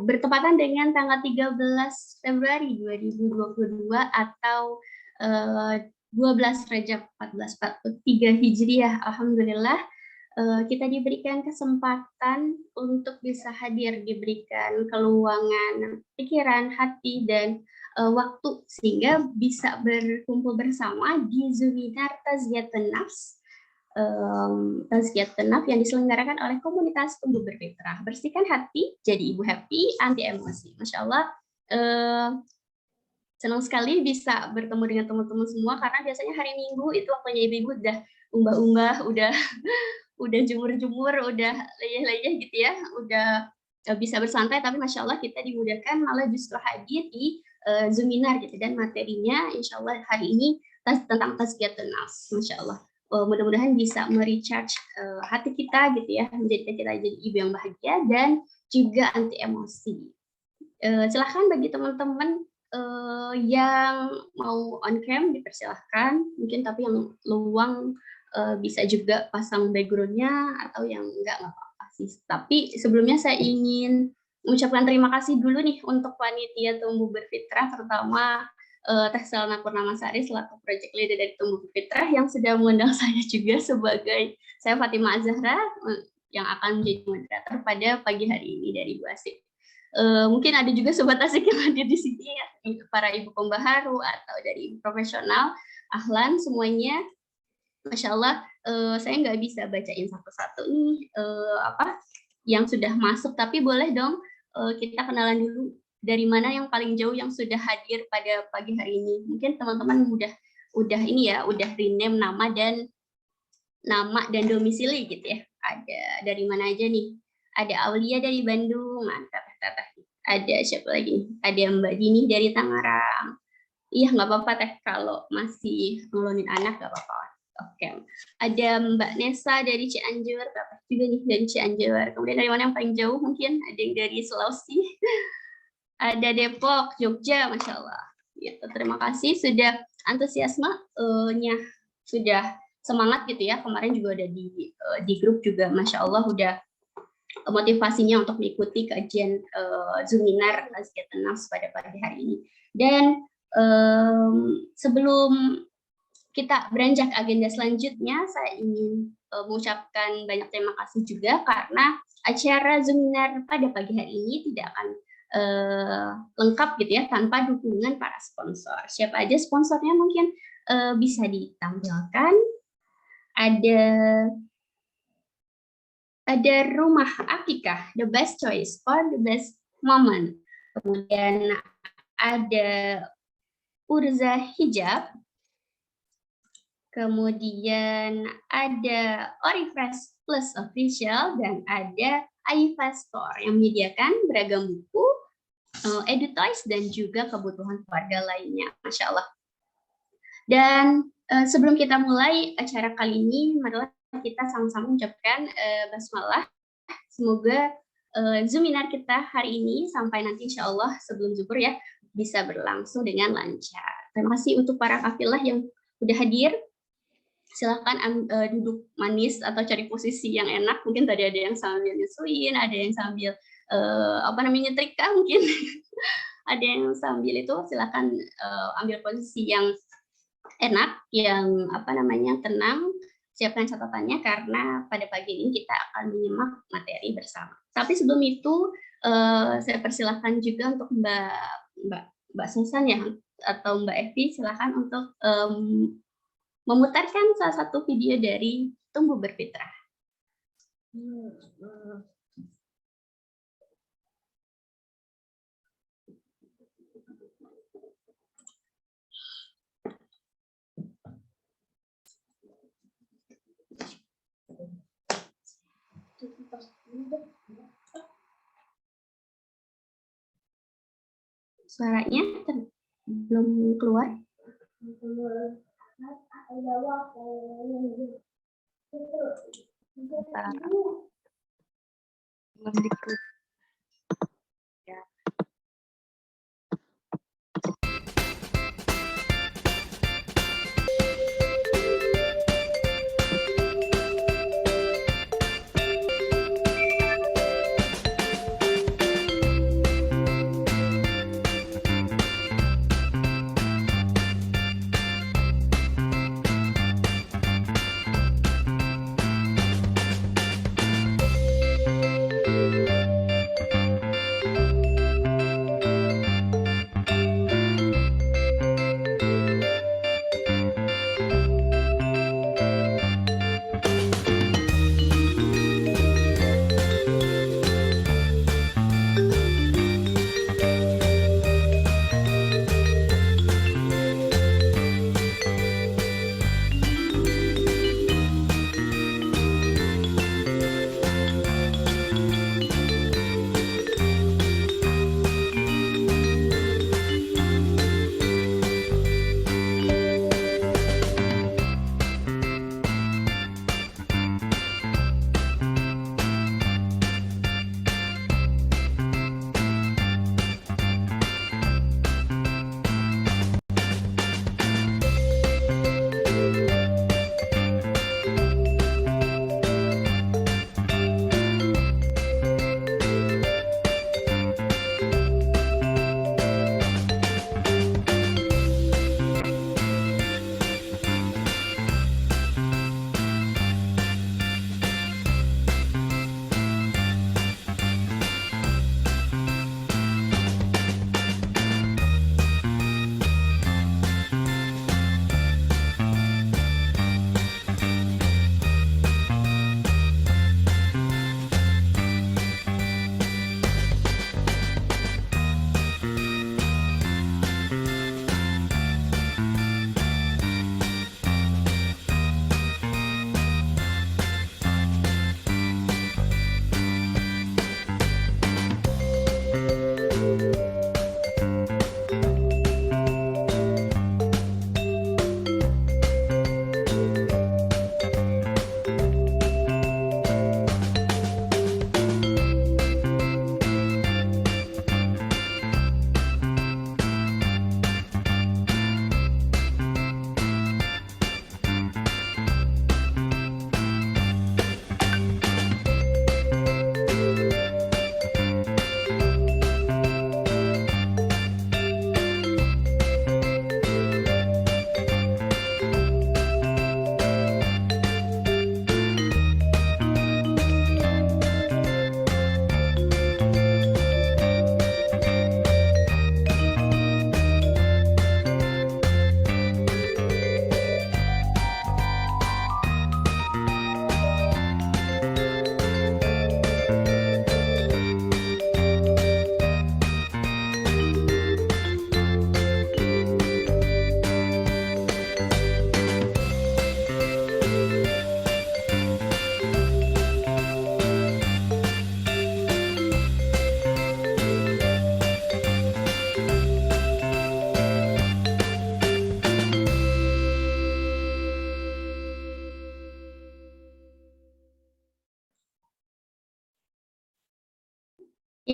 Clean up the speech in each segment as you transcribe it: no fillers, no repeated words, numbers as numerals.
bertepatan dengan tanggal 13 Februari 2022 atau 12 Rajab 1443 Hijriah. Alhamdulillah kita diberikan kesempatan untuk bisa hadir, diberikan keluangan pikiran, hati, dan waktu sehingga bisa berkumpul bersama di Zumminar Tazkiyatun Nafs. Tazkiyatun Nafs yang diselenggarakan oleh komunitas Tumbuh Berfitrah. Bersihkan hati, jadi ibu happy, anti emosi. Masya Allah, senang sekali bisa bertemu dengan teman-teman semua, karena biasanya hari Minggu itu waktunya ibu-ibu udah umbah-umbah, udah jemur-jemur, udah leyeh-leyeh gitu ya, udah bisa bersantai, tapi Masya Allah kita dimudahkan malah justru hadir di Zumminar gitu, dan materinya Insya Allah hari ini tentang Tazkiyatun Nafs. Masya Allah. Mudah-mudahan bisa merecharge hati kita gitu ya, menjadikan kita jadi ibu yang bahagia dan juga anti emosi. Silahkan bagi teman-teman yang mau on cam dipersilahkan, mungkin, tapi yang luang bisa juga pasang backgroundnya, atau yang enggak apa-apa sih. Tapi sebelumnya saya ingin mengucapkan terima kasih dulu nih untuk panitia Tumbuh Berfitrah, terutama Teh Selna Purnamasari selaku project leader dari Tumbuh Berfitrah yang sudah mengundang saya juga sebagai saya Fatimah Azahra yang akan menjadi moderator pada pagi hari ini dari Bu Asik. Mungkin ada juga sobat Asik yang hadir di sini ya, para ibu pembaharu atau dari ibu profesional, ahlan semuanya. Masya Allah, saya nggak bisa bacain satu-satu nih apa yang sudah masuk, tapi boleh dong kita kenalan dulu dari mana yang paling jauh yang sudah hadir pada pagi hari ini. Mungkin teman-teman udah ini ya, udah rename nama dan domisili gitu ya. Ada dari mana aja nih? Ada Aulia dari Bandung, mantap. Ada siapa lagi nih? Ada Mbak Dini dari Tangerang. Iya, nggak apa-apa Teh, kalau masih ngelonin anak nggak apa-apa. Oke, ada Mbak Nesa dari Cianjur, berapa juga nih dari Cianjur. Kemudian dari mana yang paling jauh mungkin? Ada yang dari Sulawesi. Ada Depok, Jogja, Masya Allah. Ya, terima kasih sudah antusiasme-nya, sudah semangat gitu ya. Kemarin juga ada di grup juga, Masya Allah, udah motivasinya untuk mengikuti kajian Zumminar Tazkiyatun Nafs pada pagi hari ini. Dan sebelum kita beranjak agenda selanjutnya, saya ingin mengucapkan banyak terima kasih juga karena acara Zumminar pada pagi hari ini tidak akan lengkap gitu ya tanpa dukungan para sponsor. Siapa aja sponsornya mungkin bisa ditampilkan. Ada Rumah Akikah, the best choice for the best moment. Kemudian ada Urza Hijab. Kemudian ada Orifresh Plus Official, dan ada Aifa Store yang menyediakan beragam buku, edu-toys, dan juga kebutuhan keluarga lainnya. Masya Allah. Dan sebelum kita mulai acara kali ini, marilah kita sama-sama mengucapkan basmalah. Semoga Zumminar kita hari ini sampai nanti insya Allah sebelum zuhur ya bisa berlangsung dengan lancar. Terima kasih untuk para kafilah yang udah hadir. Silahkan duduk manis atau cari posisi yang enak. Mungkin tadi ada yang sambil nyusuin, ada yang sambil nyetrika mungkin. Ada yang sambil itu, silahkan ambil posisi yang enak, yang tenang. Siapkan catatannya karena pada pagi ini kita akan menyimak materi bersama. Tapi sebelum itu saya persilahkan juga untuk Mbak Susan ya, atau Mbak Evi, silahkan untuk memutarkan salah satu video dari Tumbuh Berfitrah. Suaranya belum keluar. Belum diklik. Ya.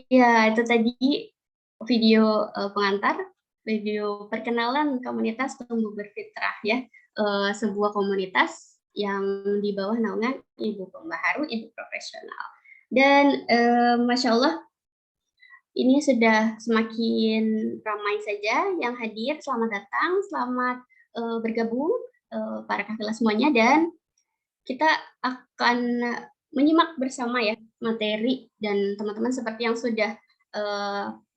Iya, itu tadi video pengantar, video perkenalan komunitas Tumbuh Berfitrah ya, sebuah komunitas yang di bawah naungan Ibu Pembaharu, Ibu Profesional. Dan Masya Allah, ini sudah semakin ramai saja yang hadir. Selamat datang, selamat bergabung para kafilah semuanya, dan kita akan menyimak bersama ya materi, dan teman-teman seperti yang sudah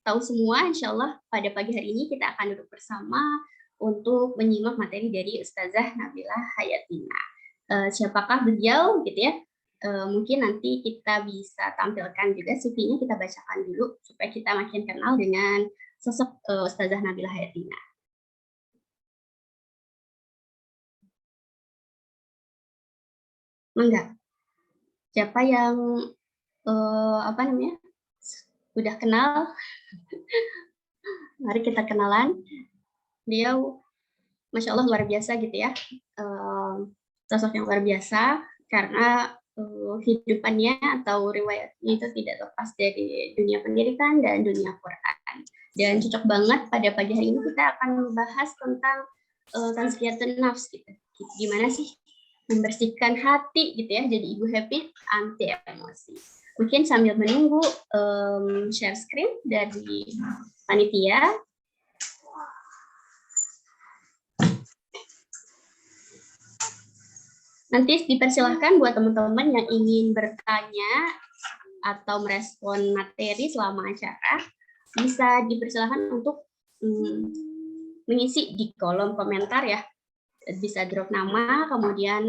tahu semua, insya Allah pada pagi hari ini kita akan duduk bersama untuk menyimak materi dari Ustazah Nabilah Hayatina. Siapakah beliau gitu ya? Mungkin nanti kita bisa tampilkan juga CV-nya, kita bacakan dulu supaya kita makin kenal dengan sosok Ustazah Nabilah Hayatina. Mangga. Siapa yang apa namanya udah kenal? Mari kita kenalan. Beliau, Masya Allah, luar biasa gitu ya, sosok yang luar biasa karena hidupannya atau riwayatnya itu tidak lepas dari dunia pendidikan dan dunia Quran. Dan cocok banget pada pagi hari ini kita akan membahas tentang tazkiyatun nafs gitu. Gimana sih membersihkan hati gitu ya, jadi ibu happy, anti emosi. Mungkin sambil menunggu share screen dari panitia. Nanti dipersilahkan buat teman-teman yang ingin bertanya atau merespon materi selama acara, bisa dipersilahkan untuk mengisi di kolom komentar ya. Bisa drop nama, kemudian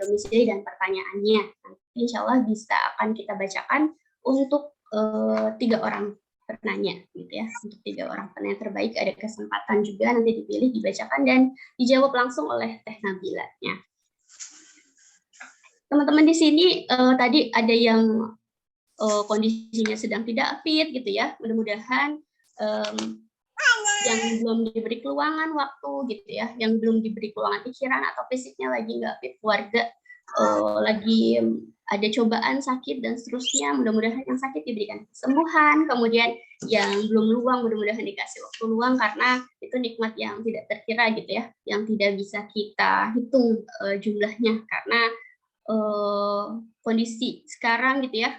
domisili dan pertanyaannya. Nanti insya Allah bisa akan kita bacakan untuk 3 orang penanya, gitu ya. Untuk 3 orang penanya terbaik ada kesempatan juga nanti dipilih, dibacakan dan dijawab langsung oleh Teh Nabilahnya. Teman-teman di sini tadi ada yang kondisinya sedang tidak fit, gitu ya. Mudah-mudahan yang belum diberi keluangan waktu gitu ya, yang belum diberi keluangan pikiran atau fisiknya lagi nggak fit, keluarga lagi ada cobaan sakit dan seterusnya, mudah-mudahan yang sakit diberikan kesembuhan, kemudian yang belum luang mudah-mudahan dikasih waktu luang, karena itu nikmat yang tidak terkira gitu ya, yang tidak bisa kita hitung jumlahnya, karena kondisi sekarang gitu ya,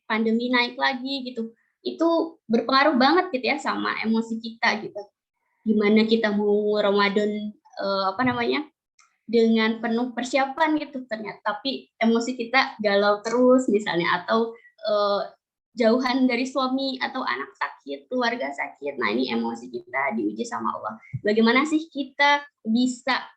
pandemi naik lagi gitu, itu berpengaruh banget gitu ya sama emosi kita gitu. Gimana kita mau Ramadan dengan penuh persiapan gitu ternyata, tapi emosi kita galau terus misalnya, atau jauhan dari suami atau anak sakit, keluarga sakit. Nah, ini emosi kita diuji sama Allah. Bagaimana sih kita bisa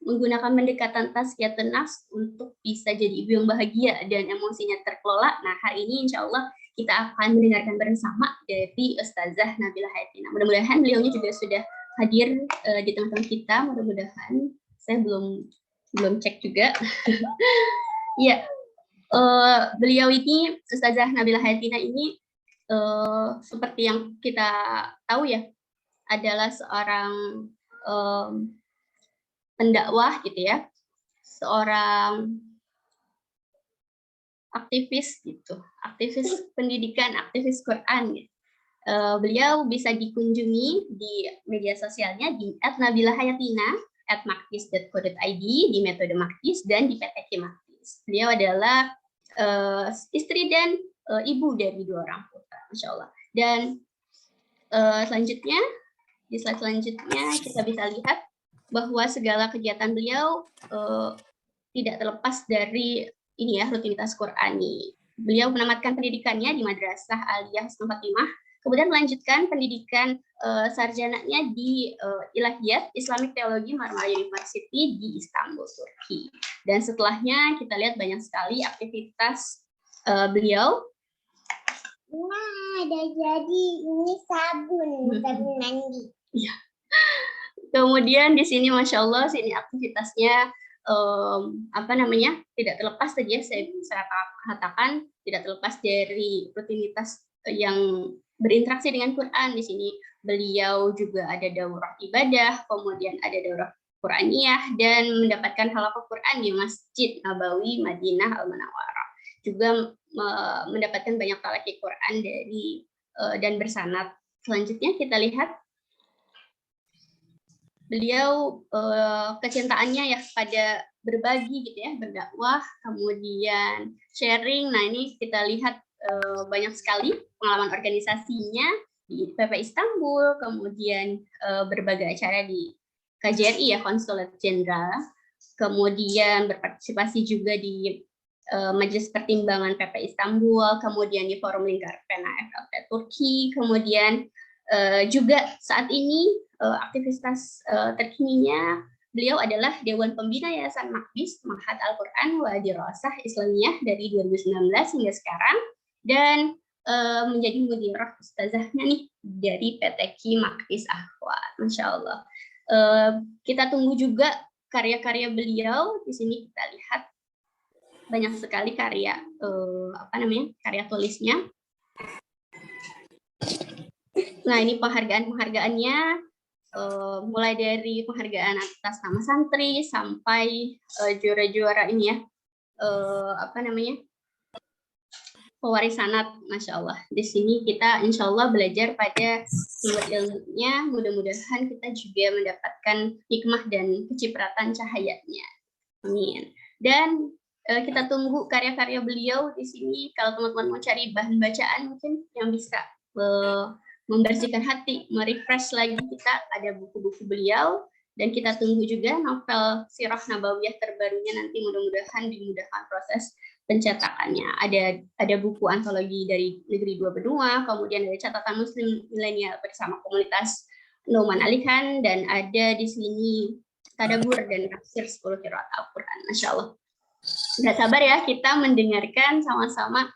menggunakan pendekatan tazkiyatun nafs untuk bisa jadi ibu yang bahagia dan emosinya terkelola? Nah, hari ini insya Allah kita akan mendengarkan bersama dari Ustazah Nabilah Hayatina. Mudah-mudahan beliaunya juga sudah hadir di tengah-tengah kita. Mudah-mudahan, saya belum cek juga. Ya, beliau ini, Ustazah Nabilah Hayatina ini seperti yang kita tahu ya, adalah seorang pendakwah gitu ya, seorang aktivis gitu, aktivis pendidikan, aktivis Quran gitu. Beliau bisa dikunjungi di media sosialnya di @nabilahayatina, @maktis.co.id, di metode Maktis, dan di PTK Maktis. Beliau adalah istri dan ibu dari 2 orang putra, Masya Allah. Dan selanjutnya, di slide selanjutnya kita bisa lihat bahwa segala kegiatan beliau tidak terlepas dari ini ya, rutinitas Qurani. Beliau menamatkan pendidikannya di Madrasah Aliyah Husnul Fatimah, kemudian melanjutkan pendidikan sarjananya di Ilahiyat Islamic Theology Marmara University di Istanbul, Turki. Dan setelahnya kita lihat banyak sekali aktivitas beliau. Nah, ada jadi ini sabun mandi. Ya. Kemudian di sini Masya Allah, sini aktivitasnya tidak terlepas tadi ya, saya katakan tidak terlepas dari rutinitas yang berinteraksi dengan Quran. Di sini beliau juga ada daurah ibadah, kemudian ada daurah Quraniyah, dan mendapatkan halaqah Quran di Masjid Nabawi Madinah Al-Munawwarah. Juga mendapatkan banyak talaqi Quran dari dan bersanad. Selanjutnya kita lihat beliau kecintaannya ya pada berbagi gitu ya, berdakwah, kemudian sharing. Nah, ini kita lihat banyak sekali pengalaman organisasinya di PP Istanbul, kemudian berbagai acara di KJRI ya, Konsulat Jenderal, kemudian berpartisipasi juga di Majelis Pertimbangan PP Istanbul, kemudian di Forum Lingkar Pena FLT Turki, kemudian juga saat ini aktivitas terkininya beliau adalah Dewan Pembina Yayasan Maktis Ma'had Al-Quran wa Dirasah Islamiyah dari 2019 hingga sekarang, dan menjadi mudirah ustazahnya nih dari PTK Maktis Akhwat. Masya Allah. Kita tunggu juga karya-karya beliau. Di sini kita lihat banyak sekali karya karya tulisnya. Nah, ini penghargaan-penghargaannya, mulai dari penghargaan atas nama santri sampai juara-juara ini ya, pewaris sanad, Masya Allah. Di sini kita insya Allah belajar pada sumber ilmunya, mudah-mudahan kita juga mendapatkan hikmah dan kecipratan cahayanya. Amin. Dan kita tunggu karya-karya beliau di sini. Kalau teman-teman mau cari bahan bacaan mungkin yang bisa membersihkan hati, merefresh lagi, kita ada buku-buku beliau, dan kita tunggu juga novel Sirah Nabawiyah terbarunya nanti, mudah-mudahan dimudahkan proses pencetakannya. Ada buku antologi dari Negeri Dua Benua, kemudian ada catatan Muslim milenial bersama komunitas Numan Alihan, dan ada di sini tadabbur dan tafsir 10 qiraat Al-Quran. Masya Allah. Nggak sabar ya kita mendengarkan sama-sama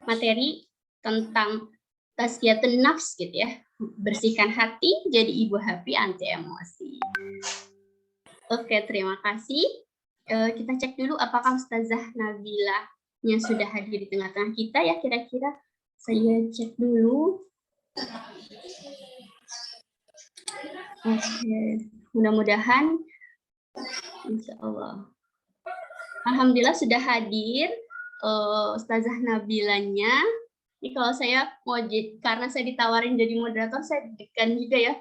materi tentang tazkiyatun nafs gitu ya, bersihkan hati jadi ibu happy anti emosi. Oke, terima kasih. Kita cek dulu apakah Ustazah Nabila-nya sudah hadir di tengah-tengah kita ya, kira-kira. Saya cek dulu. Oke, mudah-mudahan insya Allah. Alhamdulillah sudah hadir Ustazah Nabilanya. Ini kalau saya mau, karena saya ditawarin jadi moderator, saya deg-degan juga ya.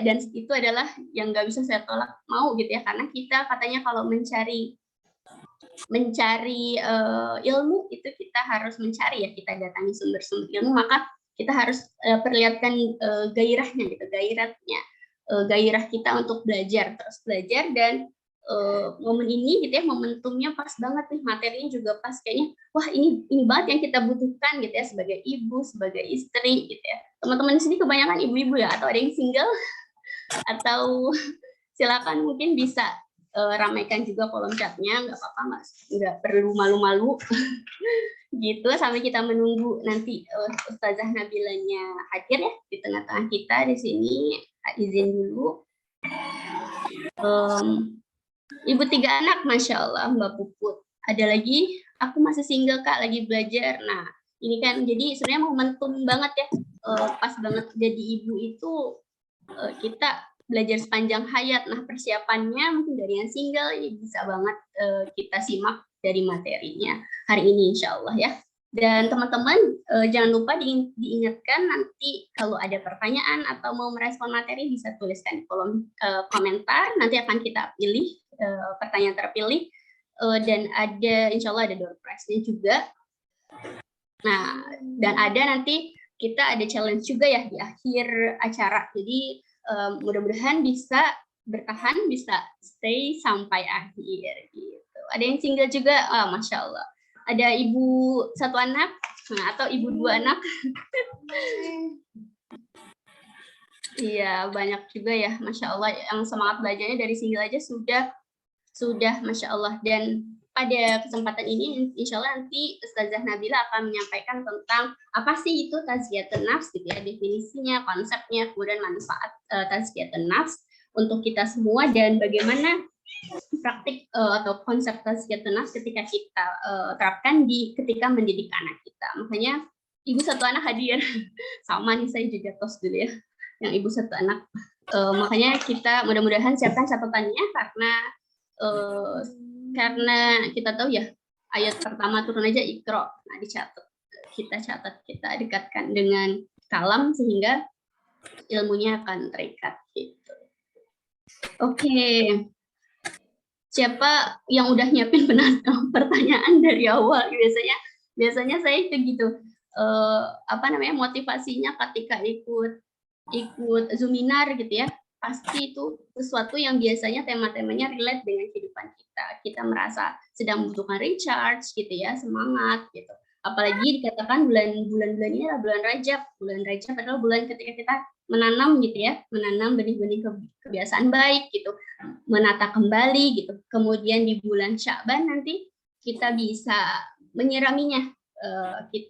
Dan itu adalah yang nggak bisa saya tolak mau gitu ya, karena kita katanya kalau mencari ilmu itu kita harus mencari ya, kita datangi sumber-sumber ilmu, maka kita harus perlihatkan gairahnya gitu, gairah kita untuk belajar, terus belajar. Dan momen ini gitu ya, momentumnya pas banget nih, materinya juga pas, kayaknya wah ini banget yang kita butuhkan gitu ya, sebagai ibu, sebagai istri gitu ya. Teman-teman di sini kebanyakan ibu-ibu ya, atau ada yang single, atau silakan mungkin bisa ramaikan juga kolom chatnya, nggak apa-apa Mas, nggak perlu malu-malu gitu, sampai kita menunggu nanti Ustazah Nabilanya hadir ya di tengah-tengah kita di sini. Izin dulu. Ibu 3 anak, Masya Allah, Mbak Puput. Ada lagi, aku masih single Kak, lagi belajar. Nah, Ini kan jadi sebenarnya momentum banget ya, pas banget jadi ibu itu kita belajar sepanjang hayat. Nah, persiapannya mungkin dari yang single ini bisa banget kita simak dari materinya hari ini insya Allah ya. Dan teman-teman jangan lupa diingatkan nanti kalau ada pertanyaan atau mau merespon materi bisa tuliskan di kolom komentar. Nanti akan kita pilih pertanyaan terpilih dan ada insya Allah ada door prize-nya juga. Nah, dan ada nanti kita ada challenge juga ya di akhir acara. Jadi mudah-mudahan bisa bertahan, bisa stay sampai akhir gitu. Ada yang single juga, Masya Allah. Ada ibu 1 anak atau ibu 2 anak. Iya, banyak juga ya, Masya Allah. Yang semangat belajarnya dari single aja sudah Masya Allah. Dan pada kesempatan ini, insya Allah nanti Ustazah Nabila akan menyampaikan tentang apa sih itu tazkiyatun nafs, gitu ya, definisinya, konsepnya, kemudian manfaat tazkiyatun nafs untuk kita semua dan bagaimana praktik atau konsep tazkiyatun nafs ketika kita terapkan ketika mendidik anak kita. Makanya ibu 1 anak hadir, sama nih saya juga tos dulu ya, yang ibu 1 anak. Makanya kita mudah-mudahan siapkan catatannya karena kita tahu ya ayat pertama turun aja Iqra, nah dicatat, kita dekatkan dengan kalam sehingga ilmunya akan terikat gitu. Oke. Siapa yang udah nyiapin pertanyaan dari awal? Biasanya saya itu gitu. Motivasinya ketika ikut Zoominar gitu ya, pasti itu sesuatu yang biasanya tema-temanya relate dengan kehidupan kita. Kita merasa sedang membutuhkan recharge gitu ya, semangat gitu. Apalagi dikatakan bulan-bulan ini adalah bulan Rajab. Bulan Rajab adalah bulan ketika kita menanam gitu ya, menanam benih-benih kebiasaan baik gitu, menata kembali gitu. Kemudian di bulan Sya'ban nanti kita bisa menyiraminya,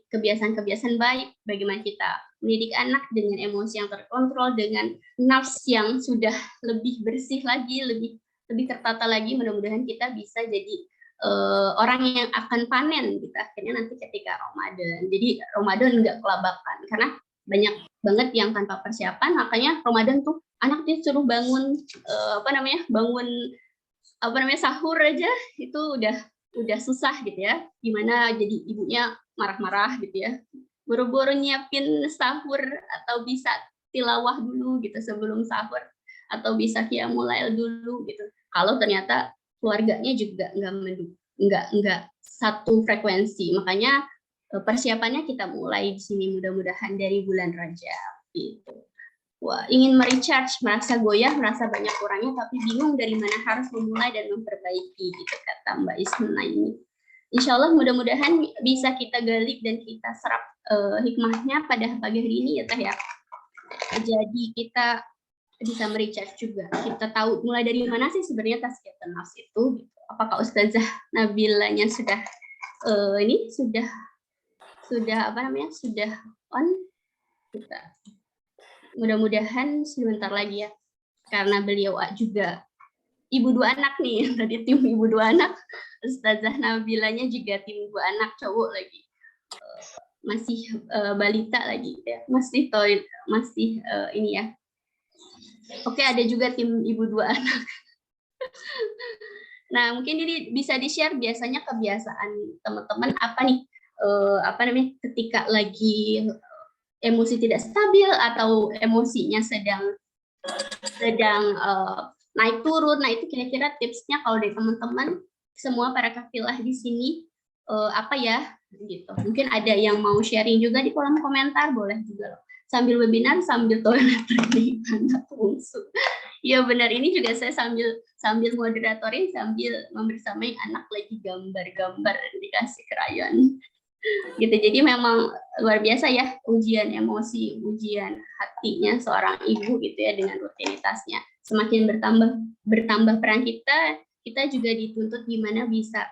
kebiasaan-kebiasaan baik, bagaimana kita mendidik anak dengan emosi yang terkontrol, dengan nafs yang sudah lebih bersih lagi, lebih tertata lagi. Mudah-mudahan kita bisa jadi orang yang akan panen gitu akhirnya nanti ketika Ramadan. Jadi Ramadan nggak kelabakan karena banyak banget yang tanpa persiapan, makanya Ramadan tuh anak disuruh bangun sahur aja itu udah susah gitu ya, gimana jadi ibunya marah-marah gitu ya, buru-buru nyiapin sahur atau bisa tilawah dulu gitu sebelum sahur atau bisa qiyamul lail dulu gitu, kalau ternyata keluarganya juga nggak satu frekuensi. Makanya persiapannya kita mulai di sini mudah-mudahan dari bulan Rajab gitu. Wah, ingin merecharge, merasa goyah, merasa banyak kurangnya, tapi bingung dari mana harus memulai dan memperbaiki, gitu kata Mbak Ismina ini. Insya Allah mudah-mudahan bisa kita gali dan kita serap hikmahnya pada pagi hari ini ya Teh ya. Jadi kita bisa merecharge juga. Kita tahu mulai dari mana sih sebenarnya tazkiyatun nafs itu. Gitu. Apakah Ustazah Nabilanya sudah sudah on? Kita mudah-mudahan sebentar lagi ya, karena beliau juga ibu 2 anak nih, tadi tim ibu 2 anak, Ustazah Nabilanya juga tim 2 anak cowok lagi, masih balita lagi ya, masih ini ya. Oke, ada juga tim ibu 2 anak. Nah, mungkin ini bisa di-share biasanya kebiasaan teman-teman apa nih, ketika lagi emosi tidak stabil atau emosinya sedang naik turun. Nah, itu kira-kira tipsnya kalau dari teman-teman semua para kafilah di sini apa ya gitu. Mungkin ada yang mau sharing juga di kolom komentar, boleh juga loh. Sambil webinar sambil toilet training anak bungsu. Iya benar, ini juga saya sambil moderatorin, sambil membersamai anak lagi gambar-gambar dikasih krayon. Gitu. Jadi memang luar biasa ya ujian emosi, ujian hatinya seorang ibu gitu ya dengan rutinitasnya. Semakin bertambah peran kita juga dituntut gimana bisa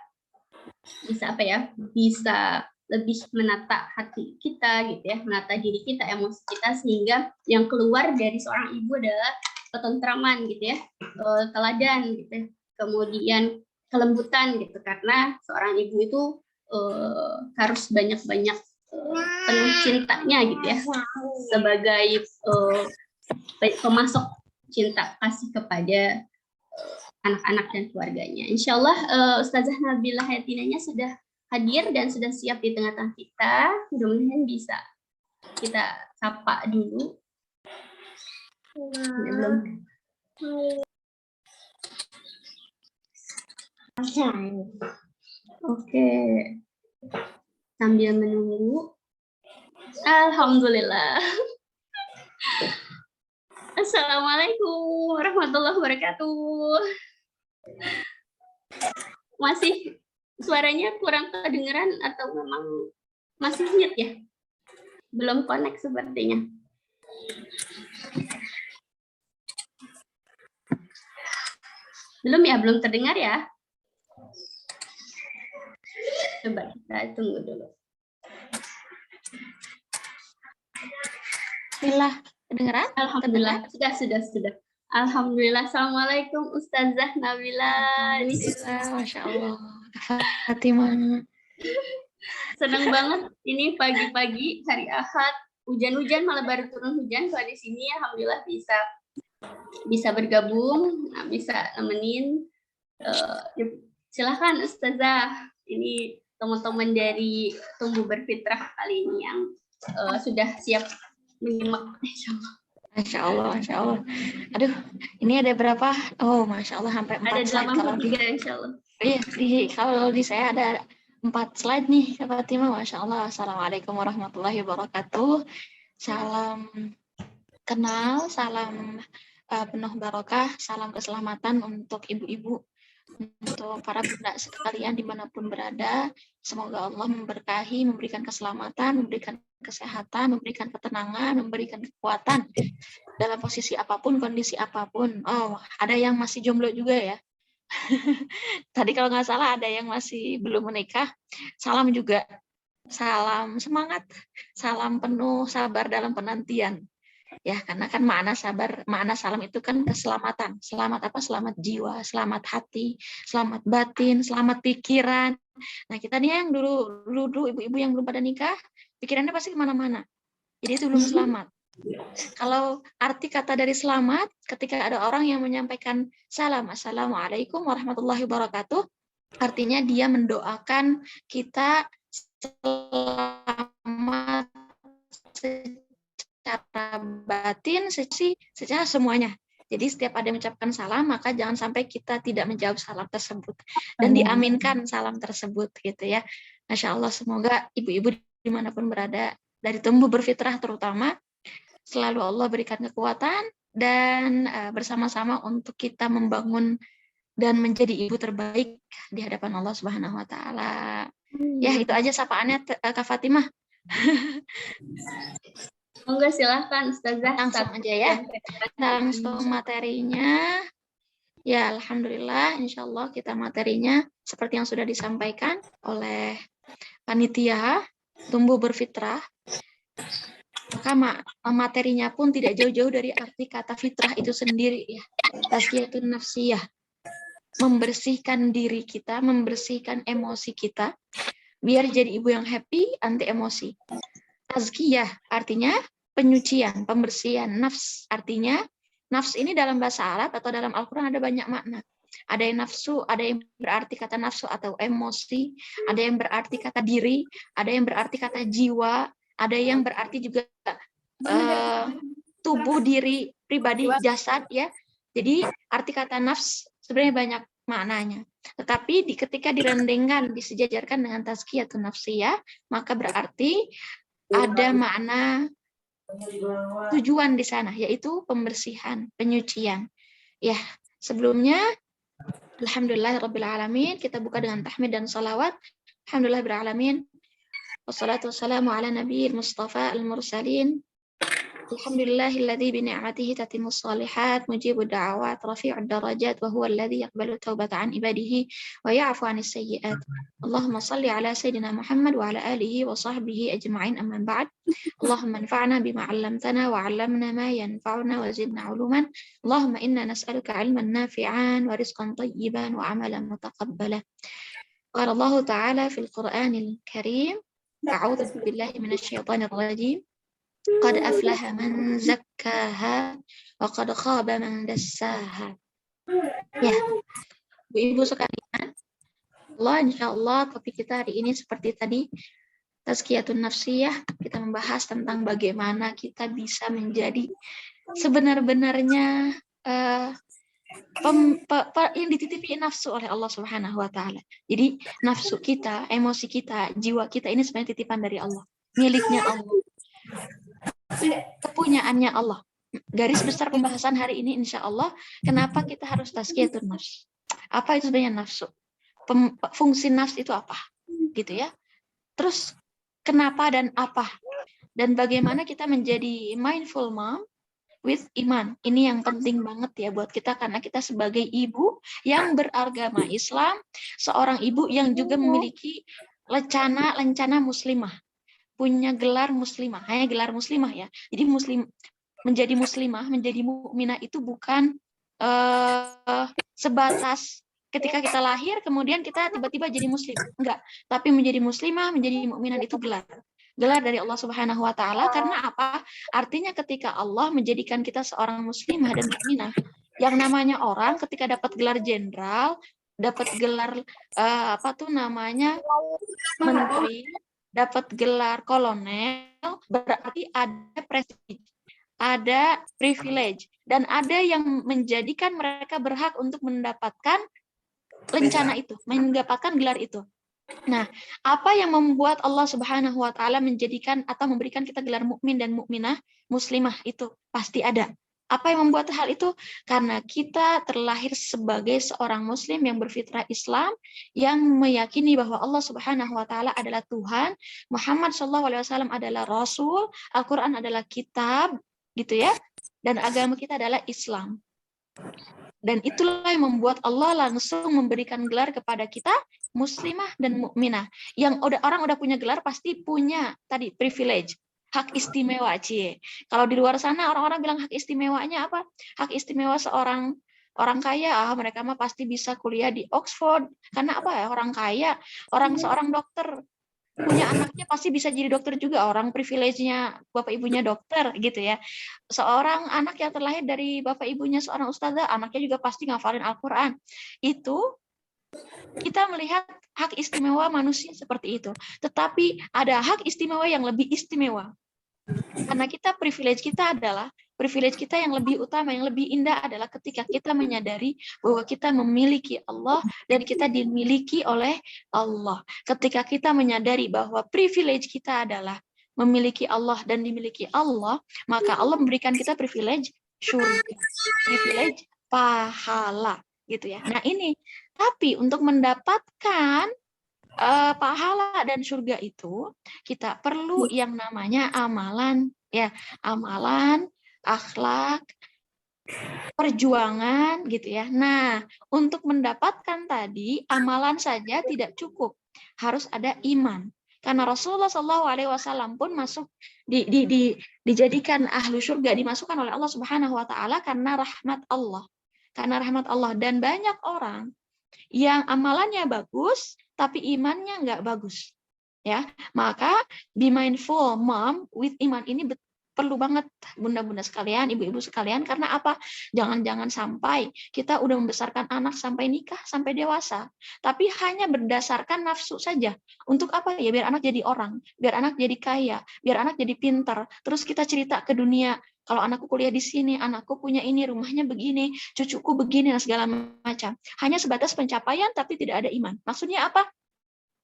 lebih menata hati kita gitu ya, menata diri kita, emosi kita, sehingga yang keluar dari seorang ibu adalah ketentraman gitu ya, teladan gitu ya, kemudian kelembutan gitu, karena seorang ibu itu harus banyak-banyak penuh cintanya gitu ya, sebagai pemasok cinta kasih kepada anak-anak dan keluarganya. Insya Allah Ustazah Nabila Hayatinanya sudah hadir dan sudah siap di tengah-tengah kita. Mudah-mudahan bisa kita sapa dulu. Belum. Oke. Sambil menunggu. Alhamdulillah. Assalamualaikum warahmatullahi wabarakatuh. Masih suaranya kurang kedengeran atau memang masih mute ya? Belum connect sepertinya. Belum ya, belum terdengar ya? Coba kita tunggu dulu. Bismillah, kedengeran? Alhamdulillah, sudah. Alhamdulillah. Assalamualaikum Ustazah Nabila. Masya Allah. Fatimah. Senang banget ini pagi-pagi hari Ahad. Hujan-hujan malah baru turun hujan. Kalau di sini alhamdulillah bisa bergabung, bisa nemenin. Silahkan Ustazah. Ini teman-teman dari Tumbuh Berfitrah kali ini yang sudah siap menyimak. Masya Allah. Aduh, ini ada berapa? Oh, Masya Allah, sampai 4 slide. Ada 83 Insya Allah. Iya, kalau di saya ada 4 slide nih, Kak Fatimah. Masya Allah. Assalamualaikum warahmatullahi wabarakatuh. Salam kenal, salam penuh barokah, salam keselamatan untuk ibu-ibu, untuk para bunda sekalian dimanapun berada. Semoga Allah memberkahi, memberikan keselamatan, memberikan kesehatan, memberikan ketenangan, memberikan kekuatan dalam posisi apapun, kondisi apapun. Oh, ada yang masih jomblo juga ya. Tadi kalau nggak salah ada yang masih belum menikah. Salam juga. Salam semangat. Salam penuh sabar dalam penantian. Ya, karena kan makna salam itu kan keselamatan. Selamat apa? Selamat jiwa, selamat hati, selamat batin, selamat pikiran. Nah, kita nih yang dulu ibu-ibu yang belum pada nikah, pikirannya pasti kemana-mana. Jadi itu belum selamat. Kalau arti kata dari selamat, ketika ada orang yang menyampaikan salam, assalamualaikum warahmatullahi wabarakatuh, artinya dia mendoakan kita selamat secara batin, secara semuanya. Jadi setiap ada yang mengucapkan salam, maka jangan sampai kita tidak menjawab salam tersebut dan diaminkan salam tersebut, gitu ya. Masya Allah, semoga ibu-ibu dimanapun berada, dari Tumbuh Berfitrah terutama, selalu Allah berikan kekuatan dan bersama-sama untuk kita membangun dan menjadi ibu terbaik di hadapan Allah Subhanahu Wa Taala. Ya, itu aja sapaannya, Kak Fatimah. Enggak, silahkan Ustazah. Langsung aja ya. Langsung materinya. Ya, alhamdulillah, insya Allah kita materinya seperti yang sudah disampaikan oleh panitia Tumbuh Berfitrah. Maka materinya pun tidak jauh-jauh dari arti kata fitrah itu sendiri ya. Tazkiyatun nafsiyah. Membersihkan diri kita, membersihkan emosi kita, biar jadi ibu yang happy, anti emosi. Tazkiyah artinya penyucian, pembersihan. Nafs artinya, nafs ini dalam bahasa Arab atau dalam Al-Quran ada banyak makna. Ada yang nafsu, ada yang berarti kata nafsu atau emosi, ada yang berarti kata diri, ada yang berarti kata jiwa, ada yang berarti juga tubuh, diri, pribadi, jasad ya. Jadi arti kata nafs sebenarnya banyak maknanya. Tetapi ketika direndengkan, disejajarkan dengan tazkiyatun nafsiyah, maka berarti ada makna tujuan di sana, yaitu pembersihan, penyucian. Ya, sebelumnya alhamdulillahirabbil alamin, kita buka dengan tahmid dan salawat. Alhamdulillahirabbil alamin. Wassalatu wassalamu ala nabiyil mustafa al-mursalin. Alhamdulillahilladzi bi ni'matihi tatimmus shalihat, mujibud da'awat, rafi'ud darajat, wa huwa alladzi yaqbalu taubata an ibadihi wa ya'fu 'anis sayyi'at. Allahumma shalli ala sayyidina Muhammad wa ala alihi wa sahbihi ajma'in, amma ba'd. Allahumma anfa'na bima 'allamtana wa 'allamna ma yanfa'una wa zidna 'uluman. Allahumma inna nas'aluka 'ilman nafi'an wa rizqan thayyiban wa 'amalan mutaqabbalan. Qala Allah ta'ala fil Qur'anil Karim, A'udzu billahi minasyaitonir rajim. Qad aflaha man zakkaha wa qad khaba man dassaha. Ya, Ibu sekalian, insya Allah topik kita hari ini seperti tadi, tazkiyatun nafsiyah. Kita membahas tentang bagaimana kita bisa menjadi sebenar-benarnya yang dititipi nafsu oleh Allah Subhanahu wa Ta'ala. Jadi nafsu kita, emosi kita, jiwa kita ini sebenarnya titipan dari Allah, miliknya Allah, kepunyaannya Allah. Garis besar pembahasan hari ini insya Allah, kenapa kita harus tazkiyatun nafs? Apa itu sebenarnya nafsu? Fungsi nafs itu apa? Gitu ya. Terus kenapa dan apa? Dan bagaimana kita menjadi mindful mom with iman. Ini yang penting banget ya buat kita, karena kita sebagai ibu yang beragama Islam, seorang ibu yang juga memiliki lencana muslimah, punya gelar muslimah, hanya gelar muslimah ya. Jadi menjadi muslimah, menjadi mukminah itu bukan sebatas ketika kita lahir kemudian kita tiba-tiba jadi muslim, enggak. Tapi menjadi muslimah, menjadi mukminah itu gelar dari Allah Subhanahu wa Ta'ala. Karena apa? Artinya ketika Allah menjadikan kita seorang muslimah dan mukminah, yang namanya orang ketika dapat gelar jenderal, dapat gelar menteri, dapat gelar kolonel, berarti ada prestige, ada privilege, dan ada yang menjadikan mereka berhak untuk mendapatkan lencana itu, mendapatkan gelar itu. Nah, apa yang membuat Allah Subhanahu wa Ta'ala menjadikan atau memberikan kita gelar mukmin dan mukminah, muslimah itu pasti ada. Apa yang membuat hal itu? Karena kita terlahir sebagai seorang muslim yang berfitrah Islam, yang meyakini bahwa Allah Subhanahu wa Ta'ala adalah Tuhan, Muhammad SAW adalah Rasul, Al-Quran adalah kitab, gitu ya. Dan agama kita adalah Islam. Dan itulah yang membuat Allah langsung memberikan gelar kepada kita muslimah dan mukminah. Yang orang udah punya gelar pasti punya tadi privilege, hak istimewa, cie. Kalau di luar sana orang-orang bilang hak istimewanya apa? Hak istimewa seorang orang kaya, mereka mah pasti bisa kuliah di Oxford. Karena apa ya? Orang kaya, seorang dokter punya anaknya pasti bisa jadi dokter juga, orang privilege-nya bapak ibunya dokter gitu ya. Seorang anak yang terlahir dari bapak ibunya seorang ustazah, anaknya juga pasti ngafalin Al-Quran. Itu kita melihat hak istimewa manusia seperti itu. Tetapi ada hak istimewa yang lebih istimewa. Karena privilege kita yang lebih utama, yang lebih indah adalah ketika kita menyadari bahwa kita memiliki Allah dan kita dimiliki oleh Allah. Ketika kita menyadari bahwa privilege kita adalah memiliki Allah dan dimiliki Allah, maka Allah memberikan kita privilege surga, privilege pahala, gitu ya. Nah ini, tapi untuk mendapatkan pahala dan surga itu kita perlu yang namanya amalan, ya, amalan, akhlak, perjuangan, gitu ya. Nah, untuk mendapatkan tadi amalan saja tidak cukup, harus ada iman. Karena Rasulullah SAW pun masuk dijadikan ahlu surga, dimasukkan oleh Allah Subhanahu Wa Taala karena rahmat Allah, dan banyak orang yang amalannya bagus tapi imannya nggak bagus, ya. Maka be mindful mom with iman ini perlu banget bunda-bunda sekalian, ibu-ibu sekalian. Karena apa? Jangan sampai kita udah membesarkan anak sampai nikah, sampai dewasa, tapi hanya berdasarkan nafsu saja. Untuk apa? Ya biar anak jadi orang, biar anak jadi kaya, biar anak jadi pintar. Terus kita cerita ke dunia, kalau anakku kuliah di sini, anakku punya ini, rumahnya begini, cucuku begini, dan segala macam. Hanya sebatas pencapaian, tapi tidak ada iman. Maksudnya apa?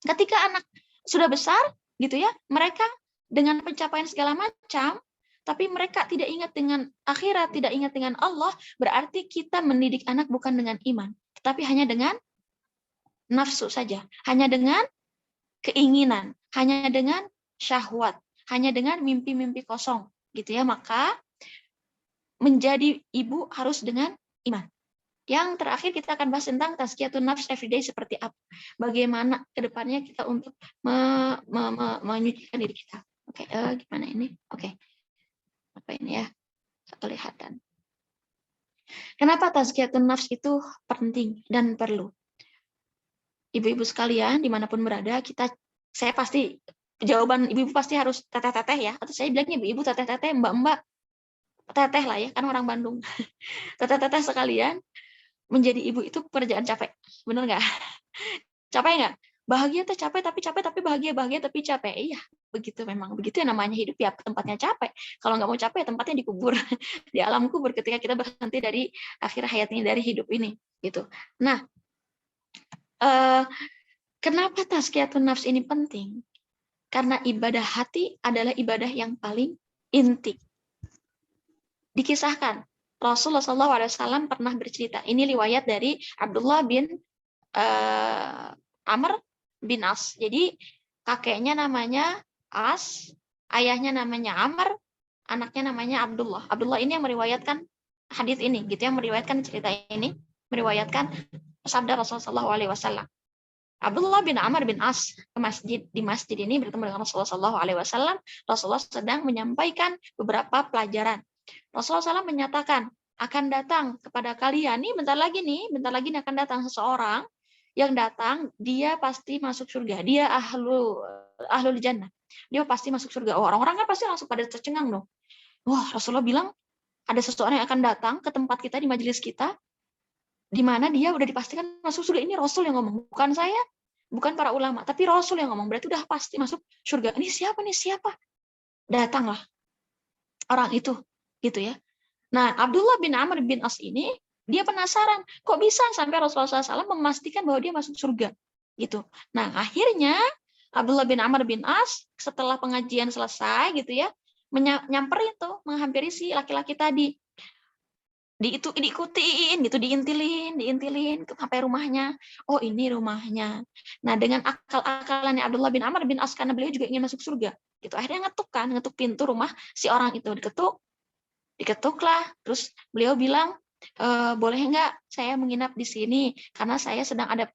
Ketika anak sudah besar, gitu ya, mereka dengan pencapaian segala macam, tapi mereka tidak ingat dengan akhirat, tidak ingat dengan Allah, berarti kita mendidik anak bukan dengan iman, tetapi hanya dengan nafsu saja, hanya dengan keinginan, hanya dengan syahwat, hanya dengan mimpi-mimpi kosong, gitu ya. Maka menjadi ibu harus dengan iman. Yang terakhir kita akan bahas tentang tazkiyatun nafs everyday seperti apa. Bagaimana kedepannya kita untuk menyucikan diri kita. Oke, gimana ini? Oke. Apa ini ya? Kelihatan. Kenapa tazkiyatun nafs itu penting dan perlu? Ibu-ibu sekalian, dimanapun berada, saya pasti jawaban ibu-ibu pasti harus teteh-teteh ya, atau saya bilangnya ibu-ibu, teteh-teteh, mbak-mbak, teteh lah ya, kan orang Bandung. Teteh-teteh sekalian, menjadi ibu itu pekerjaan capek, bener nggak? Capek nggak? Bahagia tuh capek tapi bahagia tapi capek. Iya, begitu memang. Begitu yang namanya hidup ya, tempatnya capek. Kalau nggak mau capek, tempatnya dikubur. Di alam kubur ketika kita berhenti dari akhir hayatnya, dari hidup ini. Gitu. Nah, kenapa tazkiyatun nafs ini penting? Karena ibadah hati adalah ibadah yang paling inti. Dikisahkan, Rasulullah SAW pernah bercerita. Ini riwayat dari Abdullah bin Amr bin As. Jadi kakeknya namanya As, ayahnya namanya Amr, anaknya namanya Abdullah. Abdullah ini yang meriwayatkan hadis ini, gitu, yang meriwayatkan cerita ini, meriwayatkan sabda Rasulullah SAW. Abdullah bin Amr bin As ke masjid, di masjid ini bertemu dengan Rasulullah SAW. Rasulullah sedang menyampaikan beberapa pelajaran. Rasulullah SAW menyatakan, akan datang kepada kalian, bentar lagi akan datang seseorang yang datang, dia pasti masuk surga. Dia ahlul jannah. Dia pasti masuk surga. Orang-orang kan pasti langsung pada tercengang dong. Wah, Rasulullah bilang, ada seseorang yang akan datang ke tempat kita, di majelis kita, di mana dia udah dipastikan masuk surga. Ini Rasul yang ngomong, bukan saya, bukan para ulama, tapi Rasul yang ngomong. Berarti udah pasti masuk surga. Ini siapa nih? Siapa? Datanglah orang itu, gitu ya. Nah, Abdullah bin Amr bin As ini, dia penasaran, kok bisa sampai Rasulullah SAW memastikan bahwa dia masuk surga, gitu. Nah, akhirnya Abdullah bin Amr bin As setelah pengajian selesai, gitu ya, nyamperin tuh, menghampiri si laki-laki tadi. Diikutin gitu, diintilin sampai rumahnya. Oh, ini rumahnya. Nah, dengan akal-akalannya Abdullah bin Amr bin As, karena beliau juga ingin masuk surga, gitu, akhirnya ngetuk pintu rumah si orang itu. Diketuklah, terus beliau bilang, boleh nggak saya menginap di sini karena saya sedang ada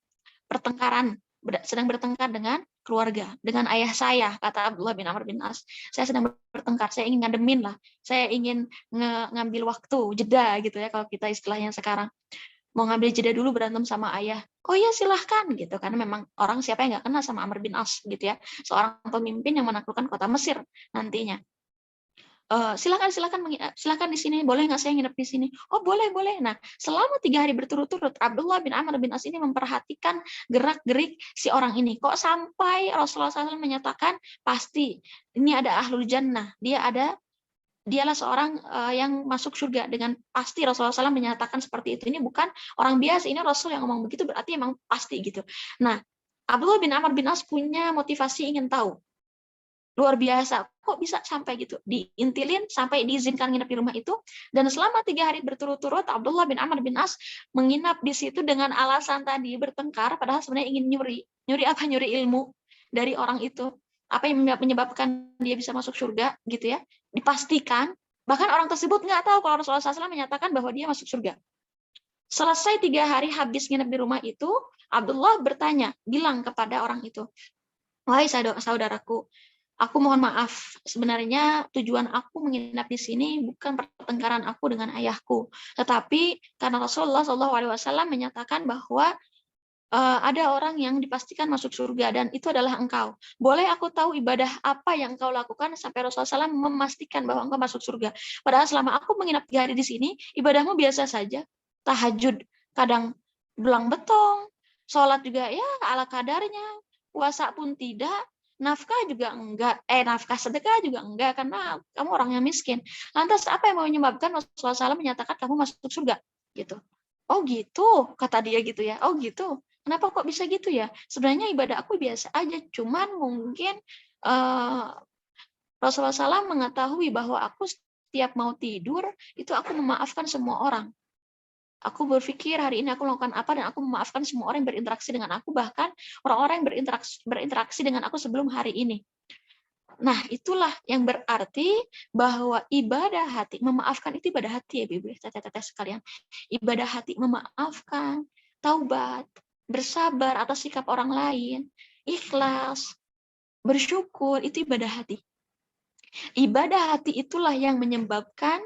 sedang bertengkar dengan keluarga, dengan ayah saya, kata Abdullah bin Amr bin As. Saya sedang bertengkar, saya ingin ngademin lah, saya ingin ngambil waktu, jeda gitu ya, kalau kita istilahnya sekarang. Mau ngambil jeda dulu berantem sama ayah. Oh ya, silahkan gitu, karena memang orang siapa yang nggak kenal sama Amr bin As gitu ya, seorang pemimpin yang menaklukkan kota Mesir nantinya. Silakan di sini, boleh nggak saya nginep di sini? Oh, boleh. Nah, selama 3 hari berturut-turut Abdullah bin Amr bin As ini memperhatikan gerak-gerik si orang ini. Kok sampai Rasulullah SAW menyatakan pasti ini ada ahlul jannah, dialah seorang yang masuk surga, dengan pasti Rasulullah SAW menyatakan seperti itu. Ini bukan orang biasa, ini Rasul yang ngomong begitu, berarti emang pasti gitu. Nah, Abdullah bin Amr bin As punya motivasi ingin tahu. Luar biasa, kok bisa sampai gitu, diintilin sampai diizinkan nginep di rumah itu. Dan selama 3 hari berturut-turut Abdullah bin Amr bin As menginap di situ dengan alasan tadi bertengkar, padahal sebenarnya ingin nyuri ilmu dari orang itu, apa yang menyebabkan dia bisa masuk surga gitu ya, dipastikan. Bahkan orang tersebut nggak tahu kalau Rasulullah SAW menyatakan bahwa dia masuk surga. Selesai 3 hari habis nginep di rumah itu, Abdullah bertanya, bilang kepada orang itu, wahai saudaraku, aku mohon maaf, sebenarnya tujuan aku menginap di sini bukan pertengkaran aku dengan ayahku, tetapi karena Rasulullah SAW menyatakan bahwa ada orang yang dipastikan masuk surga, dan itu adalah engkau. Boleh aku tahu ibadah apa yang engkau lakukan sampai Rasulullah SAW memastikan bahwa engkau masuk surga? Padahal selama aku menginap 3 hari di sini, ibadahmu biasa saja, tahajud, kadang belang betong, sholat juga ya ala kadarnya, puasa pun tidak, nafkah sedekah juga enggak, karena kamu orangnya miskin. Lantas apa yang mau menyebabkan Rasulullah SAW menyatakan kamu masuk surga? Gitu. Oh gitu, kata dia gitu ya. Oh gitu. Kenapa kok bisa gitu ya? Sebenarnya ibadah aku biasa aja, cuman mungkin Rasulullah SAW mengetahui bahwa aku setiap mau tidur itu aku memaafkan semua orang. Aku berpikir hari ini aku melakukan apa, dan aku memaafkan semua orang yang berinteraksi dengan aku, bahkan orang-orang yang berinteraksi dengan aku sebelum hari ini. Nah, itulah yang berarti bahwa ibadah hati, memaafkan itu ibadah hati ya, Ibu, teteh-teteh sekalian. Ibadah hati memaafkan, taubat, bersabar atas sikap orang lain, ikhlas, bersyukur, itu ibadah hati. Ibadah hati itulah yang menyebabkan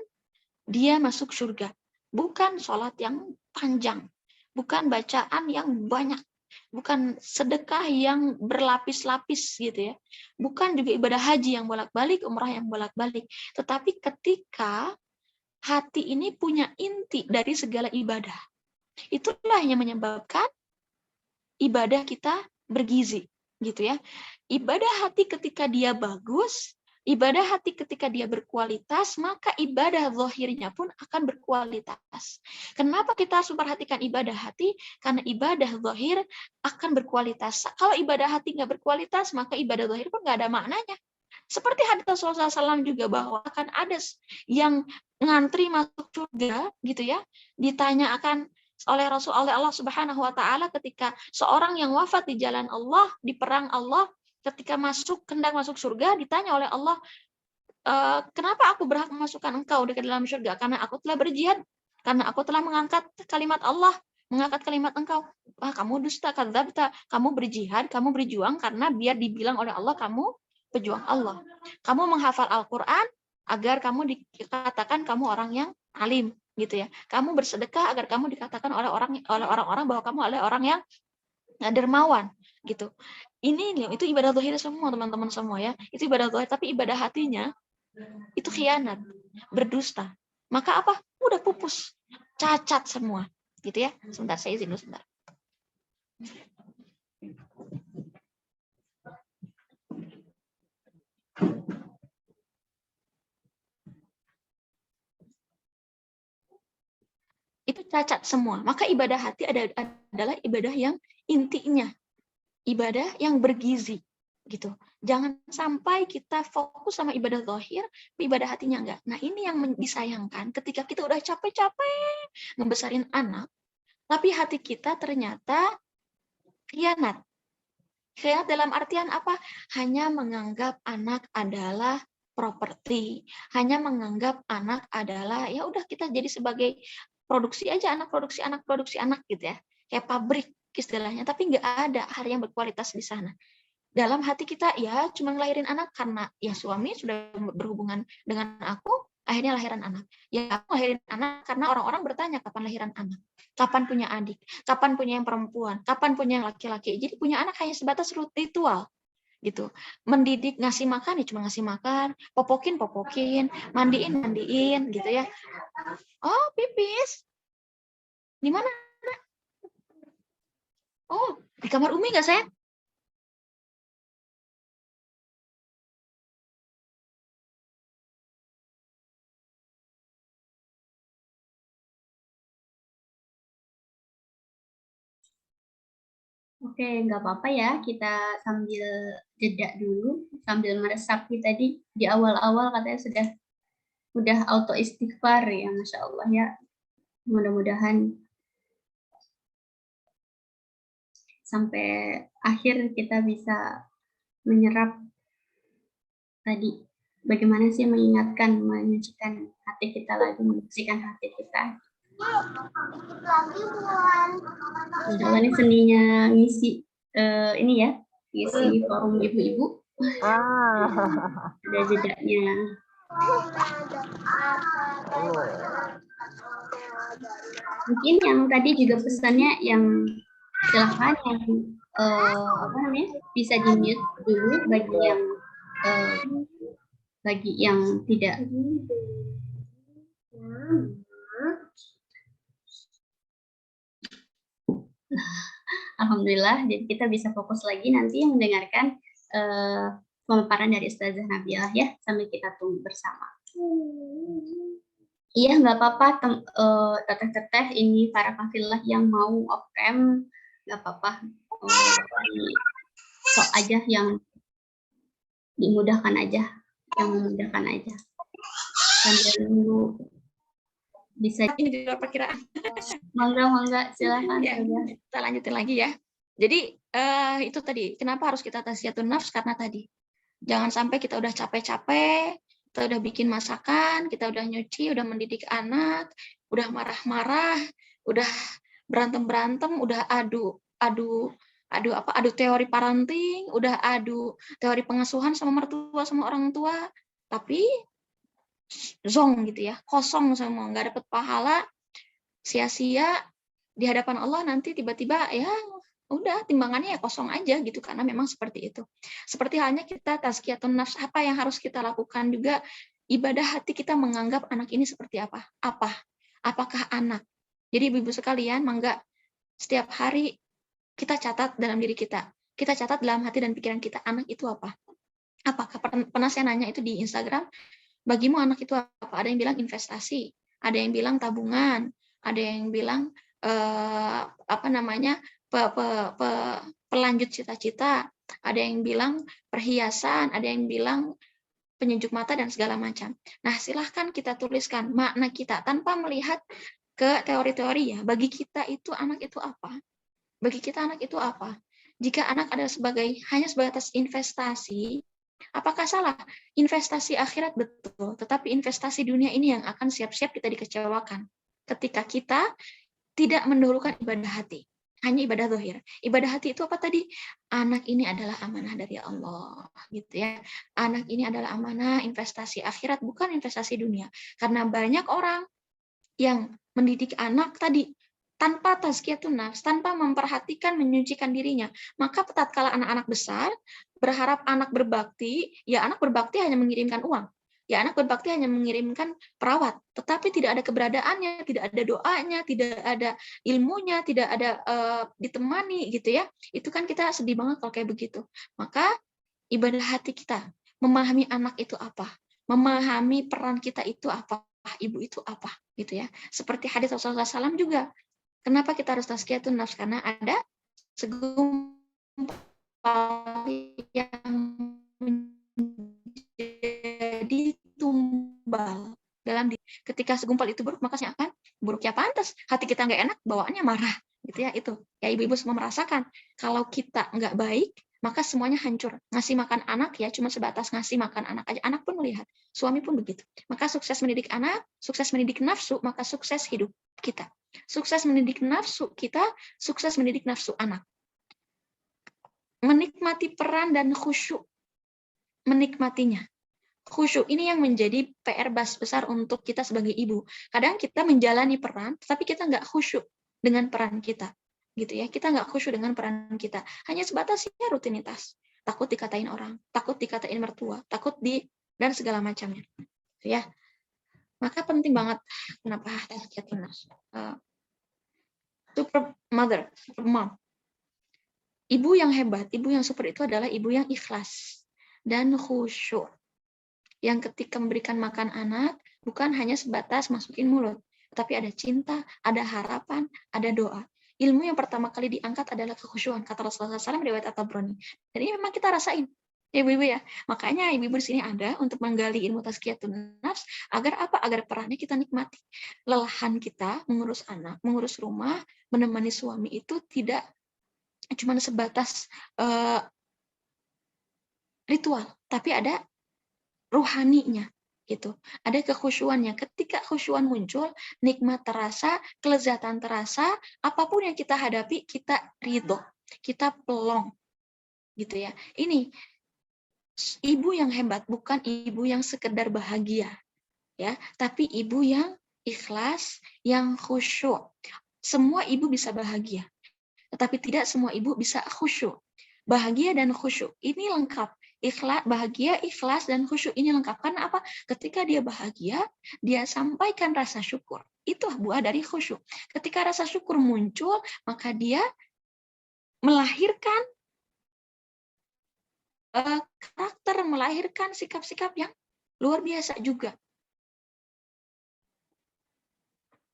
dia masuk surga. Bukan sholat yang panjang, bukan bacaan yang banyak, bukan sedekah yang berlapis-lapis gitu ya, bukan juga ibadah haji yang bolak-balik, umrah yang bolak-balik, tetapi ketika hati ini punya inti dari segala ibadah, itulah yang menyebabkan ibadah kita bergizi gitu ya. Ibadah hati ketika dia bagus, ibadah hati ketika dia berkualitas, maka ibadah zahirnya pun akan berkualitas. Kenapa kita harus memperhatikan ibadah hati? Karena ibadah zahir akan berkualitas. Kalau ibadah hati nggak berkualitas, maka ibadah zahir pun nggak ada maknanya. Seperti hadits Rasulullah SAW juga bahwa akan ada yang ngantri masuk surga gitu ya, ditanya akan oleh Rasul oleh Allah Subhanahu wa taala ketika seorang yang wafat di jalan Allah, di perang Allah, ketika hendak masuk surga, ditanya oleh Allah, kenapa aku berhak memasukkan engkau ke dalam surga? Karena aku telah berjihad, karena aku telah mengangkat kalimat Allah, mengangkat kalimat engkau. Wah, kamu dusta, kadzabta. Kamu berjihad, kamu berjuang karena biar dibilang oleh Allah kamu pejuang Allah. Kamu menghafal Al-Qur'an agar kamu dikatakan kamu orang yang alim gitu ya. Kamu bersedekah agar kamu dikatakan oleh orang-orang bahwa kamu adalah orang yang dermawan gitu. Ini itu ibadah zahir semua teman-teman semua ya. Itu ibadah zahir, tapi ibadah hatinya itu khianat, berdusta. Maka apa? Udah pupus, cacat semua. Gitu ya. Sebentar, saya izin dulu sebentar. Itu cacat semua. Maka ibadah hati adalah ibadah yang intinya, ibadah yang bergizi gitu. Jangan sampai kita fokus sama ibadah zahir, ibadah hatinya enggak. Nah, ini yang disayangkan ketika kita udah capek-capek ngebesarin anak, tapi hati kita ternyata khianat. Khianat dalam artian apa? Hanya menganggap anak adalah properti, hanya menganggap anak adalah ya udah kita jadi sebagai produksi aja, anak produksi anak gitu ya, kayak pabrik istilahnya, tapi nggak ada hal yang berkualitas di sana. Dalam hati kita ya cuma ngelahirin anak karena ya suami sudah berhubungan dengan aku, akhirnya lahiran anak. Ya aku lahirin anak karena orang-orang bertanya kapan lahiran anak, kapan punya adik, kapan punya yang perempuan, kapan punya yang laki-laki. Jadi punya anak hanya sebatas ritual gitu. Mendidik, ngasih makan ya cuma ngasih makan, popokin mandiin gitu ya. Oh, pipis. Di mana? Oh, di kamar Umi nggak, sayang? Oke, nggak apa-apa ya, kita sambil jeda dulu, sambil meresapi tadi di awal-awal katanya sudah auto istighfar ya, Masya Allah ya. Mudah-mudahan sampai akhir kita bisa menyerap tadi bagaimana sih mengingatkan, menyucikan hati kita lagi, membersihkan hati kita. Kalau ini seninya ngisi ini ya, ngisi forum ibu-ibu. Ada jedanya. Mungkin yang tadi juga pesannya yang silahkan yang apa namanya bisa di mute dulu bagi yang tidak. Alhamdulillah, jadi kita bisa fokus lagi nanti mendengarkan pemaparan dari Ustazah Nabilah ya, sambil kita tunggu bersama. Iya, nggak apa-apa, teteh-teteh ini para kafilah yang mau off cam, nggak apa-apa. Sok aja yang dimudahkan aja, yang memudahkan aja. Sambil nunggu bisa ini di luar perkiraan. Mangga, silakan. Ya, kita lanjutin lagi ya. Jadi itu tadi, kenapa harus kita tasfiyatun nafs? Karena tadi, jangan sampai kita udah capek-capek, kita udah bikin masakan, kita udah nyuci, udah mendidik anak, udah marah-marah, udah berantem-berantem, udah adu teori parenting, udah adu teori pengasuhan sama mertua sama orang tua, tapi zong gitu ya, kosong semua, nggak dapat pahala, sia-sia di hadapan Allah. Nanti tiba-tiba ya udah timbangannya ya kosong aja gitu, karena memang seperti itu. Seperti halnya kita tazkiyatun nafs, apa yang harus kita lakukan juga, ibadah hati kita menganggap anak ini seperti apa? Apakah anak? Jadi ibu-ibu sekalian, mangga setiap hari kita catat dalam diri kita. Kita catat dalam hati dan pikiran kita, anak itu apa? Apakah pernah saya nanya itu di Instagram, bagimu anak itu apa? Ada yang bilang investasi, ada yang bilang tabungan, ada yang bilang pelanjut cita-cita, ada yang bilang perhiasan, ada yang bilang penyejuk mata dan segala macam. Nah, silahkan kita tuliskan makna kita tanpa melihat ke teori-teori ya. Bagi kita itu anak itu apa? Bagi kita anak itu apa? Jika anak ada hanya sebatas investasi, apakah salah? Investasi akhirat betul, tetapi investasi dunia ini yang akan siap-siap kita dikecewakan. Ketika kita tidak mendahulukan ibadah hati, hanya ibadah zahir. Ibadah hati itu apa tadi? Anak ini adalah amanah dari Allah, gitu ya. Anak ini adalah amanah investasi akhirat, bukan investasi dunia. Karena banyak orang yang mendidik anak tadi tanpa tazkiyatun nafs, tanpa memperhatikan menyucikan dirinya. Maka tatkala anak-anak besar berharap anak berbakti, ya anak berbakti hanya mengirimkan uang. Ya anak berbakti hanya mengirimkan perawat, tetapi tidak ada keberadaannya, tidak ada doanya, tidak ada ilmunya, tidak ada ditemani gitu ya. Itu kan kita sedih banget kalau kayak begitu. Maka ibadah hati kita, memahami anak itu apa, memahami peran kita itu apa, ibu itu apa gitu ya. Seperti hadis Rasulullah SAW juga. Kenapa kita harus tazkiyatun nafs? Karena ada segumpal yang menjadi tumbal dalam diri. Ketika segumpal itu buruk, maka akan buruk ya pantas. Hati kita nggak enak, bawaannya marah, gitu ya itu. Ya ibu-ibu semua merasakan. Kalau kita nggak baik, maka semuanya hancur. Ngasih makan anak ya cuma sebatas ngasih makan anak aja. Anak pun melihat, suami pun begitu. Maka sukses mendidik anak, sukses mendidik nafsu, maka sukses hidup kita. Sukses mendidik nafsu kita, sukses mendidik nafsu anak. Menikmati peran dan khusyuk. Menikmatinya. Khusyuk ini yang menjadi PR besar untuk kita sebagai ibu. Kadang kita menjalani peran, tapi kita nggak khusyuk dengan peran kita. Gitu ya, kita nggak khusyuk dengan peran kita. Hanya sebatas ya rutinitas. Takut dikatain orang, takut dikatain mertua, dan segala macamnya. Ya. Maka penting banget kenapa tazkiyatun nafs. Super mother, super mom. Ibu yang hebat, ibu yang super itu adalah ibu yang ikhlas dan khusyuk. Yang ketika memberikan makan anak, bukan hanya sebatas masukin mulut, tapi ada cinta, ada harapan, ada doa. Ilmu yang pertama kali diangkat adalah kekhusyuan, kata Rasulullah SAW riwayat At-Tabrani. Dan ini memang kita rasain, ya ibu-ibu ya. Makanya ibu-ibu di sini ada untuk menggali ilmu tazkiyatun nafs, agar apa? Agar perannya kita nikmati. Lelahan kita mengurus anak, mengurus rumah, menemani suami itu tidak cuma sebatas ritual, tapi ada ruhaninya gitu. Ada kekhusyuannya. Ketika khusyuan muncul, nikmat terasa, kelezatan terasa, apapun yang kita hadapi kita ridho, kita pelong. Gitu ya. Ini ibu yang hebat, bukan ibu yang sekedar bahagia. Ya, tapi ibu yang ikhlas, yang khusyuk. Semua ibu bisa bahagia. Tetapi tidak semua ibu bisa khusyuk. Bahagia dan khusyuk ini lengkap. Bahagia, ikhlas, dan khusyuk ini lengkap. Karena apa? Ketika dia bahagia, dia sampaikan rasa syukur. Itu buah dari khusyuk. Ketika rasa syukur muncul, maka dia melahirkan karakter, melahirkan sikap-sikap yang luar biasa juga.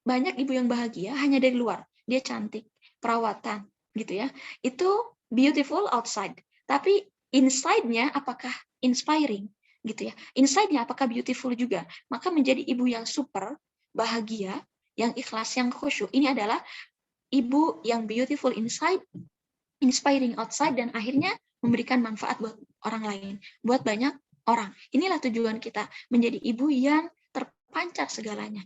Banyak ibu yang bahagia hanya dari luar. Dia cantik, perawatan, gitu ya. Itu beautiful outside. Tapi inside-nya apakah inspiring gitu ya. Inside-nya apakah beautiful juga? Maka menjadi ibu yang super, bahagia, yang ikhlas, yang khusyuk. Ini adalah ibu yang beautiful inside, inspiring outside, dan akhirnya memberikan manfaat buat orang lain, buat banyak orang. Inilah tujuan kita, menjadi ibu yang terpancar segalanya,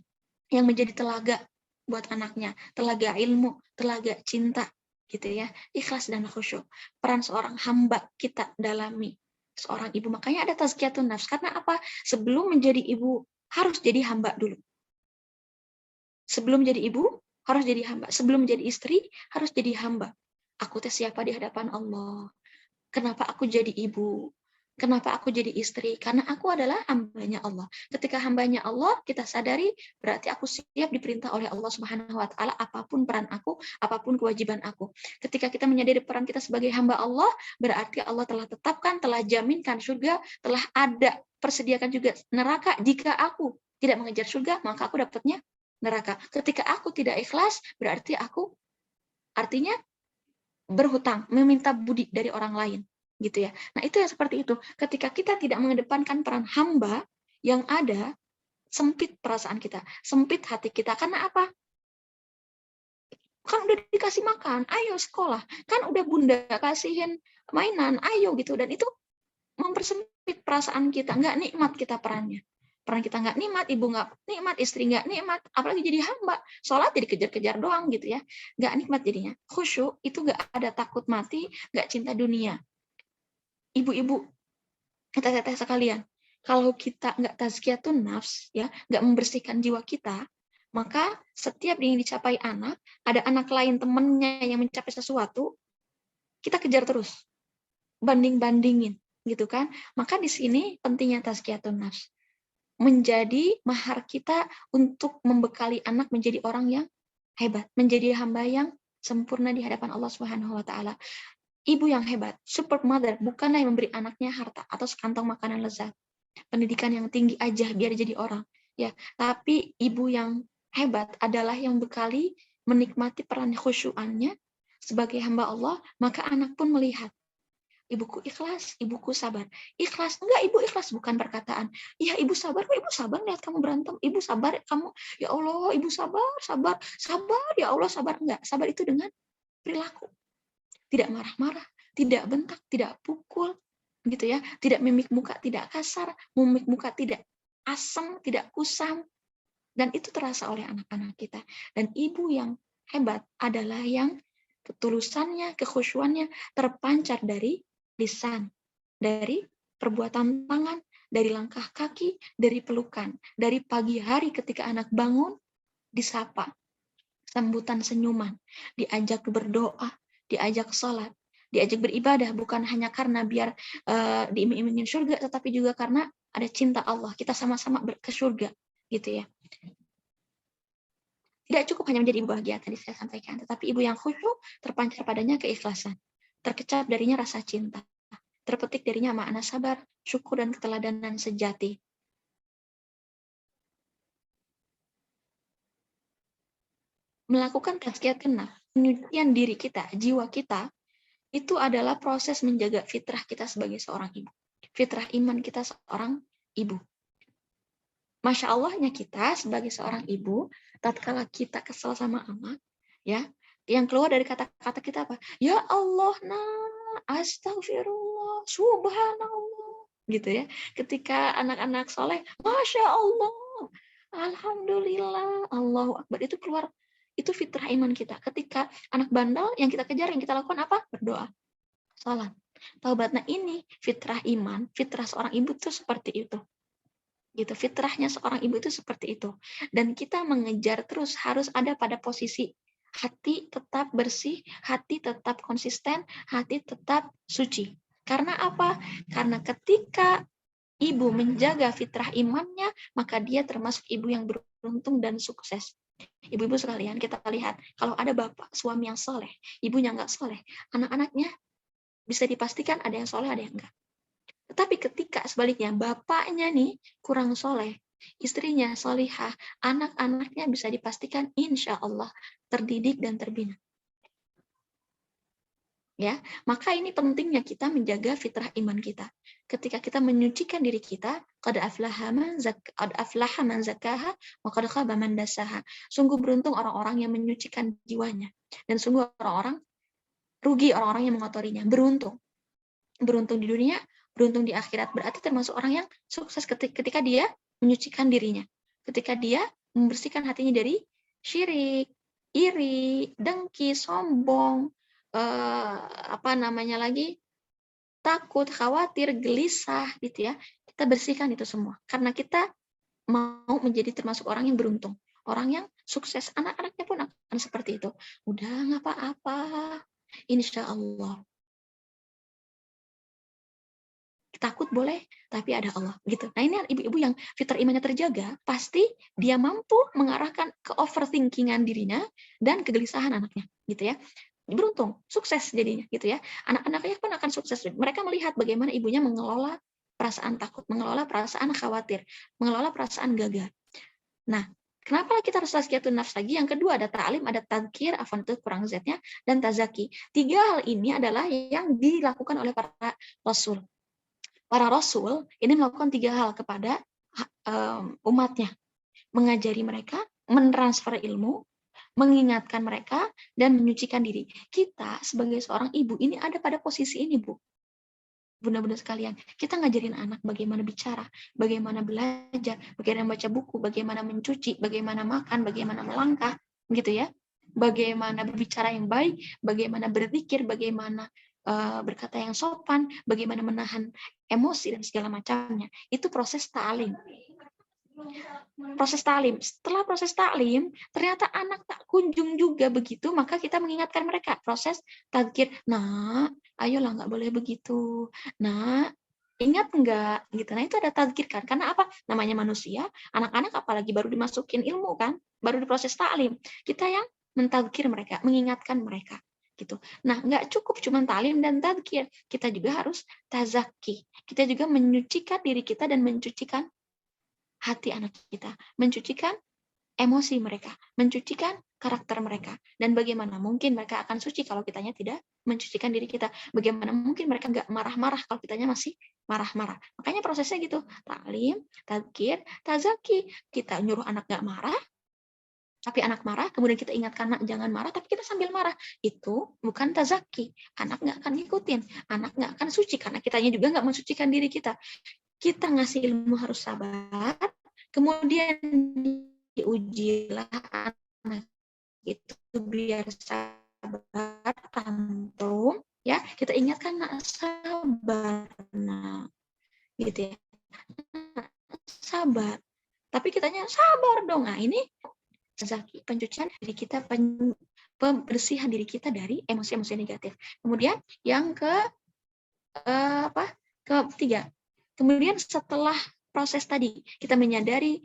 yang menjadi telaga buat anaknya, telaga ilmu, telaga cinta, gitu ya, ikhlas dan khusyuk. Peran seorang hamba kita dalami, seorang ibu. Makanya ada tazkiyatun nafs. Karena apa? Sebelum menjadi ibu harus jadi hamba dulu. Sebelum jadi ibu harus jadi hamba. Sebelum menjadi istri harus jadi hamba. Aku teh siapa di hadapan Allah? Kenapa aku jadi ibu? Kenapa aku jadi istri? Karena aku adalah hambanya Allah. Ketika hambanya Allah, kita sadari berarti aku siap diperintah oleh Allah Subhanahu wa Ta'ala apapun peran aku, apapun kewajiban aku. Ketika kita menyadari peran kita sebagai hamba Allah, berarti Allah telah tetapkan, telah jaminkan surga, telah ada persediakan juga neraka. Jika aku tidak mengejar surga, maka aku dapatnya neraka. Ketika aku tidak ikhlas, berarti aku artinya berhutang, meminta budi dari orang lain, gitu ya. Nah, itu yang seperti itu. Ketika kita tidak mengedepankan peran hamba, yang ada sempit perasaan kita, sempit hati kita. Karena apa? Kan udah dikasih makan, ayo sekolah. Kan udah bunda kasihin mainan, ayo gitu. Dan itu mempersempit perasaan kita, nggak nikmat kita perannya. Peran kita nggak nikmat, ibu nggak nikmat, istri nggak nikmat, apalagi jadi hamba. Sholat jadi kejar-kejar doang gitu ya. Nggak nikmat jadinya. Khusyuk itu nggak ada takut mati, nggak cinta dunia. Ibu-ibu, teteh-teteh sekalian, kalau kita nggak tazkiyatun nafs, ya, nggak membersihkan jiwa kita, maka setiap yang dicapai anak, ada anak lain temennya yang mencapai sesuatu, kita kejar terus, banding-bandingin, gitu kan? Maka di sini pentingnya tazkiyatun nafs. Menjadi mahar kita untuk membekali anak menjadi orang yang hebat, menjadi hamba yang sempurna di hadapan Allah Subhanahu wa Ta'ala. Ibu yang hebat, super mother, bukanlah yang memberi anaknya harta atau sekantong makanan lezat, pendidikan yang tinggi aja biar jadi orang, ya. Tapi ibu yang hebat adalah yang bekali menikmati peran khusyuannya sebagai hamba Allah, maka anak pun melihat. Ibuku ikhlas, ibuku sabar. Ikhlas, enggak ibu ikhlas, bukan perkataan. Iya ibu sabar, kok ibu sabar lihat kamu berantem. Ibu sabar, kamu, ya Allah, ibu sabar, sabar, sabar, ya Allah, sabar. Enggak, sabar itu dengan perilaku. Tidak marah-marah, tidak bentak, tidak pukul, gitu ya. Tidak mimik muka, tidak kasar, mimik muka tidak asam, tidak kusam. Dan itu terasa oleh anak-anak kita. Dan ibu yang hebat adalah yang ketulusannya, kekhusyuannya terpancar dari lisan, dari perbuatan tangan, dari langkah kaki, dari pelukan, dari pagi hari ketika anak bangun, disapa, sambutan senyuman, diajak berdoa, diajak sholat, diajak beribadah, bukan hanya karena biar diiming-imingin surga, tetapi juga karena ada cinta Allah, kita sama-sama ke surga, gitu ya. Tidak cukup hanya menjadi ibu bahagia, tadi saya sampaikan, tetapi ibu yang khusyuk terpancar padanya keikhlasan, terkecap darinya rasa cinta, terpetik darinya makna sabar, syukur, dan keteladanan sejati. Melakukan tazkiyatun nafs, penyucian diri kita, jiwa kita, itu adalah proses menjaga fitrah kita sebagai seorang ibu. Fitrah iman kita seorang ibu. Masya Allahnya kita sebagai seorang ibu, tatkala kita kesal sama anak, ya, yang keluar dari kata-kata kita apa? Ya Allah, astagfirullah, subhanallah, gitu ya. Ketika anak-anak soleh, Masya Allah, alhamdulillah, Allahu Akbar, itu keluar, itu fitrah iman kita. Ketika anak bandel, yang kita kejar, yang kita lakukan apa? Berdoa, salat, taubat. Nah ini fitrah iman, fitrah seorang ibu itu seperti itu. Gitu, fitrahnya seorang ibu itu seperti itu. Dan kita mengejar terus harus ada pada posisi hati tetap bersih, hati tetap konsisten, hati tetap suci. Karena apa? Karena ketika ibu menjaga fitrah imannya, maka dia termasuk ibu yang beruntung dan sukses. Ibu-ibu sekalian, kita lihat, kalau ada bapak, suami yang soleh, ibunya nggak soleh, anak-anaknya bisa dipastikan ada yang soleh, ada yang enggak. Tetapi ketika sebaliknya bapaknya nih kurang soleh, istrinya solihah, anak-anaknya bisa dipastikan insya Allah terdidik dan terbina. Ya, maka ini pentingnya kita menjaga fitrah iman kita. Ketika kita menyucikan diri kita, qad aflaha man zakaha wa qad khaba man dasaha. Sungguh beruntung orang-orang yang menyucikan jiwanya, dan sungguh rugi orang-orang yang mengotorinya. Beruntung di dunia, beruntung di akhirat. Berarti termasuk orang yang sukses ketika dia menyucikan dirinya, ketika dia membersihkan hatinya dari syirik, iri, dengki, sombong, takut, khawatir, gelisah, gitu ya. Kita bersihkan itu semua karena kita mau menjadi termasuk orang yang beruntung, orang yang sukses. Anak-anaknya pun akan seperti itu. Udah nggak apa-apa, Insya Allah. Takut boleh, tapi ada Allah gitu. Nah ini ibu-ibu yang fitrah imannya terjaga, pasti dia mampu mengarahkan ke overthinkingan dirinya dan kegelisahan anaknya, gitu ya. Beruntung, sukses jadinya, gitu ya. Anak-anaknya pun akan sukses. Mereka melihat bagaimana ibunya mengelola perasaan takut, mengelola perasaan khawatir, mengelola perasaan gagal. Nah, kenapa kita harus tazkiyatun nafs lagi? Yang kedua ada ta'lim, ada tadzkir, afwan itu kurang Z-nya, dan tazaki. 3 hal ini adalah yang dilakukan oleh para rasul. Para rasul ini melakukan 3 hal kepada umatnya. Mengajari mereka, mentransfer ilmu, mengingatkan mereka, dan menyucikan diri. Kita sebagai seorang ibu ini ada pada posisi ini, Bu. Bunda-bunda sekalian, kita ngajarin anak bagaimana bicara, bagaimana belajar, bagaimana baca buku, bagaimana mencuci, bagaimana makan, bagaimana melangkah, gitu ya. Bagaimana berbicara yang baik, bagaimana berzikir, bagaimana berkata yang sopan, bagaimana menahan emosi dan segala macamnya. Itu proses ta'lim. Proses ta'lim. Setelah proses ta'lim, ternyata anak tak kunjung juga begitu, maka kita mengingatkan mereka. Proses tadzkir. Nah, ayolah nggak boleh begitu. Nah, ingat enggak? Gitu. Nah, itu ada tadzkir kan. Karena apa? Namanya manusia, anak-anak apalagi baru dimasukin ilmu kan, baru diproses ta'lim. Kita yang mentadzkir mereka, mengingatkan mereka. Gitu. Nah, nggak cukup cuma ta'lim dan tadzkir. Kita juga harus tazaki. Kita juga menyucikan diri kita dan mencucikan hati anak kita, mencucikan emosi mereka, mencucikan karakter mereka. Dan bagaimana mungkin mereka akan suci kalau kitanya tidak mencucikan diri kita? Bagaimana mungkin mereka nggak marah-marah kalau kitanya masih marah-marah? Makanya prosesnya gitu, ta'lim, tadzkir, tazaki. Kita nyuruh anak nggak marah, tapi anak marah, kemudian kita ingatkan anak jangan marah, tapi kita sambil marah. Itu bukan tazaki. Anak nggak akan ngikutin, anak nggak akan suci, karena kitanya juga nggak mensucikan diri kita. Kita ngasih ilmu harus sabar, kemudian diujilah anak itu biar sabar, antum, ya kita ingatkan nak sabar, nah, gitu ya, sabar. Tapi kitanya sabar dong. Nah ini zaki, pencucian diri kita, pembersihan diri kita dari emosi-emosi negatif. Kemudian yang ketiga, kemudian setelah proses tadi kita menyadari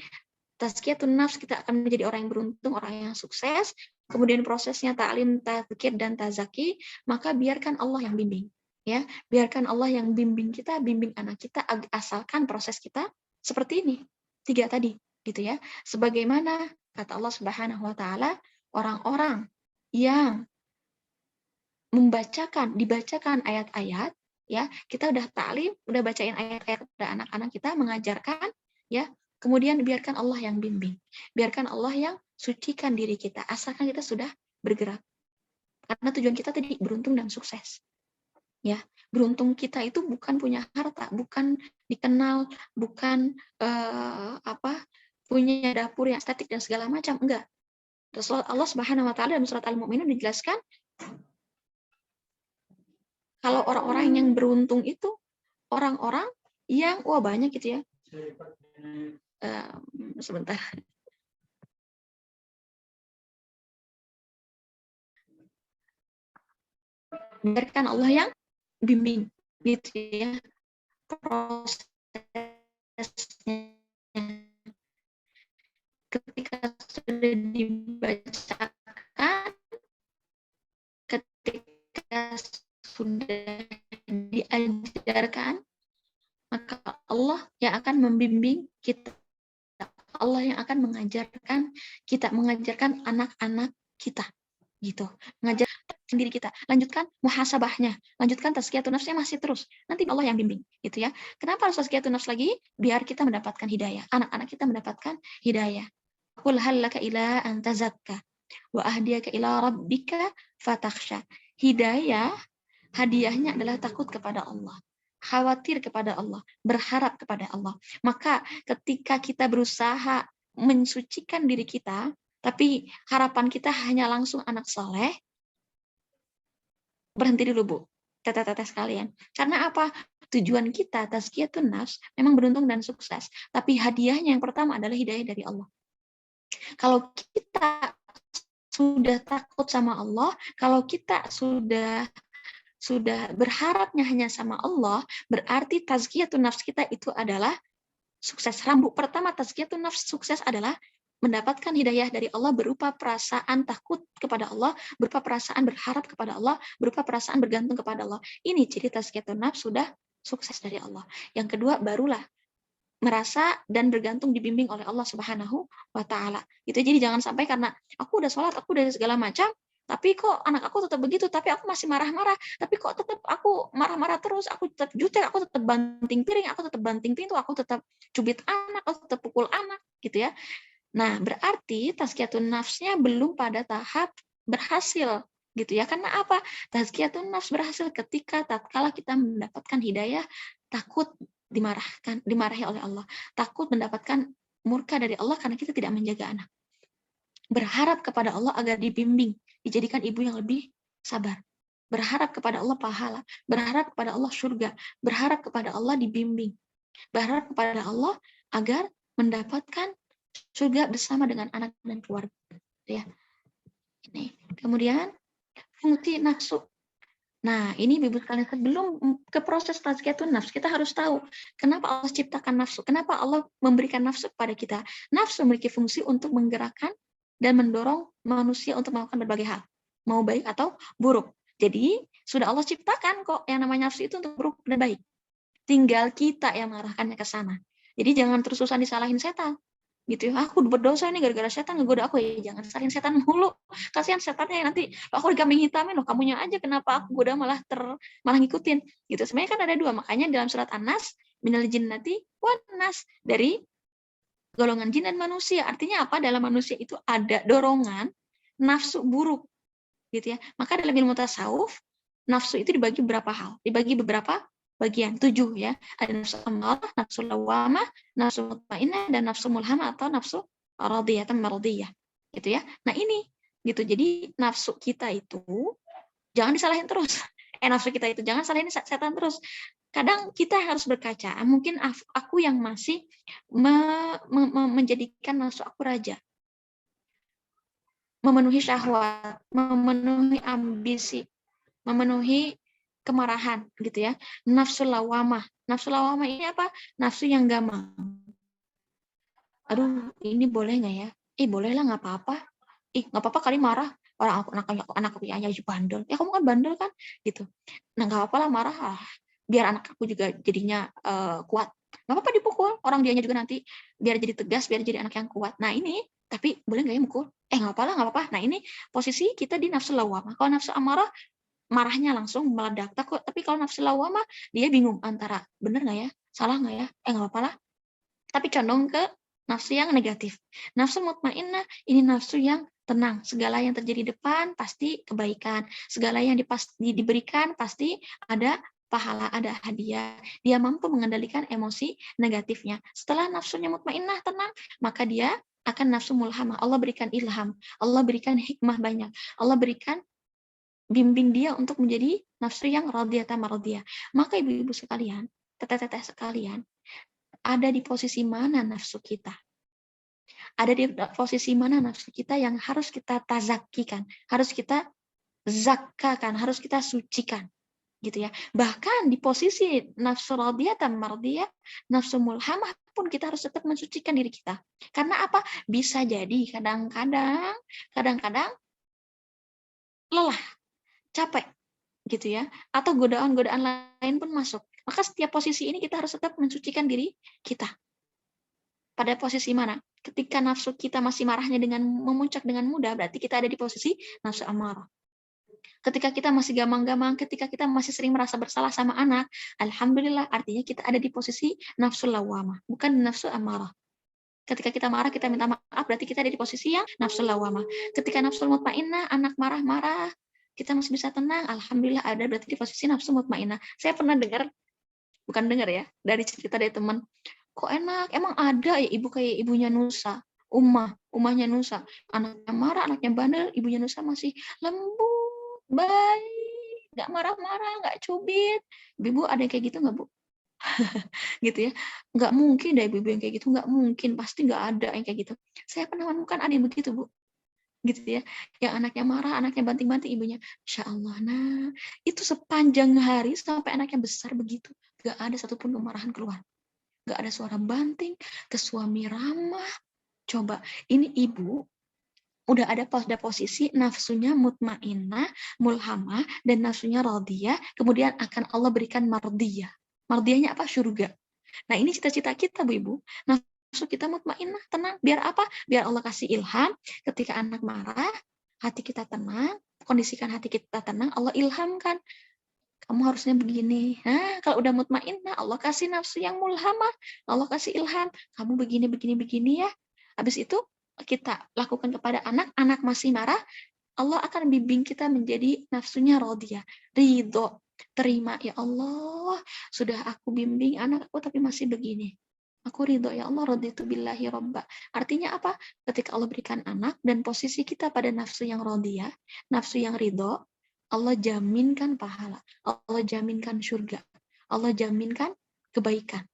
tazkiyatun nafs, kita akan menjadi orang yang beruntung, orang yang sukses. Kemudian prosesnya ta'lim, tadzkir, dan tazaki, maka biarkan Allah yang bimbing. Ya, biarkan Allah yang bimbing kita, bimbing anak kita, asalkan proses kita seperti ini. 3 tadi, gitu ya. Sebagaimana kata Allah Subhanahu wa taala, orang-orang yang dibacakan ayat-ayat, ya, kita udah ta'lim, udah bacain ayat-ayat kepada anak-anak kita, mengajarkan, ya, kemudian biarkan Allah yang bimbing, biarkan Allah yang sucikan diri kita, asalkan kita sudah bergerak. Karena tujuan kita tadi beruntung dan sukses. Ya, beruntung kita itu bukan punya harta, bukan dikenal, bukan punya dapur yang estetik dan segala macam, enggak. Rasulullah Allah Subhanahu wa taala dalam surat Al-Mu'minun dijelaskan kalau orang-orang yang beruntung itu orang-orang yang banyak gitu ya. Sebentar. Biarkan Allah yang bimbing gitu ya prosesnya. Ketika sudah dibacakan, ketika sudah diajarkan, maka Allah yang akan membimbing kita. Allah yang akan mengajarkan kita, mengajarkan anak-anak kita, gitu. Mengajar sendiri kita. Lanjutkan muhasabahnya, lanjutkan tazkiyatun nafsnya masih terus. Nanti Allah yang bimbing, gitu ya. Kenapa harus tazkiyatun nafs lagi? Biar kita mendapatkan hidayah. Anak-anak kita mendapatkan hidayah. Qul hal laka ila an tazakka wa ahdiyaka ila rabbika fatakhsha. Hidayah, hadiahnya adalah takut kepada Allah, khawatir kepada Allah, berharap kepada Allah. Maka ketika kita berusaha mensucikan diri kita, tapi harapan kita hanya langsung anak soleh, berhenti dulu, Bu, teteh-teteh sekalian. Karena apa? Tujuan kita tazkiyatun nafs memang beruntung dan sukses, tapi hadiahnya yang pertama adalah hidayah dari Allah. Kalau kita sudah takut sama Allah, kalau kita sudah berharapnya hanya sama Allah, berarti tazkiyatun nafs kita itu adalah sukses. Rambut pertama tazkiyatun nafs sukses adalah mendapatkan hidayah dari Allah berupa perasaan takut kepada Allah, berupa perasaan berharap kepada Allah, berupa perasaan bergantung kepada Allah. Ini ciri tazkiyatun nafs sudah sukses dari Allah. Yang kedua, barulah merasa dan bergantung dibimbing oleh Allah Subhanahu wa taala. Gitu. Jadi jangan sampai karena aku udah sholat, aku udah segala macam, tapi kok anak aku tetap begitu, tapi aku masih marah-marah, tapi kok tetap aku marah-marah terus, aku tetap jutek, aku tetap banting piring, aku tetap banting pintu, aku tetap cubit anak, aku tetap pukul anak, gitu ya. Nah, berarti tazkiyatun nafsnya belum pada tahap berhasil, gitu ya. Karena apa? Tazkiyatun nafs berhasil ketika tatkala kita mendapatkan hidayah, takut dimarahi oleh Allah, takut mendapatkan murka dari Allah karena kita tidak menjaga anak. Berharap kepada Allah agar dibimbing, dijadikan ibu yang lebih sabar. Berharap kepada Allah pahala, berharap kepada Allah surga, berharap kepada Allah dibimbing, berharap kepada Allah agar mendapatkan surga bersama dengan anak dan keluarga. Ya. Ini. Kemudian fungsi nafsu. Nah, ini Ibu sekalian, sebelum ke proses tazkiyatun nafs, kita harus tahu kenapa Allah ciptakan nafsu, kenapa Allah memberikan nafsu kepada kita. Nafsu memiliki fungsi untuk menggerakkan dan mendorong manusia untuk melakukan berbagai hal, mau baik atau buruk. Jadi, sudah Allah ciptakan kok yang namanya nafsu itu untuk buruk dan baik. Tinggal kita yang mengarahkannya ke sana. Jadi jangan terus-terusan disalahin setan. Gitu ya, aku berdosa ini gara-gara setan ngegoda aku, ya jangan salahin setan mulu, kasihan setannya nanti aku dikambing hitamin loh, kamunya aja kenapa aku goda malah ngikutin gitu. Sebenarnya kan ada dua, makanya dalam surat An-Nas minal jinnati wan nas, dari golongan jin dan manusia. Artinya apa? Dalam manusia itu ada dorongan nafsu buruk gitu ya. Maka dalam ilmu tasawuf nafsu itu dibagi beberapa hal, dibagi beberapa bagian, 7 ya. Ada nafsu amarah, nafsu lawamah, nafsu mutmainnah, dan nafsu mulhamah atau nafsu radiyah atau mardiyah. Gitu ya. Nah, ini gitu. Jadi nafsu kita itu jangan disalahin terus. Nafsu kita itu jangan salahin setan terus. Kadang kita harus berkaca. Mungkin aku yang masih menjadikan nafsu aku raja. Memenuhi syahwat, memenuhi ambisi, memenuhi kemarahan gitu ya. Nafsu lawamah. Nafsu lawamah ini apa? Nafsu yang gamang. Aduh, ini boleh nggak ya? Boleh lah, nggak apa-apa. Nggak apa-apa kali marah. Orang anak aku ya bandel. Ya kamu kan bandel kan? Gitu. Nah, nggak apa-apa lah marah. Biar anak aku juga jadinya kuat. Nggak apa-apa dipukul. Orang dianya juga nanti biar jadi tegas, biar jadi anak yang kuat. Nah, ini tapi boleh nggak ya mukul? Nggak apa-apa lah, nggak apa-apa. Nah, ini posisi kita di nafsu lawamah. Kalau nafsu amarah, marahnya langsung meledak. Tapi kalau nafsu lawamah, dia bingung antara bener nggak ya, salah nggak ya, nggak apa-apa lah. Tapi condong ke nafsu yang negatif. Nafsu mutmainnah, ini nafsu yang tenang. Segala yang terjadi depan pasti kebaikan. Segala yang diberikan pasti ada pahala, ada hadiah. Dia mampu mengendalikan emosi negatifnya. Setelah nafsunya mutmainnah, tenang, maka dia akan nafsu mulhamah. Allah berikan ilham, Allah berikan hikmah banyak, Allah berikan bimbing dia untuk menjadi nafsu yang radiyah maradiyah. Maka ibu-ibu sekalian, teteh-teteh sekalian, ada di posisi mana nafsu kita? Ada di posisi mana nafsu kita yang harus kita tazakikan, harus kita zakkakan, harus kita sucikan, gitu ya. Bahkan di posisi nafsu radiyah maradiyah, nafsu mulhamah pun kita harus tetap mensucikan diri kita. Karena apa? Bisa jadi kadang-kadang lelah, capek gitu ya, atau godaan-godaan lain pun masuk. Maka setiap posisi ini kita harus tetap mensucikan diri kita. Pada posisi mana? Ketika nafsu kita masih marahnya dengan memuncak dengan mudah, berarti kita ada di posisi nafsu amarah. Ketika kita masih gamang-gamang, ketika kita masih sering merasa bersalah sama anak, alhamdulillah, artinya kita ada di posisi nafsu lawamah, bukan nafsu amarah. Ketika kita marah, kita minta maaf, berarti kita ada di posisi yang nafsu lawamah. Ketika nafsu mutmainnah, anak marah-marah, kita masih bisa tenang, alhamdulillah ada berarti di posisi nafsu mutmainnah. Saya pernah bukan dengar ya, dari cerita dari teman, kok enak, emang ada ya ibu kayak ibunya Nusa, umahnya Nusa, anaknya marah, anaknya bandel, ibunya Nusa masih lembut, baik, nggak marah-marah, nggak cubit. Ibu ada yang kayak gitu nggak, Bu? Gitu ya, nggak mungkin deh ibu yang kayak gitu, nggak mungkin, pasti nggak ada yang kayak gitu. Saya pernah menemukan ada yang begitu, Bu. gitu ya. Yang anaknya marah, anaknya banting-banting, ibunya, Insya Allah, nah, itu sepanjang hari sampai anaknya besar begitu, gak ada satupun kemarahan keluar. Gak ada suara banting, ke suami ramah. Coba, ini ibu udah ada pada posisi nafsunya mutmainnah, mulhamah, dan nafsunya radiyah, kemudian akan Allah berikan mardiyah. Mardiyahnya apa? Surga. Nah, ini cita-cita kita, Bu Ibu. Nafsu kita mutmainnah, tenang. Biar apa? Biar Allah kasih ilham ketika anak marah, hati kita tenang, kondisikan hati kita tenang, Allah ilhamkan. Kamu harusnya begini. Nah, kalau udah mutmainnah, Allah kasih nafsu yang mulhamah, Allah kasih ilham. Kamu begini, begini, begini ya. Habis itu kita lakukan kepada anak, anak masih marah, Allah akan bimbing kita menjadi nafsunya radiyah, ridho, terima, ya Allah, sudah aku bimbing anakku tapi masih begini. Aku ridho, ya Allah, raditu billahi robba. Artinya apa? Ketika Allah berikan anak dan posisi kita pada nafsu yang radiyah, nafsu yang ridho, Allah jaminkan pahala, Allah jaminkan surga, Allah jaminkan kebaikan.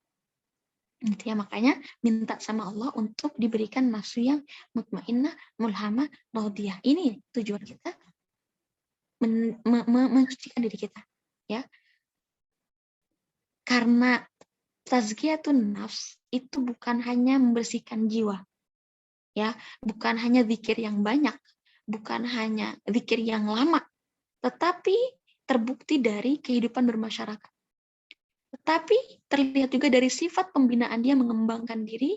Gitu ya, makanya minta sama Allah untuk diberikan nafsu yang mutmainnah, mulhamah, radiyah. Ini tujuan kita mensucikan diri kita, ya. Karena tazkiyatun nafs itu bukan hanya membersihkan jiwa, ya, bukan hanya zikir yang banyak, bukan hanya zikir yang lama, tetapi terbukti dari kehidupan bermasyarakat. Tetapi terlihat juga dari sifat pembinaan dia mengembangkan diri,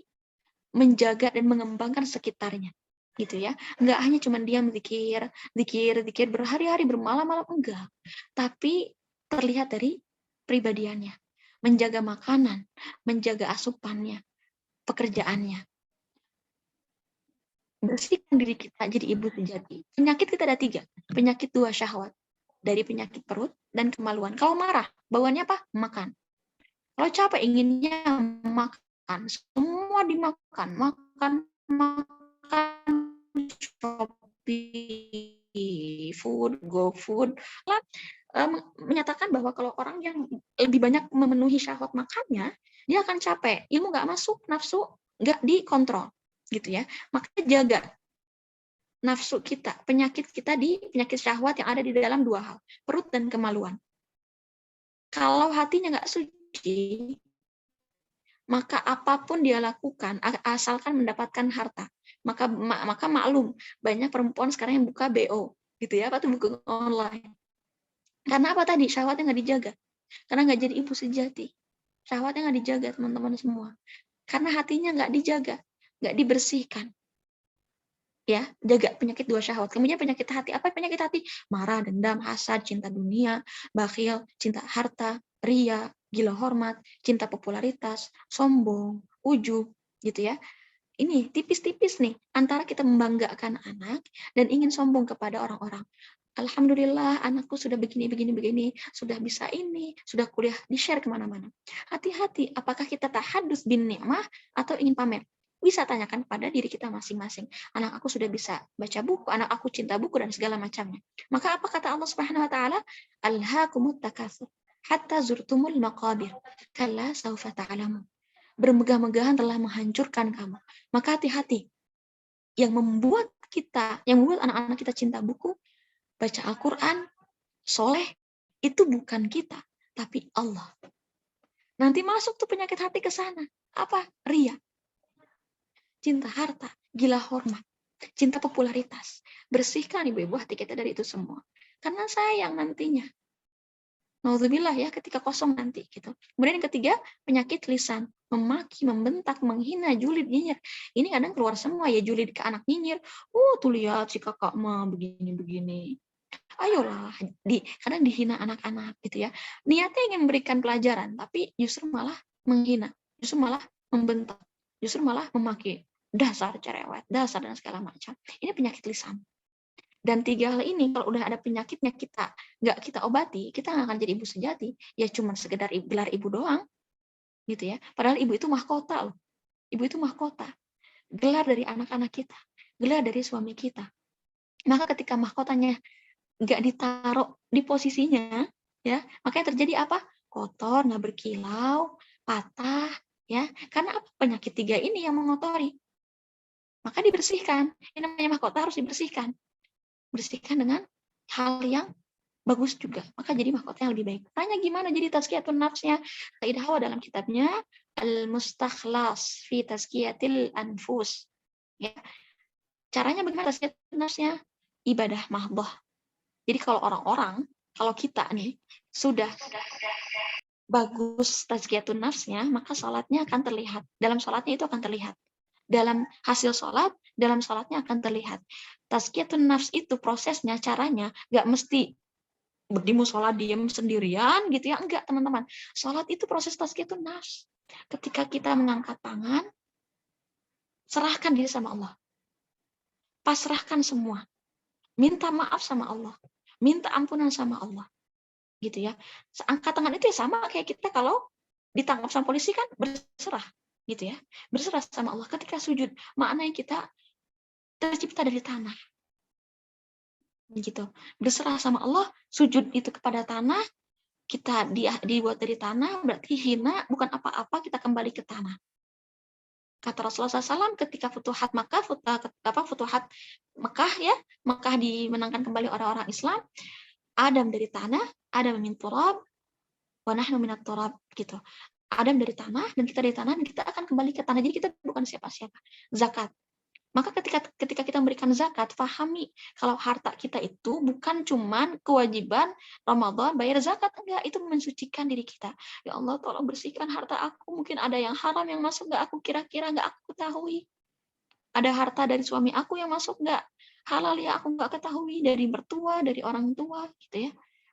menjaga dan mengembangkan sekitarnya, gitu ya. Enggak hanya cuma diam zikir berhari-hari, bermalam-malam, enggak. Tapi terlihat dari pribadiannya, menjaga makanan, menjaga asupannya, pekerjaannya. Bersihkan diri kita jadi ibu sejati. Penyakit kita ada 3. Penyakit 2 syahwat. Dari penyakit perut dan kemaluan. Kalau marah, bawaannya apa? Makan. Kalau capek inginnya makan, semua dimakan, makan, Shopee, food, GoFood, menyatakan bahwa kalau orang yang lebih banyak memenuhi syahwat makannya, dia akan capek, ilmu nggak masuk, nafsu nggak dikontrol, gitu ya. Maka jaga nafsu kita, penyakit kita di penyakit syahwat yang ada di dalam 2 hal, perut dan kemaluan. Kalau hatinya nggak suci, maka apapun dia lakukan asalkan mendapatkan harta. Maka maklum, banyak perempuan sekarang yang buka BO, gitu ya, apa tuh, buku online. Karena apa tadi? Syahwatnya nggak dijaga. Karena nggak jadi ibu sejati. Syahwatnya nggak dijaga, teman-teman semua. Karena hatinya nggak dijaga, nggak dibersihkan. Ya, jaga penyakit 2 syahwat. Kemudian penyakit hati. Apa penyakit hati? Marah, dendam, hasad, cinta dunia, bakhil, cinta harta, ria, gila hormat, cinta popularitas, sombong, ujub, gitu ya. Ini tipis-tipis nih antara kita membanggakan anak dan ingin sombong kepada orang-orang. Alhamdulillah anakku sudah begini, sudah bisa ini, sudah kuliah, di-share kemana-mana. Hati-hati, apakah kita tahadus bin ni'mah atau ingin pamer? Bisa tanyakan pada diri kita masing-masing. Anak aku sudah bisa baca buku, anak aku cinta buku dan segala macamnya. Maka apa kata Allah Subhanahu wa taala? Alhaakumut takatsur hatta zurtumul maqabir. Kalla saufa ta'lamun. Bermegah-megahan telah menghancurkan kamu. Maka hati-hati. Yang membuat anak-anak kita cinta buku, baca Al-Quran, soleh, itu bukan kita, tapi Allah. Nanti masuk tuh penyakit hati ke sana. Apa? Ria. Cinta harta, gila hormat, cinta popularitas. Bersihkan ibu-ibu hati kita dari itu semua. Karena sayang nantinya. Nauzubillah ya, ketika kosong nanti gitu. Kemudian yang ketiga, penyakit lisan. Memaki, membentak, menghina, julid, nyinyir. Ini kadang keluar semua ya, julid ke anak, nyinyir. Tuh lihat si kakak mah begini-begini. Ayolah, kadang dihina anak-anak gitu ya. Niatnya ingin memberikan pelajaran, tapi justru malah menghina, justru malah membentak, justru malah memaki. Dasar cerewet, dasar dan segala macam. Ini penyakit lisan. Dan 3 hal ini kalau udah ada penyakitnya kita nggak kita obati, kita nggak akan jadi ibu sejati. Ya cuma sekedar gelar ibu doang, gitu ya. Padahal ibu itu mahkota loh. Ibu itu mahkota. Gelar dari anak-anak kita, gelar dari suami kita. Maka ketika mahkotanya nggak ditaruh di posisinya, ya, makanya terjadi apa? Kotor, nggak berkilau, patah, ya. Karena apa? Penyakit 3 ini yang mengotori. maka dibersihkan. Ini namanya mahkota harus dibersihkan. Bersihkan dengan hal yang bagus juga, maka jadi mahkota yang lebih baik. Tanya gimana jadi tazkiyatun nafsnya? Said Hawa dalam kitabnya Al-Mustakhlas fi Tazkiyatil Anfus. Ya. Caranya bagaimana tazkiyatun nafsnya? Ibadah mahdhah. Jadi kalau kalau kita nih sudah bagus tazkiyatun nafsnya, maka sholatnya akan terlihat. Dalam sholatnya itu akan terlihat. Dalam hasil sholat, dalam sholatnya akan terlihat. Tazkiyatun nafs itu prosesnya, caranya, nggak mesti di musola diem sendirian gitu ya, enggak teman-teman. Sholat itu proses tazkiyatun nafs. Ketika kita mengangkat tangan, serahkan diri sama Allah, pasrahkan semua, minta maaf sama Allah, minta ampunan sama Allah, gitu ya. Angkat tangan itu ya sama kayak kita kalau ditangkap sama polisi kan berserah, gitu ya, berserah sama Allah. Ketika sujud, maknanya kita tercipta dari tanah, gitu, berserah sama Allah. Sujud itu kepada tanah, kita dibuat dari tanah, berarti hina, bukan apa-apa, kita kembali ke tanah. Kata Rasulullah SAW ketika futuhat Mekah ya, Mekah dimenangkan kembali orang-orang Islam, Adam dari tanah, Adam min turab, wa nahnu minat turab, gitu. Adam dari tanah dan kita dari tanah, dan kita akan kembali ke tanah. Jadi kita bukan siapa-siapa. Zakat. Maka ketika kita memberikan zakat, pahami kalau harta kita itu bukan cuman kewajiban Ramadan bayar zakat, enggak, itu mensucikan diri kita. Ya Allah, tolong bersihkan harta aku, mungkin ada yang haram yang masuk enggak aku kira-kira enggak aku ketahui. Ada harta dari suami aku yang masuk enggak halal ya aku enggak ketahui, dari mertua, dari orang tua, gitu ya.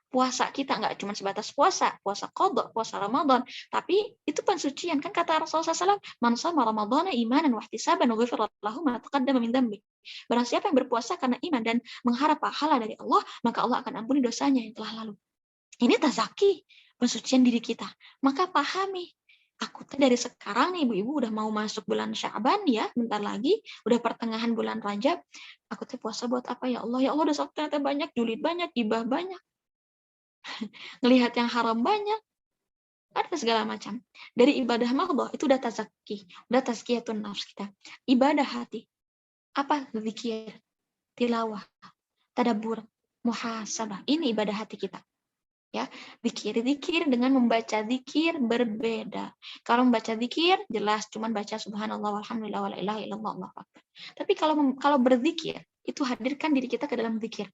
Puasa kita nggak cuma sebatas puasa qadha, puasa Ramadan, tapi itu pensucian. Kan kata Rasulullah SAW, man shoma ramadhana imanan wa ihtisaban ghufira lahu ma taqaddama min dhanbi. Barang siapa yang berpuasa karena iman dan mengharap pahala dari Allah, maka Allah akan ampuni dosanya yang telah lalu. Ini tazaki, pensucian diri kita. Maka pahami, aku tuh dari sekarang nih ibu-ibu udah mau masuk bulan Sya'ban ya, bentar lagi udah pertengahan bulan Rajab. Aku tuh puasa buat apa ya Allah? Ya Allah, dosa ternyata banyak, julid banyak, gibah banyak, ngelihat yang haram banyak, ada segala macam. Dari ibadah mahdhah itu udah tazaki, udah tazkiyatun nafs kita. Ibadah hati, apa? Zikir, tilawah, tadabbur, muhasabah. Ini ibadah hati kita. Ya, zikir dengan membaca zikir berbeda. Kalau membaca zikir jelas cuman baca subhanallah walhamdulillah wala ilaha illallah Allahu akbar. Tapi kalau berzikir itu hadirkan diri kita ke dalam zikir.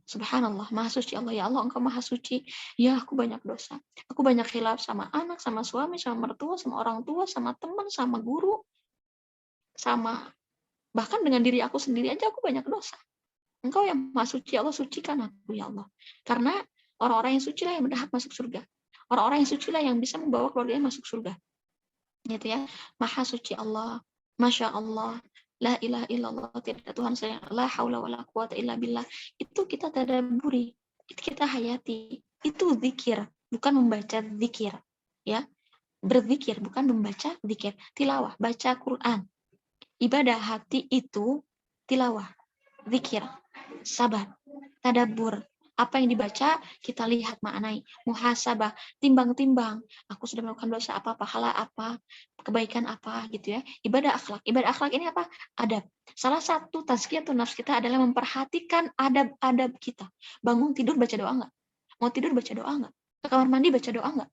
Subhanallah, maha suci Allah, ya Allah engkau maha suci, ya aku banyak dosa, aku banyak khilaf sama anak, sama suami, sama mertua, sama orang tua, sama teman, sama guru, sama bahkan dengan diri aku sendiri aja aku banyak dosa. Engkau yang maha suci, Allah sucikan aku ya Allah. Karena orang-orang yang suci lah yang berhak masuk surga, orang-orang yang suci lah yang bisa membawa keluarganya masuk surga, gitu ya. Maha suci Allah, masya Allah, la ilaha illallah, tidak Tuhan saya, la haula wala quwata illa billah. Itu kita tadabburi, itu kita hayati. Itu zikir, bukan membaca zikir, ya. Berzikir bukan membaca zikir. Tilawah, baca Quran. Ibadah hati itu tilawah, zikir, sabar, tadabbur. Apa yang dibaca kita lihat maknai, muhasabah, timbang-timbang. Aku sudah melakukan dosa apa, pahala apa, kebaikan apa, gitu ya. Ibadah akhlak. Ibadah akhlak ini apa? Adab. Salah satu tazkiyatun nafs kita adalah memperhatikan adab-adab kita. Bangun tidur baca doa enggak? Mau tidur baca doa enggak? Ke kamar mandi baca doa enggak?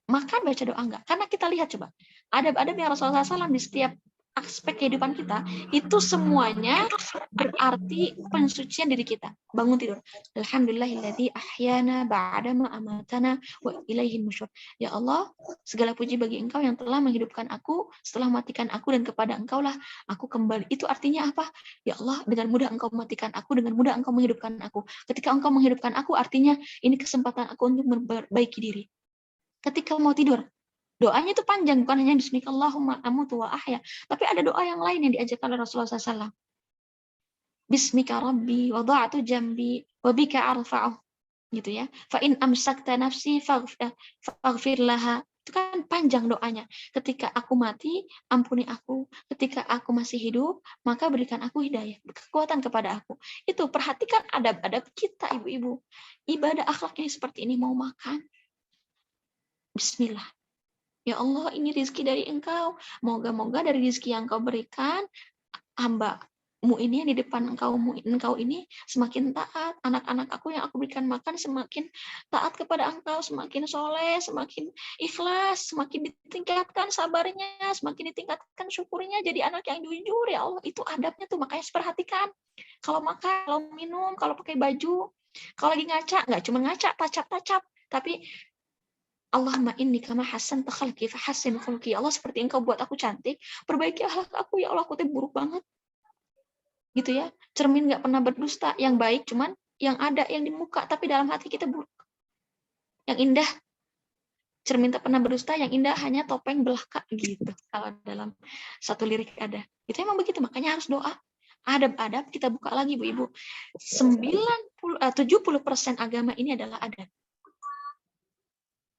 Makan baca doa enggak? Karena kita lihat coba, adab-adab yang Rasulullah SAW di setiap aspek kehidupan kita, itu semuanya berarti pensucian diri kita. Bangun tidur. Alhamdulillahilladzi ahyana ba'dama amatana wa ilaihin nusyur. Ya Allah, segala puji bagi Engkau yang telah menghidupkan aku setelah mematikan aku, dan kepada Engkau lah aku kembali. Itu artinya apa? Ya Allah, dengan mudah Engkau mematikan aku, dengan mudah Engkau menghidupkan aku. Ketika Engkau menghidupkan aku, artinya ini kesempatan aku untuk memperbaiki diri. Ketika mau tidur, doanya itu panjang, bukan hanya bismikallahumma amutu wa ahya, tapi ada doa yang lain yang diajarkan oleh Rasulullah SAW. Bismika rabbi wada'tu jambi wa bika arfa'u, gitu ya. Fa in amsakta nafsi faghfir laha. Itu kan panjang doanya. Ketika aku mati, ampuni aku. Ketika aku masih hidup, maka berikan aku hidayah, kekuatan kepada aku. Itu perhatikan adab-adab kita, ibu-ibu. Ibadah akhlaknya seperti ini. Mau makan, bismillah. Ya Allah, ini rezeki dari Engkau. Moga-moga dari rezeki yang Kau berikan, hamba-Mu ini yang di depan Engkau ini semakin taat. Anak-anak aku yang aku berikan makan semakin taat kepada Engkau, semakin soleh, semakin ikhlas, semakin ditingkatkan sabarnya, semakin ditingkatkan syukurnya, jadi anak yang jujur. Ya Allah, itu adabnya tuh, makanya perhatikan. Kalau makan, kalau minum, kalau pakai baju, kalau lagi ngaca, nggak cuma ngaca, tacap-tacap, tapi Allahumma inni kama hasan takhalki fa hasin khulqi. Allah, seperti Engkau buat aku cantik, perbaiki akhlak aku. Ya Allah, aku tuh buruk banget. Gitu ya. Cermin nggak pernah berdusta, yang baik cuman yang ada yang di muka, tapi dalam hati kita buruk. Yang indah, cermin tak pernah berdusta, yang indah hanya topeng belaka gitu. Kalau dalam satu lirik ada. Itu emang begitu, makanya harus doa. Adab-adab kita buka lagi, Bu-ibu. 70% agama ini adalah adab.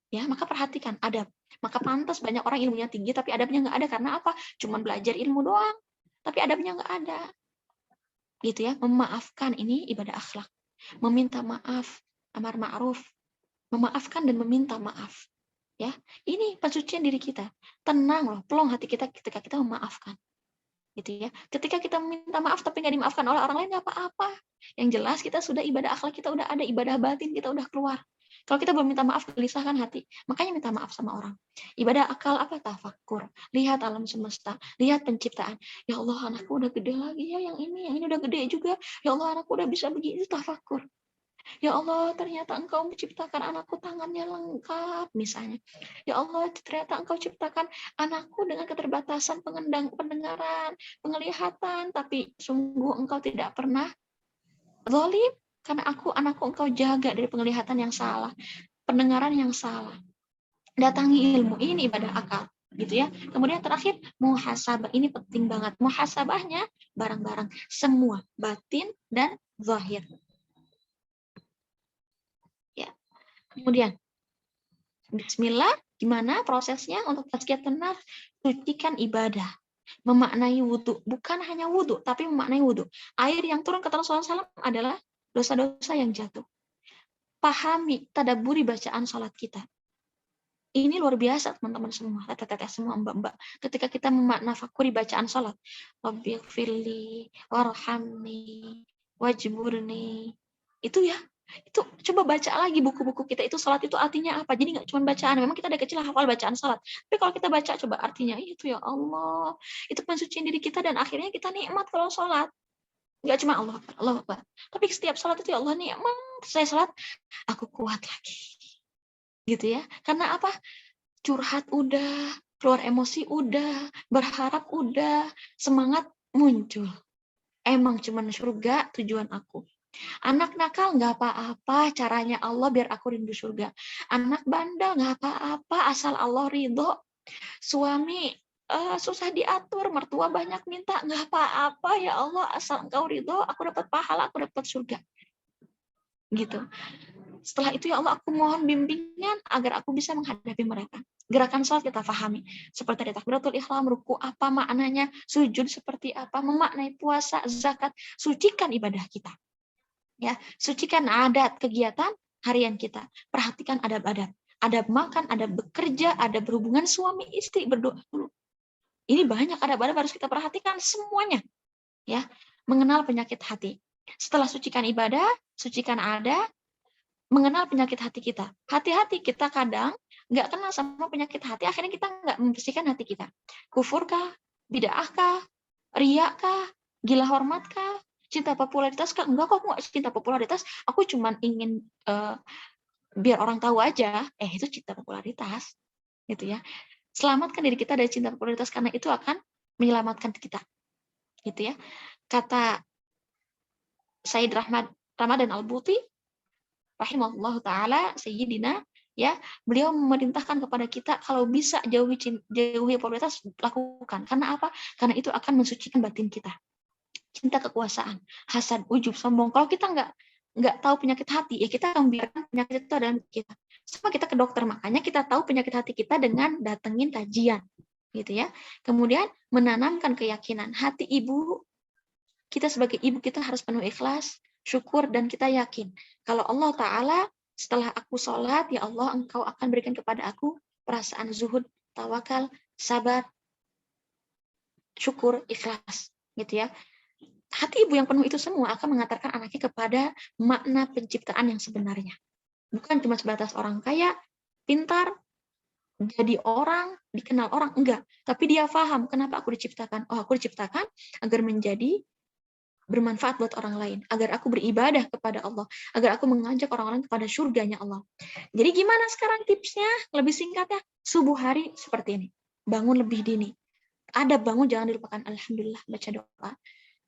Ya, maka perhatikan adab. Maka pantas banyak orang ilmunya tinggi tapi adabnya nggak ada. Karena apa? Cuman belajar ilmu doang, tapi adabnya nggak ada. Gitu ya. Memaafkan, ini ibadah akhlak. Meminta maaf, amar ma'ruf, memaafkan dan meminta maaf. Ya, ini pensucian diri kita. Tenang loh, plong hati kita ketika kita memaafkan. Gitu ya. Ketika kita meminta maaf tapi nggak dimaafkan oleh orang lain, nggak apa-apa. Yang jelas kita sudah ibadah akhlak, kita udah ada, ibadah batin kita udah keluar. Kalau kita belum minta maaf, gelisahkan hati. Makanya minta maaf sama orang. Ibadah akal apa? Tafakkur. Lihat alam semesta, lihat penciptaan. Ya Allah, anakku udah gede lagi ya, yang ini udah gede juga. Ya Allah, anakku udah bisa begini, tafakkur. Ya Allah, ternyata Engkau menciptakan anakku tangannya lengkap, misalnya. Ya Allah, ternyata Engkau ciptakan anakku dengan keterbatasan pendengaran, penglihatan, tapi sungguh Engkau tidak pernah zalim, karena anakku Engkau jaga dari penglihatan yang salah, pendengaran yang salah. Datangi ilmu, ini ibadah akal. Gitu ya. Kemudian terakhir, muhasabah. Ini penting banget. Muhasabahnya barang-barang semua, batin dan zahir. Kemudian, bismillah, gimana prosesnya untuk tazkiyatun nafs? Sucikan ibadah. Memaknai wudhu. Bukan hanya wudhu, tapi memaknai wudhu. Air yang turun ke Rasulullah SAW adalah dosa-dosa yang jatuh. Pahami, tadabburi bacaan salat kita. Ini luar biasa, teman-teman semua, teteh-teteh semua, mbak-mbak. Ketika kita menafakuri bacaan salat. Rabbighfirli, warhamni, wajburni. Itu ya. Itu coba baca lagi buku-buku kita, itu salat itu artinya apa. Jadi nggak cuma bacaan, memang kita dari kecil hafal bacaan salat, tapi kalau kita baca coba artinya itu, ya Allah, itu pensucian diri kita dan akhirnya kita nikmat kalau salat. Nggak cuma Allah Akbar, tapi setiap salat itu ya Allah nikmat, saya salat aku kuat lagi gitu ya. Karena apa? Curhat udah, keluar emosi udah, berharap udah, semangat muncul. Emang cuman surga tujuan aku. Anak nakal nggak apa-apa, caranya Allah biar aku rindu surga. Anak bandel nggak apa-apa, asal Allah ridho. Suami susah diatur, mertua banyak minta, nggak apa-apa, ya Allah asal Engkau ridho, aku dapat pahala, aku dapat surga. Gitu. Setelah itu ya Allah, aku mohon bimbingan agar aku bisa menghadapi mereka. Gerakan salat kita pahami. Seperti ada takbiratul ihram, ruku apa maknanya, sujud seperti apa, memaknai puasa, zakat, sucikan ibadah kita. Ya, sucikan adat kegiatan harian kita. Perhatikan adab-adab. Adab makan, adab bekerja, adab berhubungan suami istri, berdoa dulu. Ini banyak adab-adab harus kita perhatikan semuanya. Ya, mengenal penyakit hati. Setelah sucikan ibadah, sucikan adab, mengenal penyakit hati kita. Hati-hati kita kadang nggak kenal sama penyakit hati, akhirnya kita nggak membersihkan hati kita. Kufurkah? Bid'ahkah? Riyakah? Gila hormatkah? Cinta popularitas kah? Enggak kok, aku nggak cinta popularitas. Aku cuma ingin biar orang tahu aja. Itu cinta popularitas, gitu ya. Selamatkan diri kita dari cinta popularitas karena itu akan menyelamatkan kita, gitu ya. Kata Sayyid Ramadan Al-Buti, rahimahullah taala, Sayyidina, ya, beliau memerintahkan kepada kita kalau bisa jauhi popularitas, lakukan. Karena apa? Karena itu akan mensucikan batin kita. Cinta kekuasaan, hasad, ujub, sombong. Kalau kita nggak tahu penyakit hati, ya kita akan biarkan penyakit itu ada dalam kita. Sama kita ke dokter, makanya kita tahu penyakit hati kita dengan datengin kajian, gitu ya. Kemudian menanamkan keyakinan hati ibu kita, sebagai ibu kita harus penuh ikhlas, syukur, dan kita yakin kalau Allah Ta'ala setelah aku sholat, ya Allah Engkau akan berikan kepada aku perasaan zuhud tawakal, sabar, syukur, ikhlas, gitu ya. Hati ibu yang penuh itu semua akan mengantarkan anaknya kepada makna penciptaan yang sebenarnya. Bukan cuma sebatas orang kaya, pintar, jadi orang, dikenal orang, enggak. Tapi dia paham kenapa aku diciptakan. Oh, aku diciptakan agar menjadi bermanfaat buat orang lain, agar aku beribadah kepada Allah, agar aku mengajak orang-orang kepada surganya Allah. Jadi gimana sekarang tipsnya? Lebih singkatnya, subuh hari seperti ini. Bangun lebih dini. Ada bangun, jangan dilupakan. Alhamdulillah, baca doa.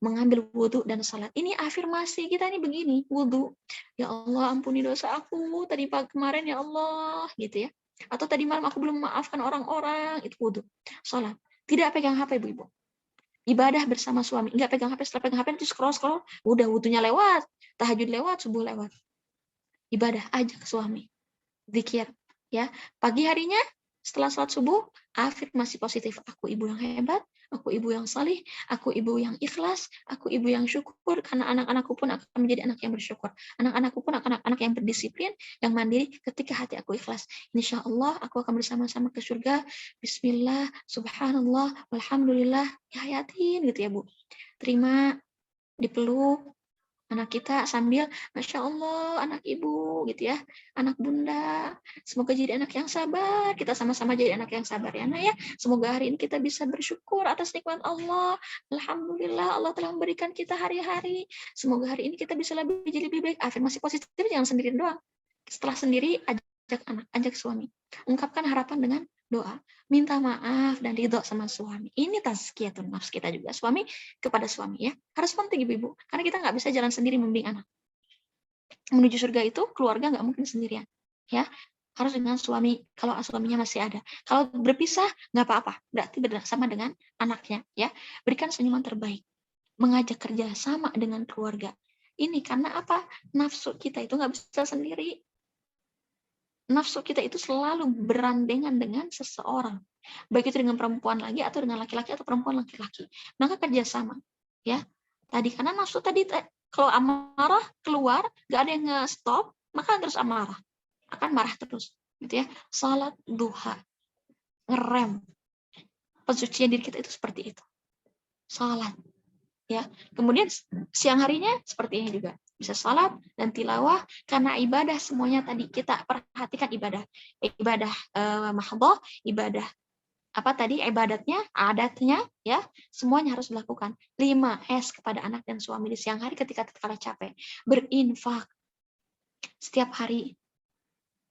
Mengambil wudhu dan salat. Ini afirmasi kita ini begini, wudhu. Ya Allah, ampuni dosa aku tadi pagi kemarin, ya Allah, gitu ya. Atau tadi malam aku belum memaafkan orang-orang, itu wudhu. Salat. Tidak pegang HP, ibu-ibu. Ibadah bersama suami. Enggak pegang HP, setelah pegang HP itu scroll-scroll, udah wudhunya lewat, tahajud lewat, subuh lewat. Ibadah aja ke suami. Zikir. Ya. Pagi harinya, setelah salat subuh, afirmasi positif. Aku ibu yang hebat, aku ibu yang salih, aku ibu yang ikhlas, aku ibu yang syukur, karena anak-anakku pun akan menjadi anak yang bersyukur. Anak-anakku pun akan anak yang berdisiplin, yang mandiri ketika hati aku ikhlas. Insya Allah aku akan bersama-sama ke surga. Bismillah, subhanallah, walhamdulillah. Yayatin gitu ya Bu. Terima, dipeluk anak kita sambil Masya Allah anak ibu gitu ya, anak bunda, semoga jadi anak yang sabar, kita sama-sama jadi anak yang sabar ya Nak ya. Semoga hari ini kita bisa bersyukur atas nikmat Allah. Alhamdulillah Allah telah memberikan kita hari-hari, semoga hari ini kita bisa jadi lebih baik. Afirmasi positif jangan sendiri doang, setelah sendiri ajak anak, ajak suami, ungkapkan harapan dengan doa, minta maaf dan ridho sama suami. Ini tazkiyatun nafs kita juga, suami kepada suami ya, harus penting ibu-ibu, karena kita nggak bisa jalan sendiri membimbing anak. Menuju surga itu keluarga nggak mungkin sendirian, ya harus dengan suami kalau suaminya masih ada. Kalau berpisah nggak apa-apa, berarti bersama dengan anaknya ya. Berikan senyuman terbaik, mengajak kerja sama dengan keluarga. Ini karena apa? Nafsu kita itu nggak bisa sendiri. Nafsu kita itu selalu berandengan dengan seseorang, baik itu dengan perempuan lagi atau dengan laki-laki atau perempuan laki-laki. Maka kerjasama, ya. Tadi karena nafsu tadi kalau amarah keluar, nggak ada yang nge-stop, maka terus amarah, akan marah terus, gitu ya. Salat duha, ngerem, pensucian diri kita itu seperti itu. Salat, ya. Kemudian siang harinya seperti ini juga. Bisa salat dan tilawah karena ibadah semuanya tadi kita perhatikan ibadah mahdhah, ibadah apa tadi ibadatnya, adatnya ya, semuanya harus dilakukan. 5S kepada anak dan suami di siang hari ketika tatkala capek. Berinfak setiap hari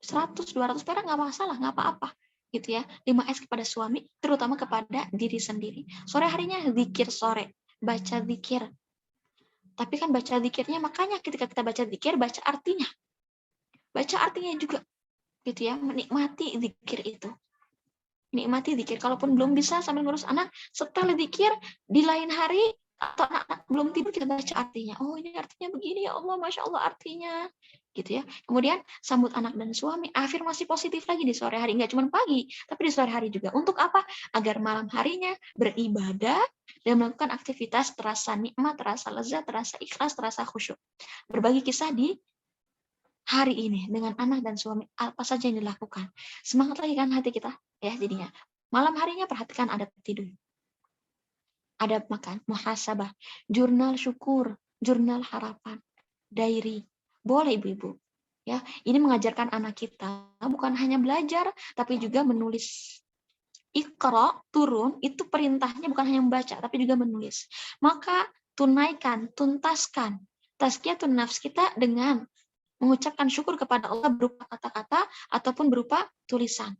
100-200 perak nggak masalah, nggak apa-apa gitu ya. 5S kepada suami, terutama kepada diri sendiri. Sore harinya zikir sore, baca zikir. Tapi kan baca zikirnya, makanya ketika kita baca zikir, baca artinya. Baca artinya juga, gitu ya, menikmati zikir itu. Nikmati zikir. Kalaupun belum bisa sambil ngurus anak, setel zikir di lain hari, atau anak-anak belum tidur, kita baca artinya. Oh, ini artinya begini ya Allah, Masya Allah artinya. Gitu ya. Kemudian sambut anak dan suami, afirmasi positif lagi di sore hari. Nggak cuma pagi, tapi di sore hari juga. Untuk apa? Agar malam harinya beribadah dan melakukan aktivitas terasa nikmat, terasa lezat, terasa ikhlas, terasa khusyuk. Berbagi kisah di hari ini dengan anak dan suami, apa saja yang dilakukan. Semangat lagi kan hati kita ya jadinya. Malam harinya perhatikan adab tidur, adab makan, muhasabah, jurnal syukur, jurnal harapan, diary. Boleh ibu-ibu. Ya, ini mengajarkan anak kita bukan hanya belajar tapi juga menulis. Iqra, turun, itu perintahnya bukan hanya membaca, tapi juga menulis. Maka tunaikan, tuntaskan tazkiyatun nafs kita dengan mengucapkan syukur kepada Allah berupa kata-kata ataupun berupa tulisan.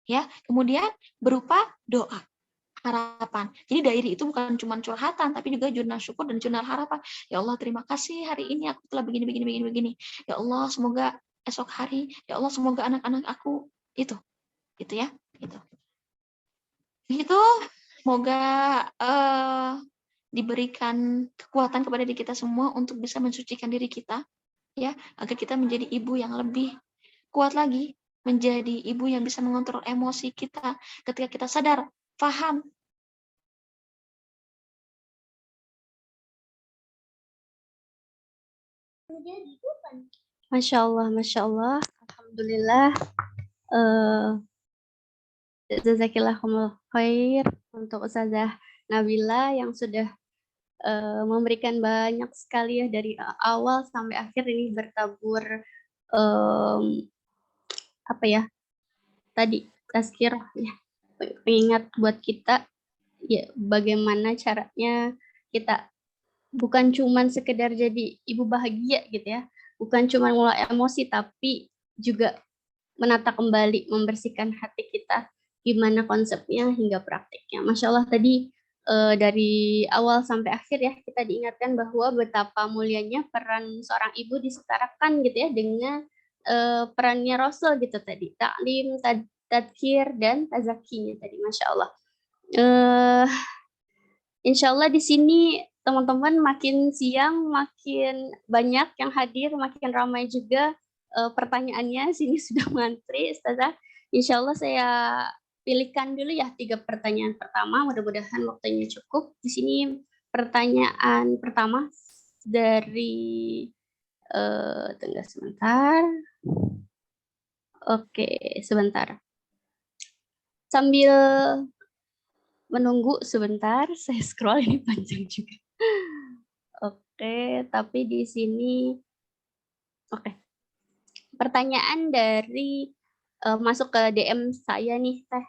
Ya, kemudian berupa doa, harapan. Jadi diary itu bukan cuma curhatan, tapi juga jurnal syukur dan jurnal harapan. Ya Allah, terima kasih hari ini aku telah begini. Ya Allah, semoga esok hari, ya Allah, semoga anak-anak aku itu ya, itu. Itu semoga diberikan kekuatan kepada diri kita semua untuk bisa mensucikan diri kita ya, agar kita menjadi ibu yang lebih kuat lagi, menjadi ibu yang bisa mengontrol emosi kita ketika kita sadar, paham. Masya Allah, Alhamdulillah. Jazakillahumul khair untuk Ustazah Nabila yang sudah memberikan banyak sekali ya dari awal sampai akhir ini bertabur apa ya tadi tazkirah ya, pengingat buat kita ya bagaimana caranya kita bukan cuman sekedar jadi ibu bahagia gitu ya, bukan cuman mulai emosi tapi juga menata kembali, membersihkan hati kita, gimana konsepnya hingga praktiknya. Masya Allah tadi dari awal sampai akhir ya kita diingatkan bahwa betapa mulianya peran seorang ibu disetarakan gitu ya dengan perannya Rasul gitu tadi, taklim, tadkir dan tazakinya tadi, Masya Allah. Insya Allah di sini teman-teman makin siang makin banyak yang hadir, makin ramai juga pertanyaannya. Sini sudah mantri, Ustazah. Insya Allah saya pilihkan dulu ya 3 pertanyaan pertama. Mudah-mudahan waktunya cukup. Di sini pertanyaan pertama dari tunggu sebentar. Oke, sebentar. Sambil menunggu sebentar, saya scroll ini panjang juga. Oke, tapi di sini oke. Pertanyaan dari masuk ke DM saya nih, Teh.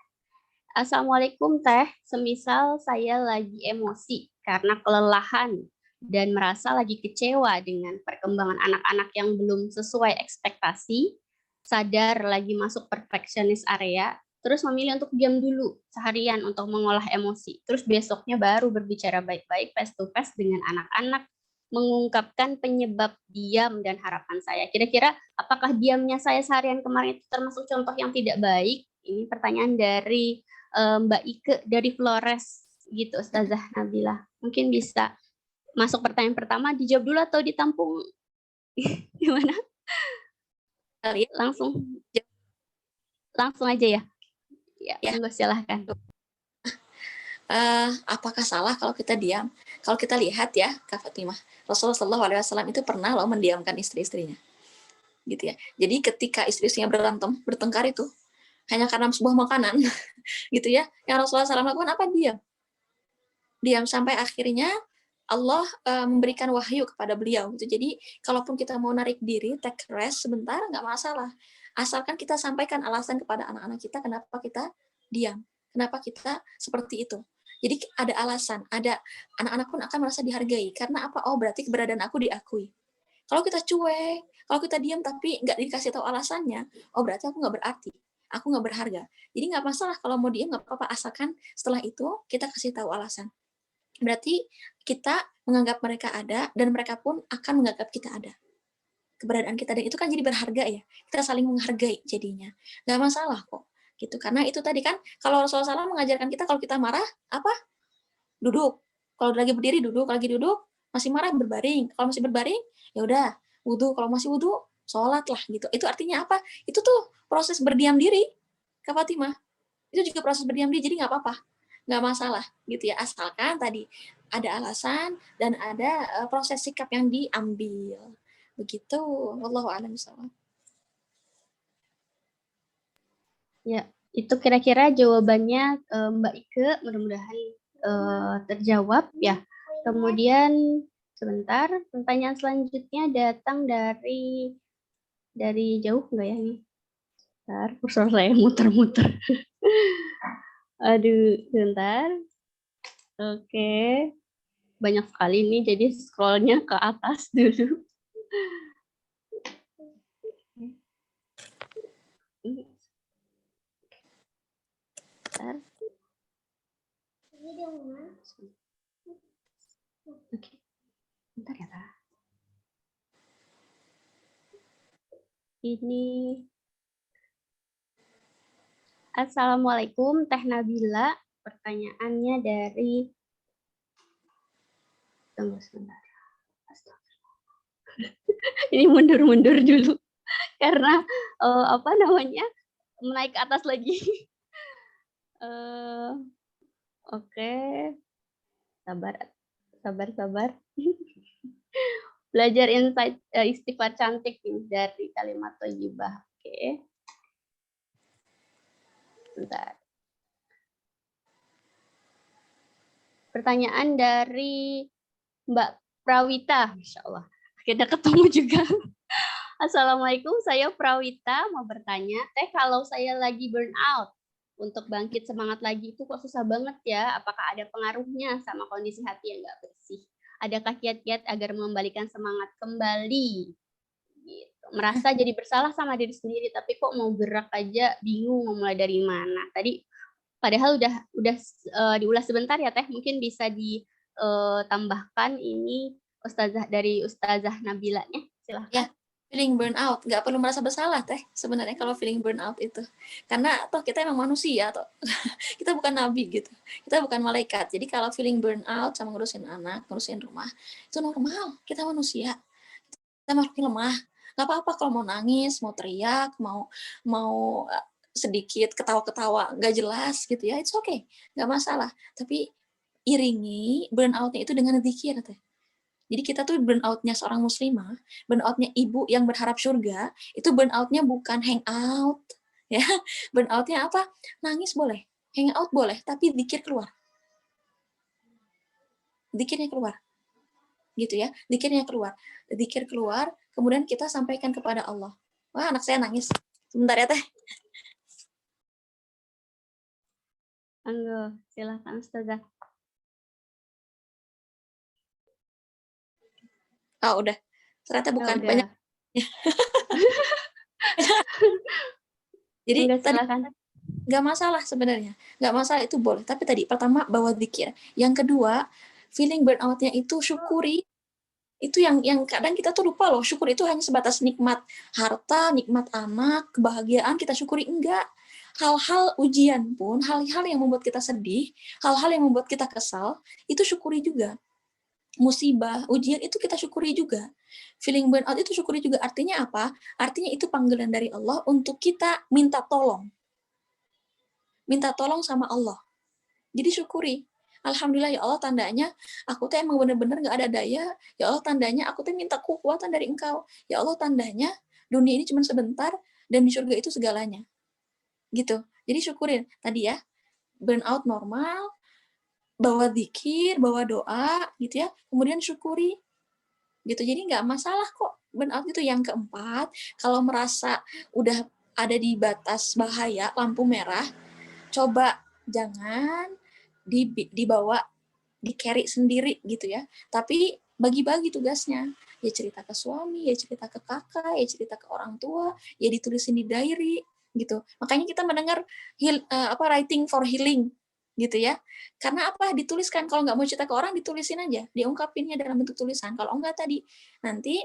Assalamualaikum, Teh. Semisal saya lagi emosi karena kelelahan dan merasa lagi kecewa dengan perkembangan anak-anak yang belum sesuai ekspektasi, sadar lagi masuk perfectionist area, terus memilih untuk diam dulu seharian untuk mengolah emosi. Terus besoknya baru berbicara baik-baik face to face dengan anak-anak, mengungkapkan penyebab diam dan harapan saya. Kira-kira apakah diamnya saya seharian kemarin itu termasuk contoh yang tidak baik? Ini pertanyaan dari Mbak Ike dari Flores gitu, Ustazah Nabila. Mungkin bisa masuk pertanyaan pertama, dijawab dulu atau ditampung? Gimana? Langsung aja ya. Ya, monggo silahkan. Apakah salah kalau kita diam? Kalau kita lihat ya, Kak Fatimah, Rasulullah SAW itu pernah loh mendiamkan istri-istrinya, gitu ya. Jadi ketika istri-istrinya berantem, bertengkar itu hanya karena sebuah makanan, gitu ya. Yang Rasulullah SAW lakukan apa? Diam sampai akhirnya Allah memberikan wahyu kepada beliau. Gitu. Jadi kalaupun kita mau narik diri, take rest sebentar, nggak masalah. Asalkan kita sampaikan alasan kepada anak-anak kita kenapa kita diam, kenapa kita seperti itu. Jadi ada alasan, ada anak-anak pun akan merasa dihargai. Karena apa? Oh berarti keberadaan aku diakui. Kalau kita cuek, kalau kita diam tapi nggak dikasih tahu alasannya, oh berarti aku nggak berarti, aku nggak berharga. Jadi nggak masalah kalau mau diam nggak apa-apa, asalkan setelah itu kita kasih tahu alasan. Berarti kita menganggap mereka ada dan mereka pun akan menganggap kita ada. Keberadaan kita dan itu kan jadi berharga ya. Kita saling menghargai jadinya. Nggak masalah kok. Gitu. Karena itu tadi kan kalau Rasulullah SAW mengajarkan kita kalau kita marah apa? Duduk. Kalau lagi berdiri duduk, lagi duduk masih marah berbaring. Kalau masih berbaring ya udah wudu. Kalau masih wudu sholat lah gitu. Itu artinya apa? Itu tuh proses berdiam diri, Kak Fatimah. Itu juga proses berdiam diri, jadi nggak apa-apa, nggak masalah gitu ya, asalkan tadi ada alasan dan ada proses sikap yang diambil begitu. Wallahu a'lam bishawab. Ya, itu kira-kira jawabannya Mbak Ike, mudah-mudahan terjawab ya. Kemudian sebentar, pertanyaan selanjutnya datang dari jauh nggak ya nih? Bentar, kursor saya muter-muter. Aduh, sebentar. Oke. Banyak sekali nih, jadi scrollnya ke atas dulu. Bentar. Oke. Bentar ya, Tah. Ini Assalamualaikum Teh Nabila. Pertanyaannya dari tunggu sebentar. Ini mundur-mundur dulu karena apa namanya? Menaik ke atas lagi. Oke. Sabar. Belajar insight istighfar cantik nih dari kalimat thayyibah. Oke. Bentar. pertanyaan dari Mbak Prawita, Masya Allah. Akhirnya ketemu juga. Assalamualaikum, saya Prawita mau bertanya, Teh kalau saya lagi burn out, untuk bangkit semangat lagi itu kok susah banget ya, apakah ada pengaruhnya sama kondisi hati yang nggak bersih? Adakah kiat-kiat agar mengembalikan semangat kembali? Gitu. Merasa jadi bersalah sama diri sendiri, tapi kok mau gerak aja bingung mau mulai dari mana. Tadi padahal udah diulas sebentar ya Teh, mungkin bisa ditambahkan ini dari Ustazah Nabilanya, Ya, silahkan. feeling burnout, nggak perlu merasa bersalah teh sebenarnya kalau feeling burnout itu, karena toh kita emang manusia toh. Kita bukan nabi gitu, kita bukan malaikat. Jadi kalau feeling burnout sama ngurusin anak, ngurusin rumah, itu normal, kita manusia, kita makhluk lemah. Nggak apa-apa kalau mau nangis, mau teriak, mau sedikit ketawa-ketawa nggak jelas gitu ya, it's okay, nggak masalah. Tapi iringi burnoutnya itu dengan zikir teh. Jadi kita tuh burnout-nya seorang muslimah, burnout-nya ibu yang berharap surga, itu burnout-nya bukan hangout, ya. Burnout-nya apa? Nangis boleh, hangout boleh, tapi zikir keluar. Zikirnya keluar. Gitu ya, zikirnya keluar. Zikir keluar, kemudian kita sampaikan kepada Allah. Wah, anak saya nangis. Sebentar ya, Teh. Silakan Ustazah. Oh, udah. Ternyata bukan udah. banyak. Jadi Enggak, tadi silakan. nggak masalah sebenarnya, nggak masalah, itu boleh. Tapi tadi pertama bawa zikir, yang kedua feeling burnout-nya itu syukuri. Itu yang kadang kita tuh lupa loh, syukur itu hanya sebatas nikmat harta, nikmat anak, kebahagiaan kita syukuri, enggak. Hal-hal ujian pun, hal-hal yang membuat kita sedih, hal-hal yang membuat kita kesal, itu syukuri juga. Musibah, ujian itu kita syukuri juga. Feeling burnout itu syukuri juga. Artinya apa? Artinya itu panggilan dari Allah untuk kita minta tolong. Minta tolong sama Allah. Jadi syukuri. Alhamdulillah ya Allah, tandanya aku tuh emang bener-bener gak ada daya. Ya Allah, tandanya aku tuh minta kekuatan dari Engkau. Ya Allah, tandanya dunia ini cuma sebentar dan di surga itu segalanya. Gitu. Jadi syukurin. Tadi ya, burnout normal, bawa zikir, bawa doa gitu ya. Kemudian syukuri. Gitu. Jadi nggak masalah kok. Burnout itu yang keempat, kalau merasa udah ada di batas bahaya, lampu merah, coba jangan dibawa, di-carry sendiri gitu ya. Tapi bagi-bagi tugasnya. Ya cerita ke suami, ya cerita ke kakak, ya cerita ke orang tua, ya ditulisin di diary gitu. Makanya kita mendengar writing for healing gitu ya. Karena apa? Dituliskan. Kalau nggak mau cerita ke orang, ditulisin aja. Diungkapinnya dalam bentuk tulisan. Kalau enggak tadi, nanti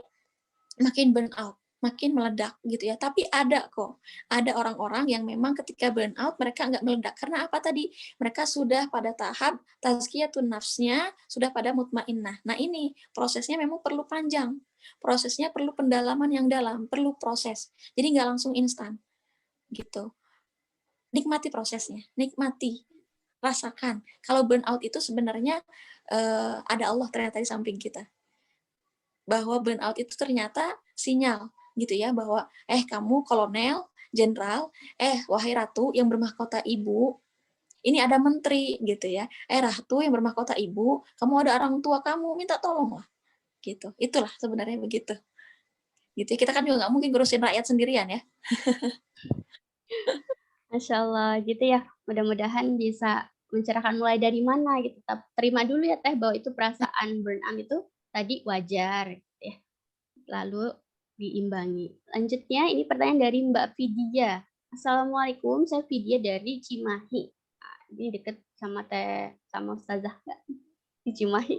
makin burn out, makin meledak gitu ya. Tapi ada kok, ada orang-orang yang memang ketika burn out mereka nggak meledak. Karena apa tadi? Mereka sudah pada tahap tazkiyatun nafsnya, sudah pada mutmainnah. Nah ini prosesnya memang perlu panjang. Prosesnya perlu pendalaman yang dalam, perlu proses. Jadi nggak langsung instan gitu. Nikmati prosesnya, nikmati, rasakan. Kalau burn out itu sebenarnya ada Allah ternyata di samping kita. Bahwa burnout itu ternyata sinyal gitu ya, bahwa kamu kolonel, jenderal, wahai ratu yang bermahkota ibu, ini ada menteri gitu ya, ratu yang bermahkota ibu, kamu ada orang tua kamu, minta tolong lah gitu. Itulah sebenarnya begitu. Gitu ya, kita kan juga nggak mungkin ngurusin rakyat sendirian ya. Masya Allah, gitu ya. Mudah-mudahan bisa mencerahkan mulai dari mana gitu. Terima dulu ya Teh bahwa itu perasaan burnout itu tadi wajar gitu ya. Lalu diimbangi. Lanjutnya ini pertanyaan dari Mbak Vidya. Assalamualaikum, saya Vidya dari Cimahi. Nah, ini deket sama sama Ustazah nggak? Di Cimahi.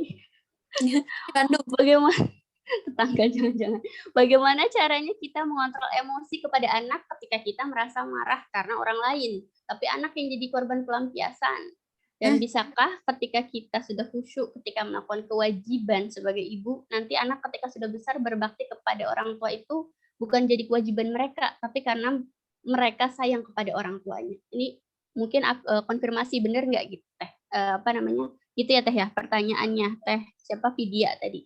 Bandung. Bagaimana tetangga jangan-jangan. Bagaimana caranya kita mengontrol emosi kepada anak ketika kita merasa marah karena orang lain, tapi anak yang jadi korban pelampiasan? Dan bisakah ketika kita sudah khusyuk ketika melakukan kewajiban sebagai ibu, nanti anak ketika sudah besar berbakti kepada orang tua itu bukan jadi kewajiban mereka, tapi karena mereka sayang kepada orang tuanya? Ini mungkin konfirmasi benar nggak gitu Teh? Apa namanya? Gitu ya Teh ya pertanyaannya Teh. Siapa Vidya tadi?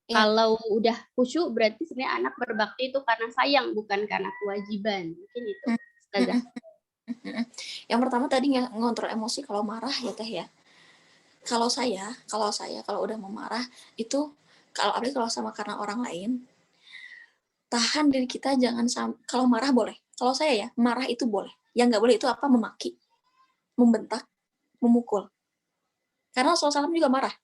Ya. Kalau udah khusyuk berarti sebenarnya anak berbakti itu karena sayang, bukan karena kewajiban. Mungkin itu, Ustazah. Yang pertama tadi ngontrol emosi kalau marah ya Teh ya. Kalau saya kalau udah mau marah itu, apalagi kalau sama karena orang lain, tahan diri kita, jangan kalau marah boleh. Kalau saya ya, marah itu boleh. Yang nggak boleh itu apa? Memaki, membentak, memukul. Karena Rasulullah SAW juga marah.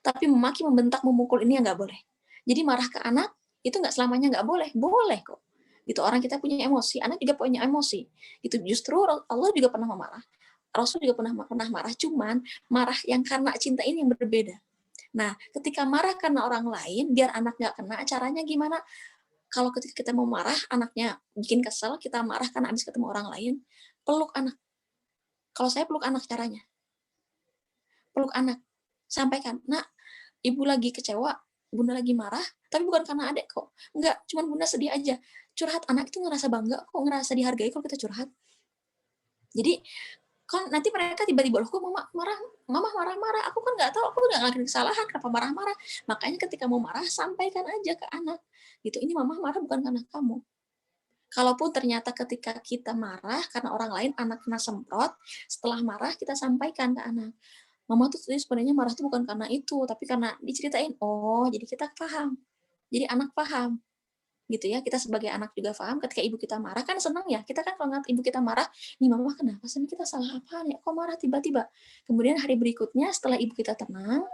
Tapi memaki, membentak, memukul ini yang nggak boleh. Jadi marah ke anak itu nggak selamanya nggak boleh. Boleh kok. Gitu, orang kita punya emosi, anak juga punya emosi. Itu justru Allah juga pernah marah. Rasul juga pernah marah, cuman marah yang karena cinta ini yang berbeda. Nah, ketika marah karena orang lain, biar anak nggak kena, caranya gimana? Kalau ketika kita mau marah, anaknya bikin kesel, kita marah karena habis ketemu orang lain, peluk anak. Kalau saya peluk anak caranya. Peluk anak. Sampaikan, nak, ibu lagi kecewa, bunda lagi marah, tapi bukan karena adek kok. Enggak, cuman bunda sedih aja. Curhat, anak itu ngerasa bangga kok, ngerasa dihargai kalau kita curhat. Jadi, kan nanti mereka tiba-tiba, loh kok mama marah-marah, aku kan nggak tahu, aku nggak ngelakuin kesalahan, kenapa marah-marah. Makanya ketika mau marah, sampaikan aja ke anak. Gitu, ini mama marah bukan karena kamu. Kalaupun ternyata ketika kita marah karena orang lain, anak kena semprot, setelah marah kita sampaikan ke anak. Mama tuh sebenarnya marah tuh bukan karena itu, tapi karena diceritain. Oh, jadi kita paham. Jadi anak paham. Gitu ya, kita sebagai anak juga paham ketika ibu kita marah, kan senang ya. Kita kan kalau ngeliat ibu kita marah, nih mama kenapa sih kita salah apa nih? Kok marah tiba-tiba? Kemudian hari berikutnya setelah ibu kita tenang,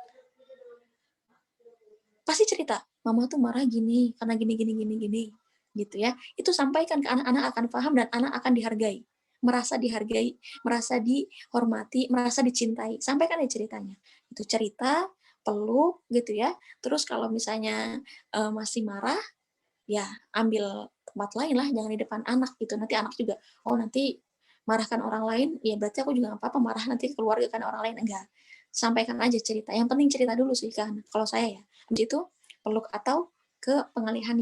pasti cerita, mama tuh marah gini, karena gini. Gitu ya. Itu sampaikan ke anak-anak, akan paham dan anak akan dihargai. Merasa dihargai, merasa dihormati, merasa dicintai. Sampaikan ya ceritanya. Itu cerita, peluk gitu ya. Terus kalau misalnya masih marah, ya ambil tempat lain lah, jangan di depan anak gitu. Nanti anak juga, oh nanti marahkan orang lain, ya berarti aku juga nggak apa-apa marah nanti keluarga kan orang lain. Enggak, sampaikan aja cerita. Yang penting cerita dulu sih kan. Kalau saya ya, habis itu peluk atau ke pengalihan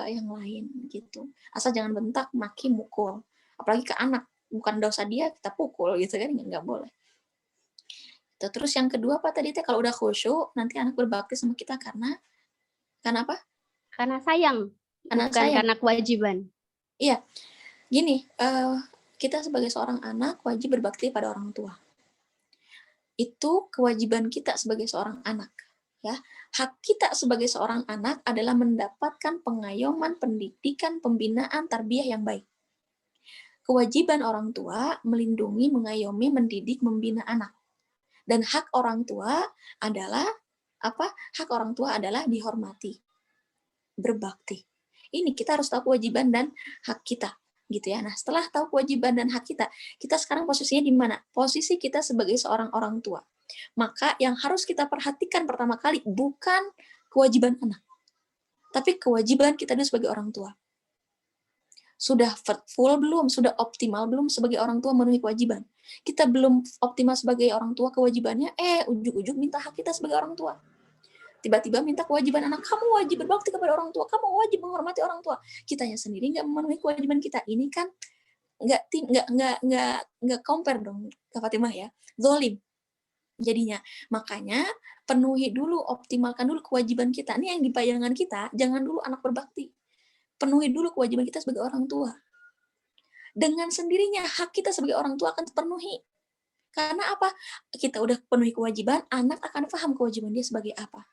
yang lain gitu. Asal jangan bentak, maki, mukul. Apalagi ke anak, bukan dosa dia kita pukul gitu kan, nggak boleh. Terus yang kedua apa tadi teh, kalau udah khusyuk nanti anak berbakti sama kita karena apa? Karena sayang, Karena bukan sayang. karena kewajiban. Iya, gini, kita sebagai seorang anak wajib berbakti pada orang tua. Itu kewajiban kita sebagai seorang anak. Ya, hak kita sebagai seorang anak adalah mendapatkan pengayoman, pendidikan, pembinaan, tarbiyah yang baik. Kewajiban orang tua melindungi, mengayomi, mendidik, membina anak. Dan hak orang tua adalah apa? Hak orang tua adalah dihormati, berbakti. Ini kita harus tahu kewajiban dan hak kita, gitu ya. Nah, setelah tahu kewajiban dan hak kita sekarang posisinya di mana? Posisi kita sebagai seorang orang tua. Maka yang harus kita perhatikan pertama kali bukan kewajiban anak, tapi kewajiban kita sebagai orang tua. Sudah full belum? Sudah optimal belum sebagai orang tua memenuhi kewajiban? Kita belum optimal sebagai orang tua kewajibannya, ujug-ujug minta hak kita sebagai orang tua. Tiba-tiba minta kewajiban anak, kamu wajib berbakti kepada orang tua, kamu wajib menghormati orang tua. Kitanya sendiri nggak memenuhi kewajiban kita. Ini kan nggak compare dong, Kak Fatimah ya. Zolim jadinya. Makanya penuhi dulu, optimalkan dulu kewajiban kita. Ini yang di bayangan kita, jangan dulu anak berbakti. Penuhi dulu kewajiban kita sebagai orang tua. Dengan sendirinya hak kita sebagai orang tua akan terpenuhi. Karena apa? Kita udah penuhi kewajiban, anak akan paham kewajiban dia sebagai apa.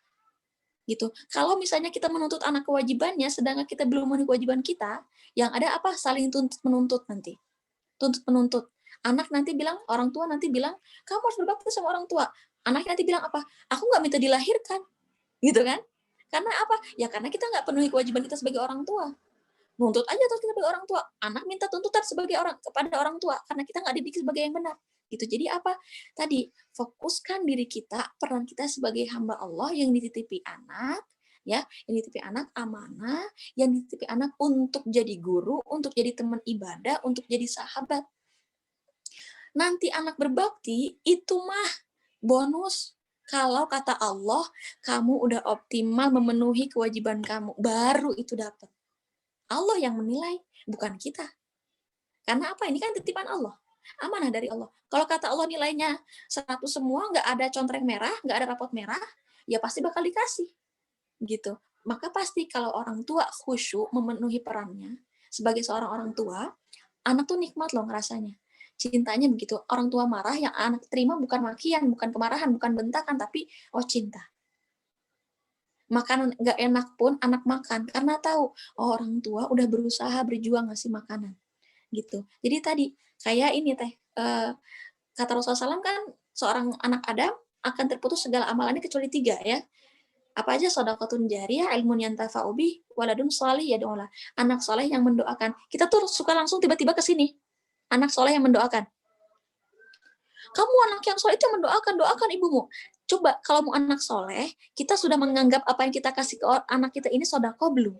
Gitu. Kalau misalnya kita menuntut anak kewajibannya, sedangkan kita belum memenuhi kewajiban kita, yang ada apa? Saling tuntut menuntut nanti. Tuntut menuntut. Anak nanti bilang, orang tua nanti bilang, kamu harus berbakti sama orang tua. Anak nanti bilang apa? Aku nggak minta dilahirkan. Gitu kan? Karena apa? Ya karena kita nggak penuhi kewajiban kita sebagai orang tua. Nuntut aja terus kita sebagai orang tua. Anak minta tuntutan sebagai kepada orang tua karena kita nggak dididik sebagai yang benar. Gitu. Jadi apa? Tadi fokuskan diri kita, peran kita sebagai hamba Allah yang dititipi anak, ya, yang dititipi anak amanah, yang dititipi anak untuk jadi guru, untuk jadi teman ibadah, untuk jadi sahabat. Nanti anak berbakti itu mah bonus. Kalau kata Allah, kamu udah optimal memenuhi kewajiban kamu, baru itu dapat. Allah yang menilai, bukan kita. Karena apa? Ini kan titipan Allah. Amanah dari Allah. Kalau kata Allah nilainya 100 semua, nggak ada contreng merah, nggak ada rapot merah, ya pasti bakal dikasih. Gitu. Maka pasti kalau orang tua khusyuk memenuhi perannya sebagai seorang orang tua, anak tuh nikmat loh ngerasanya. cintanya begitu. Orang tua marah, yang anak terima bukan makian, bukan kemarahan, bukan bentakan, tapi cinta. Makanan nggak enak pun anak makan karena tahu orang tua udah berusaha berjuang ngasih makanan gitu. Jadi tadi kayak ini teh kata Rasulullah SAW kan, seorang anak Adam akan terputus segala amalannya kecuali 3 ya. Apa aja? Shadaqatun jariyah, ilmun yantafa'u bih, waladun shalih yad'ulah. Anak soleh yang mendoakan. Kita tuh suka langsung tiba-tiba ke sini. Anak soleh yang mendoakan. Kamu anak yang soleh itu yang mendoakan, doakan ibumu. Coba kalau mau anak soleh, kita sudah menganggap apa yang kita kasih ke anak kita ini sodako belum?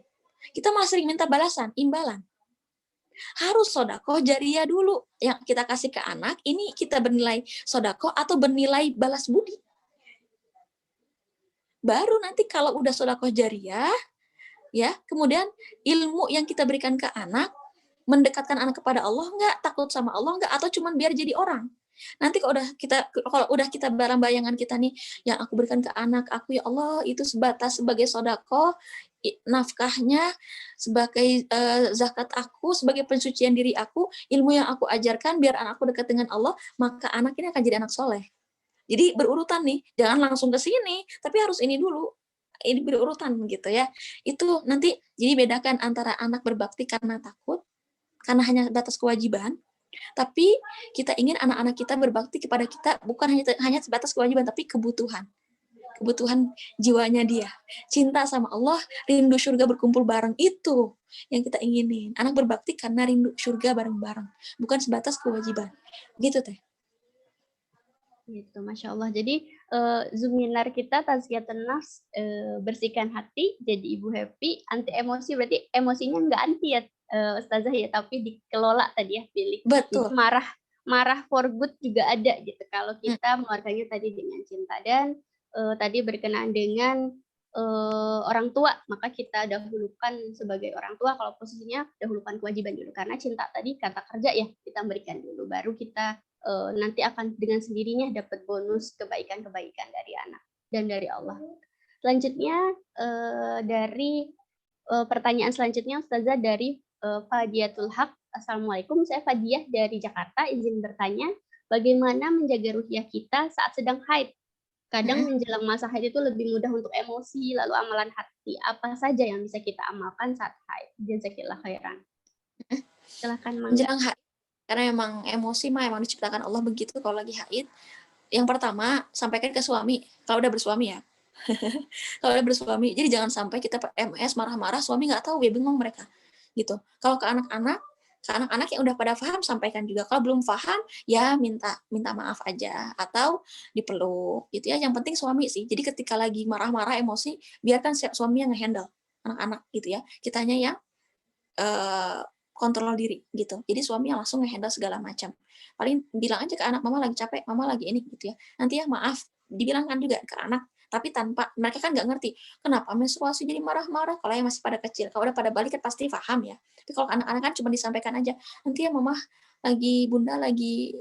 Kita masih sering minta balasan, imbalan. Harus sodako jariyah dulu yang kita kasih ke anak, ini kita bernilai sodako atau bernilai balas budi. Baru nanti kalau udah sodako jariyah, ya kemudian ilmu yang kita berikan ke anak, mendekatkan anak kepada Allah nggak, takut sama Allah nggak, atau cuman biar jadi orang. Nanti kalau udah kita barang bayangan kita nih, yang aku berikan ke anak aku ya Allah itu sebatas sebagai sodako, nafkahnya sebagai zakat aku, sebagai pensucian diri aku, ilmu yang aku ajarkan biar anakku dekat dengan Allah, maka anak ini akan jadi anak soleh. Jadi berurutan nih, jangan langsung ke sini, tapi harus ini dulu. Ini berurutan gitu ya. Itu nanti jadi bedakan antara anak berbakti karena takut, karena hanya batas kewajiban, tapi kita ingin anak-anak kita berbakti kepada kita bukan hanya sebatas kewajiban, tapi kebutuhan jiwanya dia, cinta sama Allah, rindu surga berkumpul bareng, itu yang kita inginin. Anak berbakti karena rindu surga bareng-bareng, bukan sebatas kewajiban. Gitu teh. Gitu, Masya Allah. Jadi Zuminar kita tazkiyatun nafs, bersihkan hati, jadi ibu happy, anti emosi, berarti emosinya nggak anti ya Ustazah ya, tapi dikelola tadi ya, pilih. Betul. Jadi marah for good juga ada gitu kalau kita mengeluarkannya tadi dengan cinta. Dan tadi berkenaan dengan orang tua, maka kita dahulukan sebagai orang tua, kalau posisinya dahulukan kewajiban dulu, karena cinta tadi kata kerja ya, kita berikan dulu, baru kita nanti akan dengan sendirinya dapat bonus kebaikan-kebaikan dari anak dan dari Allah. Selanjutnya dari pertanyaan selanjutnya Ustazah dari Fadiatul Haq. Assalamualaikum, saya Fadiah dari Jakarta, izin bertanya, bagaimana menjaga ruhiyah kita saat sedang haid? Kadang menjelang masa haid itu lebih mudah untuk emosi, lalu amalan hati. Apa saja yang bisa kita amalkan saat haid? Jazakillah khairan. Silakan Mang. Menjelang haid, karena emang emosi mah emang diciptakan Allah begitu kalau lagi haid. Yang pertama, sampaikan ke suami kalau udah bersuami ya. Kalau udah bersuami, jadi jangan sampai kita MS marah-marah, suami nggak tahu, ya bingung mereka gitu. Kalau ke anak-anak yang udah pada paham, sampaikan juga. Kalau belum paham, ya minta maaf aja atau dipeluk gitu ya. Yang penting suami sih. Jadi ketika lagi marah-marah emosi, biarkan suami yang nge-handle anak-anak gitu ya. Kitanya yang kontrol diri gitu. Jadi suami yang langsung nge-handle segala macam. Paling bilang aja ke anak, mama lagi capek, mama lagi ini gitu ya. Nanti ya maaf, dibilangkan juga ke anak, tapi tanpa, mereka kan nggak ngerti kenapa menstruasi jadi marah-marah kalau yang masih pada kecil. Kalau udah pada balik kan pasti paham ya. Tapi kalau anak-anak kan cuma disampaikan aja, nanti ya mama lagi, bunda lagi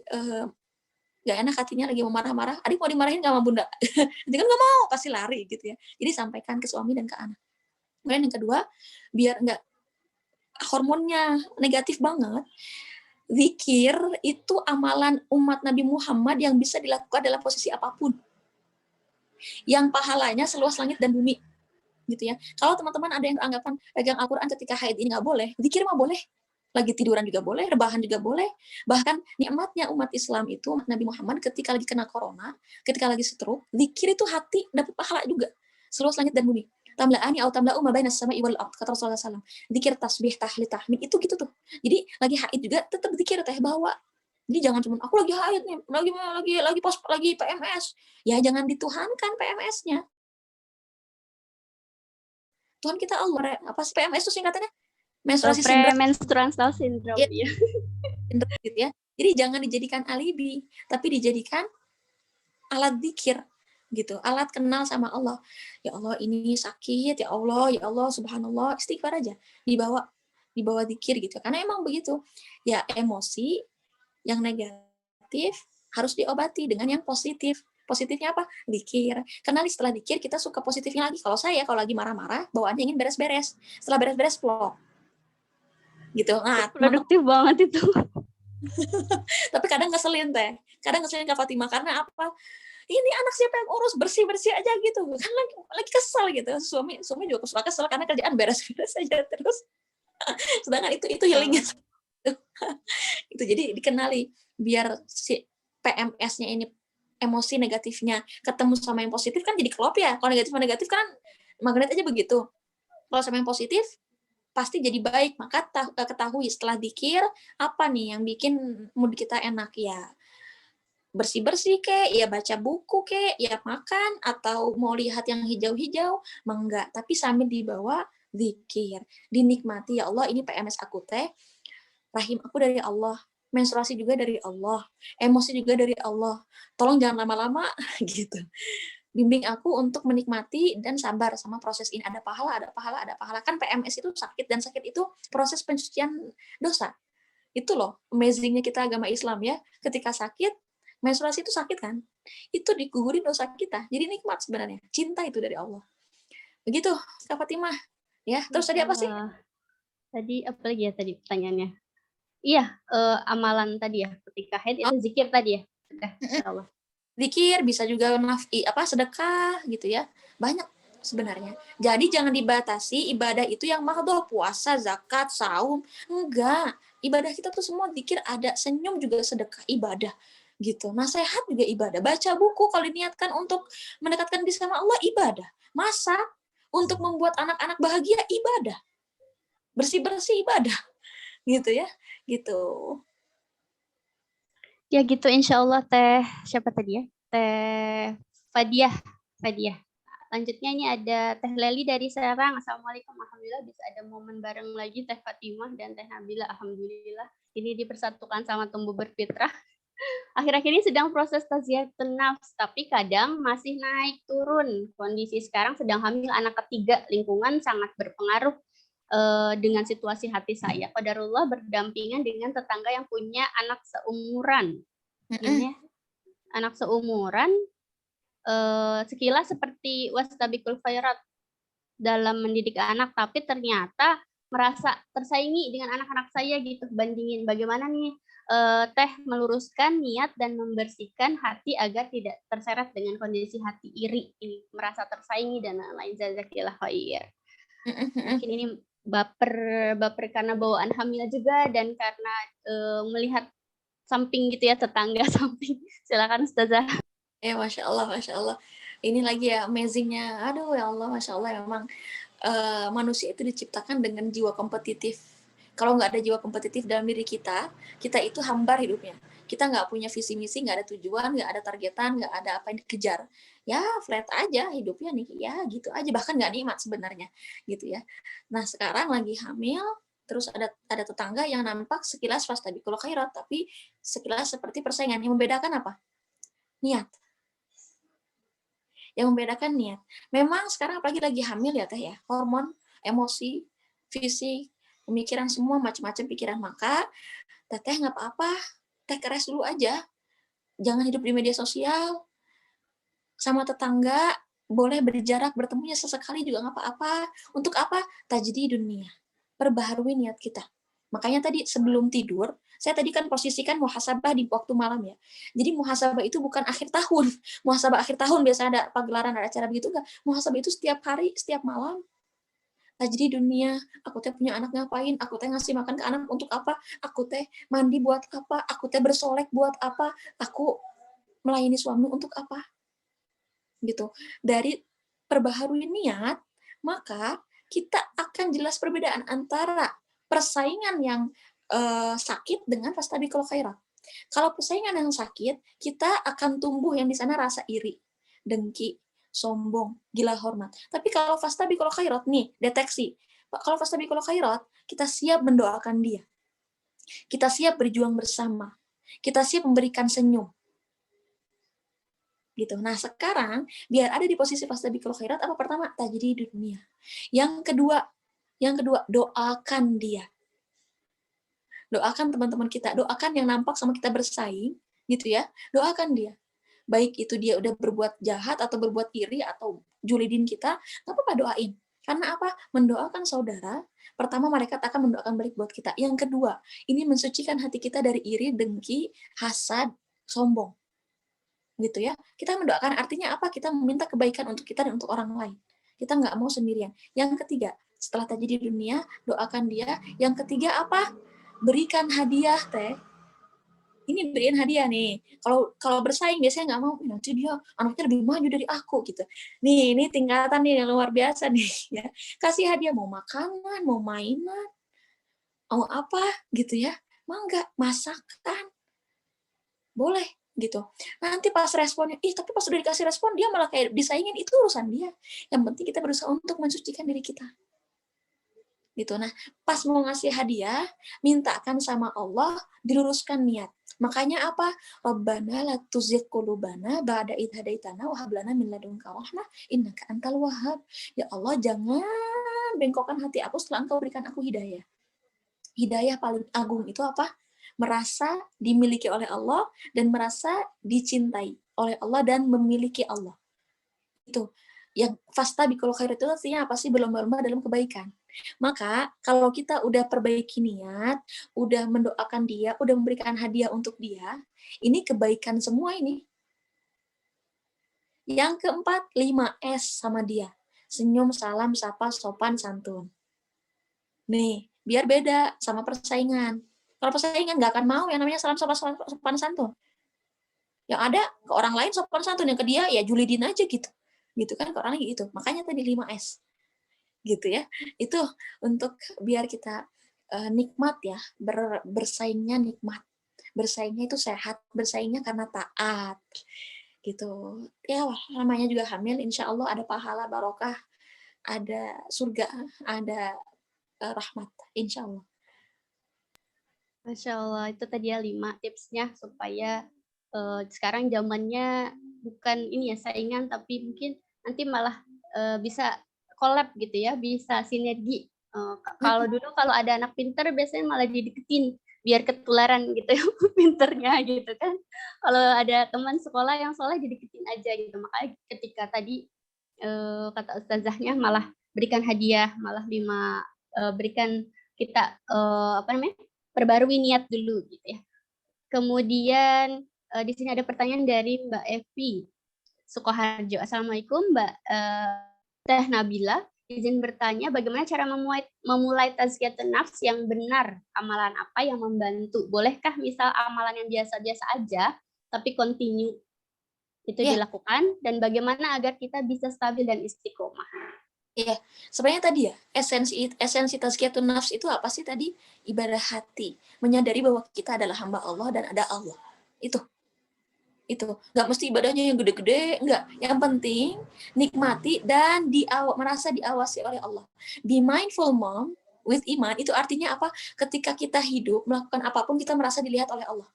nggak enak hatinya, lagi mau marah-marah, adik mau dimarahin nggak sama bunda? Nanti kan nggak mau, pasti lari gitu ya. Jadi sampaikan ke suami dan ke anak. Kemudian yang kedua, biar nggak hormonnya negatif banget, zikir itu amalan umat Nabi Muhammad yang bisa dilakukan dalam posisi apapun, yang pahalanya seluas langit dan bumi gitu ya. Kalau teman-teman ada yang anggapan pegang Al-Quran ketika haid ini nggak boleh, zikir mah boleh, lagi tiduran juga boleh, rebahan juga boleh. Bahkan nikmatnya umat Islam itu, umat Nabi Muhammad ketika lagi kena corona, ketika lagi stroke, zikir itu hati dapat pahala juga seluas langit dan bumi. Tamla'ani atau tamla'u ma bainas sama'i wal ardh, kata Rasulullah SAW. Zikir, tasbih, tahlil, tahmid itu gitu tuh. Jadi lagi haid juga tetap zikir teh bawa. Jadi jangan cuma aku lagi haid nih, lagi PMS. Ya jangan dituhankan PMS-nya. Tuhan kita Allah. Apa sih PMS itu singkatannya? Menstruasi sindrom. Premenstrual syndrome ya. Gitu ya. Jadi jangan dijadikan alibi, tapi dijadikan alat zikir gitu, alat kenal sama Allah. Ya Allah ini sakit, ya Allah subhanallah, istighfar aja, dibawa zikir gitu. Karena emang begitu. Ya emosi yang negatif harus diobati dengan yang positif. Positifnya apa? Zikir. Karena setelah zikir kita suka positifnya lagi. Kalau lagi marah-marah, bawaannya ingin beres-beres. Setelah beres-beres plok. Gitu. Nah, produktif banget itu. Tapi kadang ngeselin teh, kadang ngeselin Kak Fatimah karena apa? Ini anak siapa yang urus, bersih-bersih aja gitu. Kan lagi kesel gitu. Suami juga suka kesel karena kerjaan beres-beres aja terus. Sedangkan itu healingnya. Itu jadi dikenali biar si PMS-nya ini emosi negatifnya ketemu sama yang positif kan jadi klop ya. Kalau negatif kan magnet aja begitu. Kalau sama yang positif pasti jadi baik. Maka ketahui setelah dikir apa nih yang bikin mood kita enak ya. Bersih-bersih kek, ya baca buku kek, ya makan, atau mau lihat yang hijau-hijau, enggak. Tapi sambil dibawa zikir, dinikmati, ya Allah ini PMS aku teh, rahim aku dari Allah, menstruasi juga dari Allah, emosi juga dari Allah. Tolong jangan lama-lama gitu. Bimbing aku untuk menikmati dan sabar sama proses ini. Ada pahala, ada pahala, ada pahala. Kan PMS itu sakit, dan sakit itu proses pencucian dosa. Itu loh amazing-nya kita agama Islam ya. Ketika sakit, menstruasi itu sakit kan? Itu digugurin dosa kita. Jadi nikmat sebenarnya. Cinta itu dari Allah. Begitu, Kak Fatimah. Ya, terus tadi apa sih? Tadi apa lagi ya tadi pertanyaannya? Iya, amalan tadi ya, ketika haid itu zikir tadi ya. Udah, insyaallah. Zikir bisa juga sedekah gitu ya. Banyak sebenarnya. Jadi jangan dibatasi ibadah itu yang mahdoh, puasa, zakat, saum. Enggak. Ibadah kita tuh semua zikir ada, senyum juga sedekah ibadah gitu. Nasihat juga ibadah. Baca buku kalau diniatkan untuk mendekatkan diri sama Allah ibadah. Masak untuk membuat anak-anak bahagia ibadah. Bersih-bersih ibadah. Gitu ya. Gitu. Ya gitu insyaallah Teh siapa tadi ya? Teh Fadiah. Lanjutnya ini ada Teh Leli dari Serang. Assalamualaikum. Alhamdulillah bisa ada momen bareng lagi Teh Fatimah dan Teh Nabila. Alhamdulillah. Ini dipersatukan sama tumbuh berfitrah. Akhir-akhir ini sedang proses tazkiyatun nafs, tapi kadang masih naik turun. Kondisi sekarang sedang hamil anak ketiga. Lingkungan sangat berpengaruh dengan situasi hati saya. Qadarullah berdampingan dengan tetangga yang punya anak seumuran. Ini ya, anak seumuran sekilas seperti wastabiqul khairat dalam mendidik anak, tapi ternyata merasa tersaingi dengan anak-anak saya gitu. Bandingin bagaimana nih Teh meluruskan niat dan membersihkan hati agar tidak terseret dengan kondisi hati iri ini, merasa tersaingi dan lain-lain. Jazakillah khair. Mungkin ini baper karena bawaan hamil juga dan karena melihat samping gitu ya, tetangga samping. Silakan Ustazah. Ya, Masya Allah. Ini lagi ya amazing-nya. Aduh ya Allah, Masya Allah memang manusia itu diciptakan dengan jiwa kompetitif. Kalau nggak ada jiwa kompetitif dalam diri kita itu hambar hidupnya. Kita nggak punya visi misi, nggak ada tujuan, nggak ada targetan, nggak ada apa yang dikejar. Ya flat aja hidupnya nih, ya gitu aja. Bahkan nggak nikmat sebenarnya, gitu ya. Nah sekarang lagi hamil, terus ada tetangga yang nampak sekilas fastabiqul khairat, tapi sekilas seperti persaingan. Yang membedakan apa? Niat. Yang membedakan niat. Memang sekarang apalagi lagi hamil ya Teh ya, hormon, emosi, fisik, pemikiran semua macam-macam pikiran. Maka Teteh nggak apa-apa, Teh keras dulu aja. Jangan hidup di media sosial. Sama tetangga boleh berjarak, bertemunya sesekali juga nggak apa-apa. Untuk apa? Tajdidun dunia. Perbaharui niat kita. Makanya tadi sebelum tidur, saya tadi kan posisikan muhasabah di waktu malam ya. Jadi muhasabah itu bukan akhir tahun. Muhasabah akhir tahun biasa ada pagelaran, ada acara begitu enggak. Muhasabah itu setiap hari, setiap malam. Jadi dunia, aku teh punya anak ngapain? Aku teh ngasih makan ke anak untuk apa? Aku teh mandi buat apa? Aku teh bersolek buat apa? Aku melayani suami untuk apa? Gitu. Dari perbaharui niat, maka kita akan jelas perbedaan antara persaingan yang sakit dengan fastabiqul khairat. Kalau persaingan yang sakit, kita akan tumbuh yang di sana rasa iri, dengki, sombong, gila hormat. Tapi kalau fastabiqul khairat nih, deteksi. Kalau fastabiqul khairat, kita siap mendoakan dia. Kita siap berjuang bersama. Kita siap memberikan senyum. Gitu. Nah, sekarang biar ada di posisi fastabiqul khairat, apa pertama? Tajdidun dunia. Yang kedua, doakan dia. Doakan teman-teman kita, doakan yang nampak sama kita bersaing, gitu ya. Doakan dia. Baik itu dia udah berbuat jahat atau berbuat iri atau julidin kita, nggak apa-apa doain. Karena apa? Mendoakan saudara, pertama malaikat akan mendoakan balik buat kita. Yang kedua, ini mensucikan hati kita dari iri, dengki, hasad, sombong. Gitu ya. Kita mendoakan artinya apa? Kita meminta kebaikan untuk kita dan untuk orang lain. Kita nggak mau sendirian. Yang ketiga, setelah tadi di dunia, doakan dia. Yang ketiga apa? Berikan hadiah, teh. Ini beriin hadiah nih. Kalau bersaing biasanya nggak mau, nanti dia anaknya lebih maju dari aku gitu. Nih, ini tingkatan nih yang luar biasa nih ya. Kasih hadiah, mau makanan, mau mainan, mau apa gitu ya. Mangga, masakan. Boleh gitu. Nanti pas responnya, tapi pas udah dikasih respon dia malah kayak disaingin, itu urusan dia. Yang penting kita berusaha untuk mensucikan diri kita. Gitu. Nah, pas mau ngasih hadiah, mintakan sama Allah, diluruskan niat. Makanya apa? Rabbana la tuzigh qulubana ba'da idh hadaitana wa hab lana min ladunka rahmah innaka antal wahhab. Ya Allah, jangan bengkokkan hati aku setelah Engkau berikan aku hidayah. Hidayah paling agung itu apa? Merasa dimiliki oleh Allah dan merasa dicintai oleh Allah dan memiliki Allah. Itu. Yang fastabiqul khairat itu artinya apa sih? Berlomba-lomba dalam kebaikan. Maka kalau kita udah perbaiki niat, udah mendoakan dia, udah memberikan hadiah untuk dia, ini kebaikan semua ini. Yang keempat, 5S sama dia. Senyum, salam, sapa, sopan, santun. Nih, biar beda sama persaingan. Kalau persaingan nggak akan mau yang namanya salam, sopan, santun. Yang ada ke orang lain sopan santun, yang ke dia ya julidin aja gitu. Gitu kan, ke orang lain gitu. Makanya tadi 5S. Gitu ya, itu untuk biar kita nikmat ya, bersaingnya nikmat, bersaingnya itu sehat, bersaingnya karena taat gitu ya. Namanya juga hamil, insya Allah ada pahala barokah, ada surga, ada rahmat, insya Allah. Masya Allah, itu tadi ya 5 tipsnya supaya sekarang zamannya bukan ini ya saingan, tapi mungkin nanti malah bisa collab gitu ya, bisa sinergi. Kalau dulu kalau ada anak pinter biasanya malah dideketin biar ketularan gitu ya pinternya gitu kan. Kalau ada teman sekolah yang soleh dideketin aja gitu. Makanya ketika tadi kata ustazahnya malah berikan hadiah, malah berikan kita apa namanya? Perbarui niat dulu gitu ya. Kemudian di sini ada pertanyaan dari Mbak Evi Sukoharjo. Assalamualaikum Mbak Teh Nabila. Izin bertanya bagaimana cara memulai tazkiyatun nafs yang benar? Amalan apa yang membantu? Bolehkah misal amalan yang biasa-biasa aja tapi continue itu dilakukan, dan bagaimana agar kita bisa stabil dan istiqomah? Iya, sebenarnya tadi ya, esensi tazkiyatun nafs itu apa sih tadi? Ibadah hati, menyadari bahwa kita adalah hamba Allah dan ada Allah. Itu nggak mesti ibadahnya yang gede-gede, enggak. Yang penting nikmati dan merasa diawasi oleh Allah. Be mindful mom with iman, itu artinya apa? Ketika kita hidup melakukan apapun kita merasa dilihat oleh Allah.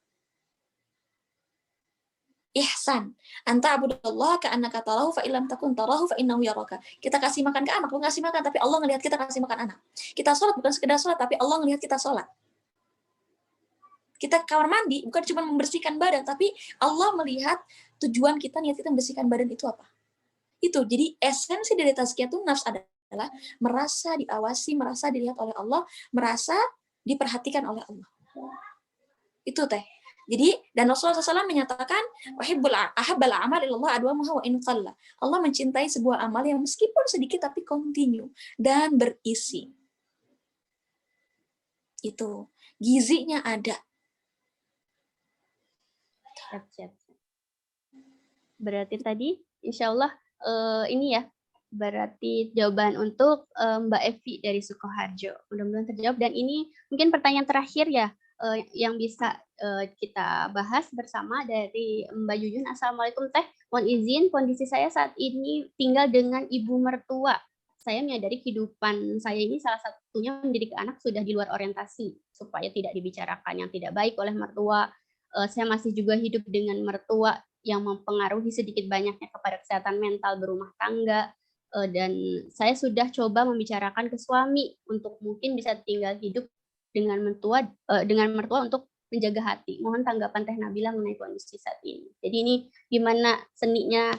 Ihsan, anta abudallah ka'annaka tarahu fa illam takun tarahu fa innahu yaraka. Kita kasih makan ke anak, bukan kasih makan, tapi Allah ngelihat kita kasih makan anak. Kita sholat bukan sekedar sholat, tapi Allah ngelihat kita sholat. Kita kamar mandi bukan cuma membersihkan badan, tapi Allah melihat tujuan kita, niat kita membersihkan badan itu apa. Itu, jadi esensi dari tazkiyatun nafs adalah merasa diawasi, merasa dilihat oleh Allah, merasa diperhatikan oleh Allah. Itu teh. Jadi, dan Rasulullah SAW menyatakan, ahabbal amal ilallah adwamuha wa in qalla. Allah mencintai sebuah amal yang meskipun sedikit tapi continue dan berisi. Itu, gizinya ada. Siap. Berarti tadi insya Allah ini ya, berarti jawaban untuk Mbak Evi dari Sukoharjo. Mudah-mudahan terjawab. Dan ini mungkin pertanyaan terakhir ya, yang bisa kita bahas bersama dari Mbak Yuyun. Assalamualaikum Teh, mohon izin, kondisi saya saat ini tinggal dengan ibu mertua. Saya menyadari kehidupan saya ini salah satunya mendidik anak sudah di luar orientasi, supaya tidak dibicarakan yang tidak baik oleh mertua. Saya masih juga hidup dengan mertua yang mempengaruhi sedikit banyaknya kepada kesehatan mental berumah tangga, dan saya sudah coba membicarakan ke suami untuk mungkin bisa tinggal hidup dengan mertua untuk menjaga hati. Mohon tanggapan Teh Nabila mengenai kondisi saat ini. Jadi ini gimana seninya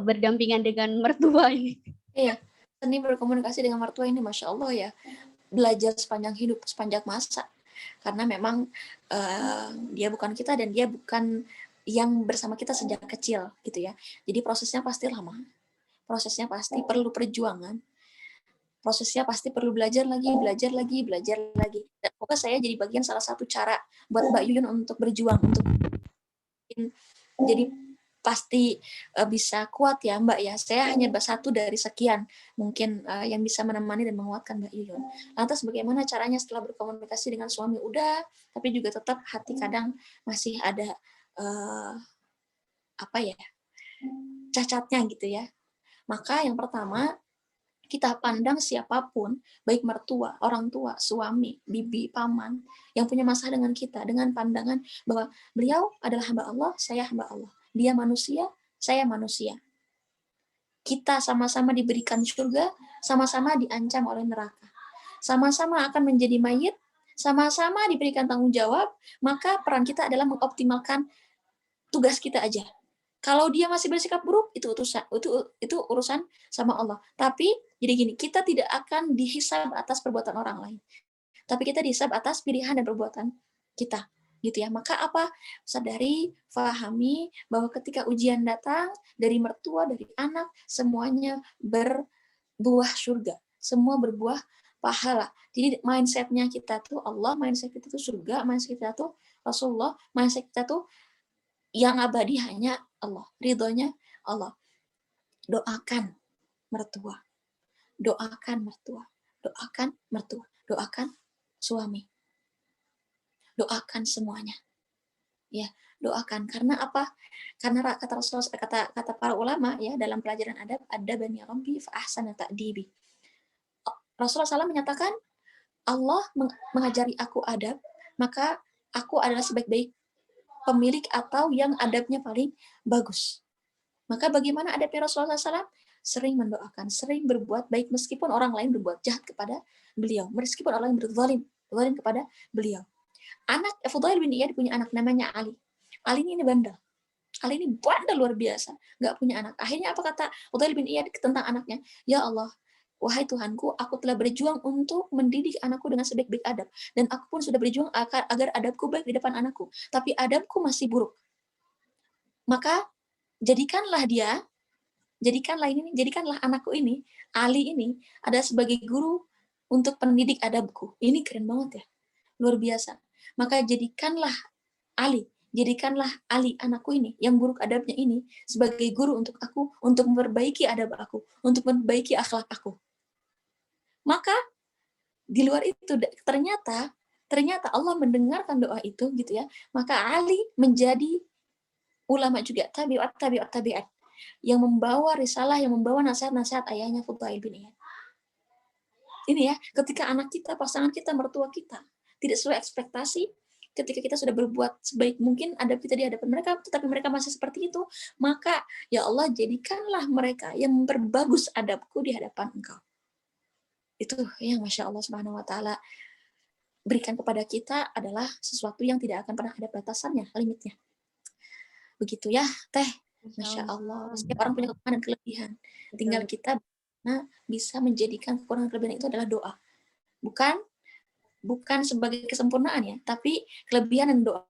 berdampingan dengan mertua ini? Iya, seni berkomunikasi dengan mertua ini, Masya Allah ya, belajar sepanjang hidup, sepanjang masa. Karena memang dia bukan kita dan dia bukan yang bersama kita sejak kecil gitu ya. Jadi prosesnya pasti lama, prosesnya pasti perlu perjuangan, prosesnya pasti perlu belajar lagi. Dan semoga saya jadi bagian salah satu cara buat Mbak Yuyun untuk berjuang, untuk jadi pasti bisa kuat ya Mbak ya. Saya hanya satu dari sekian mungkin yang bisa menemani dan menguatkan Mbak Yuyun. Lantas bagaimana caranya setelah berkomunikasi dengan suami udah, tapi juga tetap hati kadang masih ada cacatnya gitu ya. Maka yang pertama, kita pandang siapapun, baik mertua, orang tua, suami, bibi, paman, yang punya masalah dengan kita, dengan pandangan bahwa beliau adalah hamba Allah, saya hamba Allah. Dia manusia, saya manusia. Kita sama-sama diberikan surga, sama-sama diancam oleh neraka. Sama-sama akan menjadi mayit, sama-sama diberikan tanggung jawab, maka peran kita adalah mengoptimalkan tugas kita aja. Kalau dia masih bersikap buruk, itu urusan sama Allah. Tapi jadi gini, kita tidak akan dihisab atas perbuatan orang lain. Tapi kita dihisab atas pilihan dan perbuatan kita, gitu ya. Maka apa? Sadari, fahami bahwa ketika ujian datang dari mertua, dari anak, semuanya berbuah surga. Semua berbuah pahala. Jadi mindsetnya kita tuh Allah, mindset kita tuh surga, mindset kita tuh Rasulullah, mindset kita tuh yang abadi hanya Allah, ridhonya Allah. Doakan mertua, doakan mertua, doakan mertua, doakan suami, doakan semuanya. Ya, doakan. Karena apa? Karena kata Rasulullah, kata para ulama ya dalam pelajaran adab, adabani rabbi fa ahsana ta'dibi. Rasulullah SAW menyatakan, Allah mengajari aku adab, maka aku adalah sebaik-baik pemilik atau yang adabnya paling bagus. Maka bagaimana adabnya Rasulullah SAW? Sering mendoakan, sering berbuat baik meskipun orang lain berbuat jahat kepada beliau, meskipun orang lain berzalim kepada beliau. Anak Fudail bin Iyad punya anak namanya Ali. Ali ini bandel. Ali ini bandel luar biasa, nggak punya anak. Akhirnya apa kata Fudail bin Iyad tentang anaknya? Ya Allah, wahai Tuhanku, aku telah berjuang untuk mendidik anakku dengan sebaik-baik adab. Dan aku pun sudah berjuang agar adabku baik di depan anakku. Tapi adabku masih buruk. Maka jadikanlah anakku ini, Ali ini, ada sebagai guru untuk pendidik adabku. Ini keren banget ya. Luar biasa. Maka jadikanlah Ali anakku ini, yang buruk adabnya ini, sebagai guru untuk aku, untuk memperbaiki adab aku, untuk memperbaiki akhlak aku. Maka di luar itu ternyata Allah mendengarkan doa itu gitu ya. Maka Ali menjadi ulama juga, tabi'at yang membawa risalah, yang membawa nasihat-nasihat ayahnya Fudail bin Iyad. Ini ya, ketika anak kita, pasangan kita, mertua kita tidak sesuai ekspektasi, ketika kita sudah berbuat sebaik mungkin adab kita di hadapan mereka, tetapi mereka masih seperti itu, maka ya Allah jadikanlah mereka yang memperbagus adabku di hadapan Engkau. Itu yang Masya Allah Subhanahu wa Ta'ala berikan kepada kita adalah sesuatu yang tidak akan pernah ada batasannya, limitnya. Begitu ya, Teh. Masya Allah. Setiap orang punya kekurangan dan kelebihan. Tinggal kita bisa menjadikan kekurangan kelebihan itu adalah doa. Bukan sebagai kesempurnaan ya, tapi kelebihan dan doa